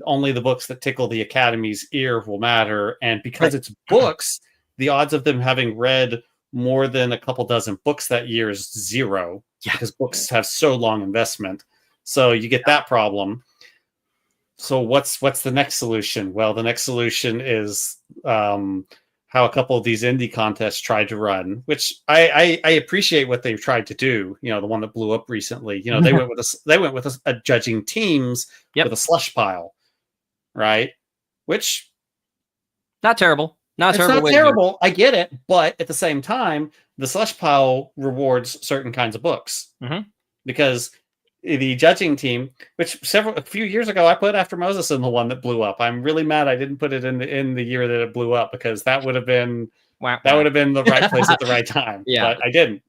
only the books that tickle the academy's ear will matter. And because it's books, the odds of them having read more than a couple dozen books that year is zero because books have so long investment. So you get that problem. So what's the next solution? Well, the next solution is how a couple of these indie contests tried to run, which I appreciate what they've tried to do. The one that blew up recently. They went with a judging teams with a slush pile, right? Which not terrible. Not it's terrible. Not terrible. I get it, but at the same time, the slush pile rewards certain kinds of books Mhm. because the judging team, which a few years ago I put After Moses in the one that blew up. I'm really mad I didn't put it in the year that it blew up, because that would have been the right place at the right time. Yeah. But I didn't.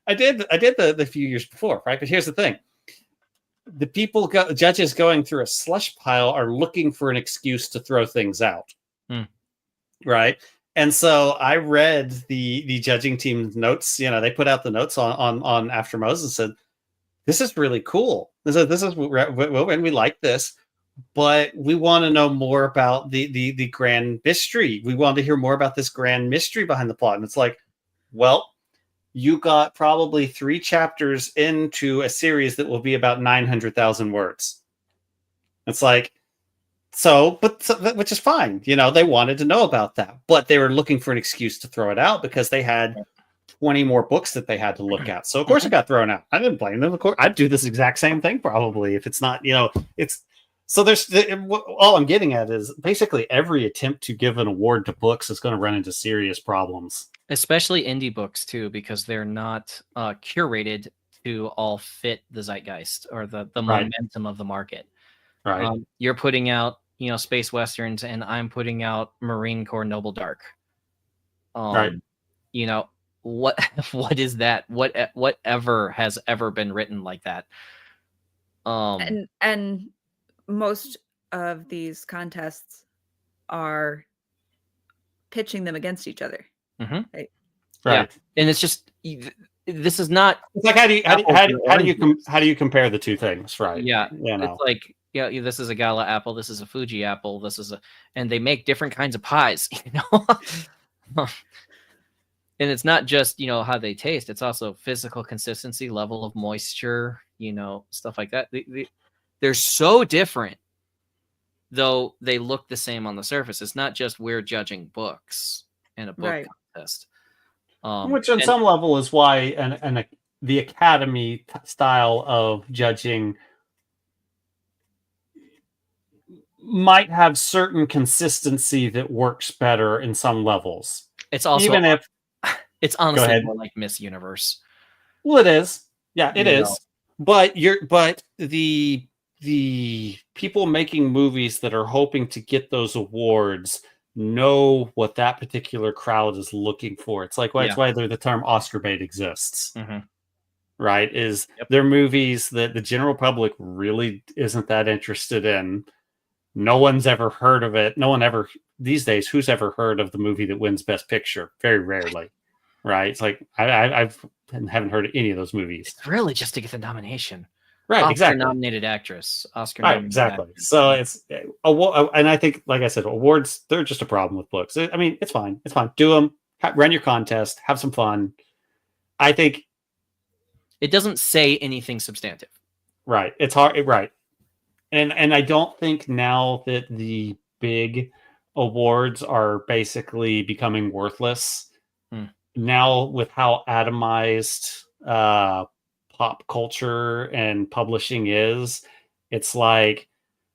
I did the few years before, right? But here's the thing. The judges going through a slush pile are looking for an excuse to throw things out. Right? And so I read the judging team's notes. They put out the notes on After Moses and said, this is really cool. This is and we like this, but we want to know more about the grand mystery. We want to hear more about this grand mystery behind the plot. And it's like, well, you got probably 3 chapters into a series that will be about 900,000 words. It's like, which is fine. They wanted to know about that, but they were looking for an excuse to throw it out because they had 20 more books that they had to look at. So of course it got thrown out. I didn't blame them. Of course, I'd do this exact same thing probably if it's not, it's so all I'm getting at is basically every attempt to give an award to books is going to run into serious problems. Especially indie books too, because they're not curated to all fit the zeitgeist or the momentum of the market. Right. You're putting out, space westerns, and I'm putting out Marine Corps Noble Dark. Right. What is that? Whatever has ever been written like that? And most of these contests are pitching them against each other. Mm-hmm. Right. Yeah. And it's just, this is not. It's like how do you compare the two things, right? Yeah. It's like, this is a Gala apple, this is a Fuji apple, and they make different kinds of pies, And it's not just, how they taste, it's also physical consistency, level of moisture, stuff like that. They're so different, though they look the same on the surface. It's not just we're judging books in a book contest. Which on some level is why the Academy style of judging might have certain consistency that works better in some levels. It's also even if it's honestly more like Miss Universe. Well, it is. Yeah, it is. But the people making movies that are hoping to get those awards know what that particular crowd is looking for. It's like it's why the term Oscar bait exists. Mm-hmm. Right? They're movies that the general public really isn't that interested in. No one's ever heard of it. No one ever these days. Who's ever heard of the movie that wins Best Picture? Very rarely, right? It's like I haven't heard of any of those movies. It's really just to get the nomination, right? Oscar nominated actress, Oscar. Right, exactly. Actress. So it's and I think, like I said, awards, they're just a problem with books. I mean, it's fine. It's fine. Do them. Run your contest. Have some fun. I think it doesn't say anything substantive. Right. It's hard. Right. And I don't think now that the big awards are basically becoming worthless. Now with how atomized pop culture and publishing is, it's like,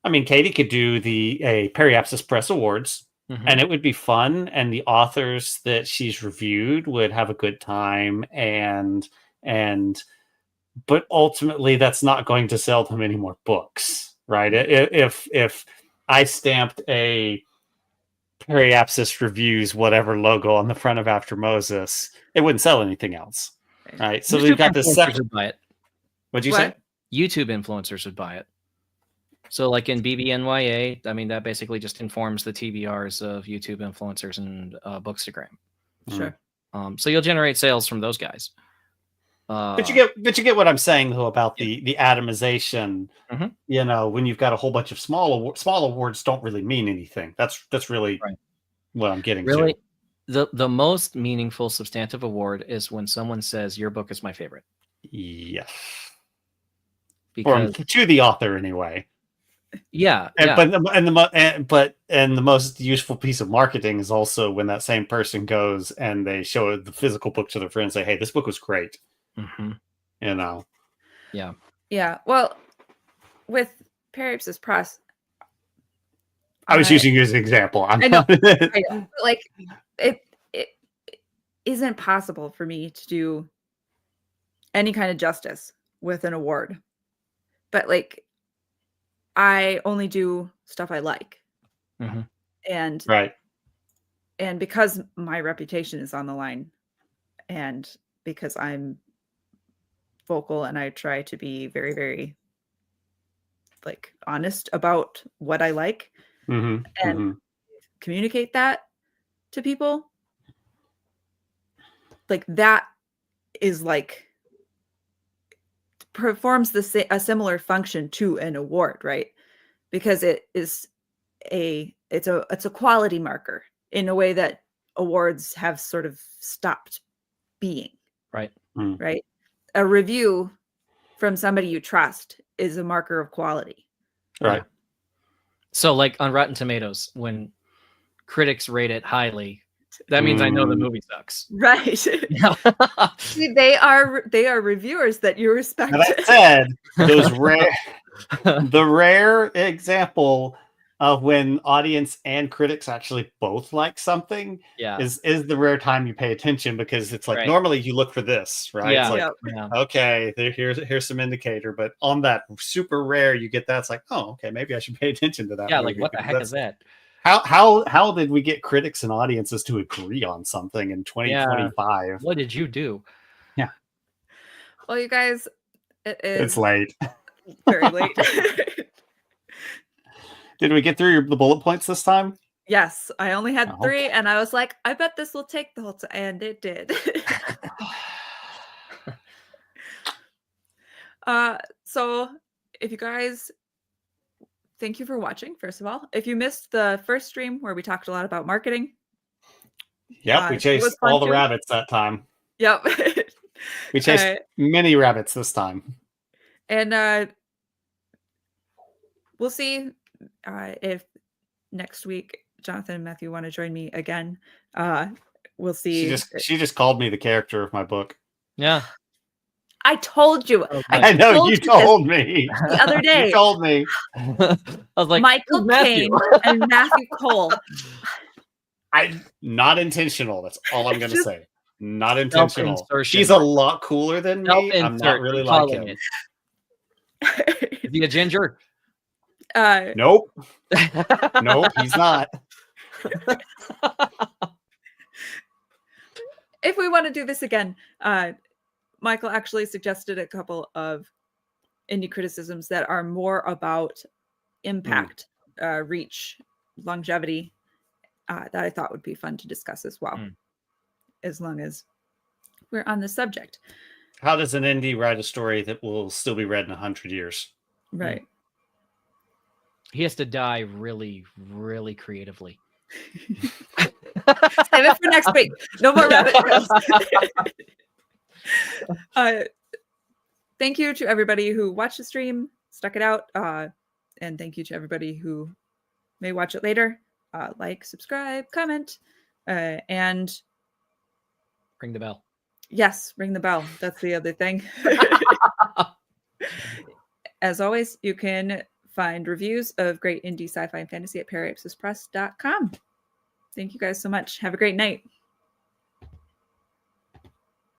I mean, Katie could do a Periapsis Press Awards, and it would be fun, and the authors that she's reviewed would have a good time, but ultimately that's not going to sell them any more books. Right. If I stamped a Periapsis Reviews whatever logo on the front of After Moses, it wouldn't sell anything else. Right. So we've got this section. What'd you say? YouTube influencers would buy it. So like in BBNYA, I mean, that basically just informs the TBRs of YouTube influencers and Bookstagram. Sure. So you'll generate sales from those guys. But you get what I'm saying though about the atomization. When you've got a whole bunch of small awards don't really mean anything. That's really what I'm getting to. The most meaningful substantive award is when someone says your book is my favorite. Yes. Because to the author anyway. Yeah. But the most useful piece of marketing is also when that same person goes and they show the physical book to their friends and say, hey, this book was great. Yeah. Well, with Periapsis Press, I was using you as an example. I know. Like isn't possible for me to do any kind of justice with an award. But like, I only do stuff I like. Mm-hmm. And Right. and because my reputation is on the line, and because I'm vocal and I try to be very, very like honest about what I like Mm-hmm. and Mm-hmm. communicate that to people, like that is like performs a similar function to an award, right? Because it is it's a quality marker in a way that awards have sort of stopped being. Right. Right. A review from somebody you trust is a marker of quality. Right. So like on Rotten Tomatoes, when critics rate it highly, that means I know the movie sucks. Right. See, they are reviewers that you respect. And that said, the rare example of when audience and critics actually both like something is the rare time you pay attention, because it's like normally you look for this, right? Yeah. It's like, okay, here's some indicator, but on that super rare you get that, it's like, oh, okay, maybe I should pay attention to that. Yeah, movie, like what the heck is that? How did we get critics and audiences to agree on something in 2025? Yeah. What did you do? Yeah. Well, you guys, It's late. Very late. Did we get through the bullet points this time? Yes, I only had 3, and I was like, I bet this will take the whole time, and it did. So if you guys, thank you for watching, first of all. If you missed the first stream where we talked a lot about marketing. Yep, we chased all the rabbits that time. Yep. We chased many rabbits this time. And we'll see if next week Jonathan and Matthew want to join me again. We'll see. She just called me the character of my book. Yeah. I told you. Okay. I know you told me the other day. You told me. I was like, Michael Kane and Matthew Cole. Not intentional. That's all I'm going to say. Not intentional. Self-insertion. She's a lot cooler than me. I'm not really like him. Is he a ginger? Nope. Nope, he's not. If we want to do this again, Michael actually suggested a couple of indie criticisms that are more about impact, reach, longevity, that I thought would be fun to discuss as well, as long as we're on the subject. How does an indie write a story that will still be read in 100 years? Right. Hmm. He has to die really, really creatively. Save it for next week. No more rabbit trails. Thank you to everybody who watched the stream, stuck it out, and thank you to everybody who may watch it later. Like, subscribe, comment, and ring the bell. Yes, ring the bell. That's the other thing. As always, you can find reviews of great indie sci-fi and fantasy at paraapsispress.com. Thank you guys so much. Have a great night.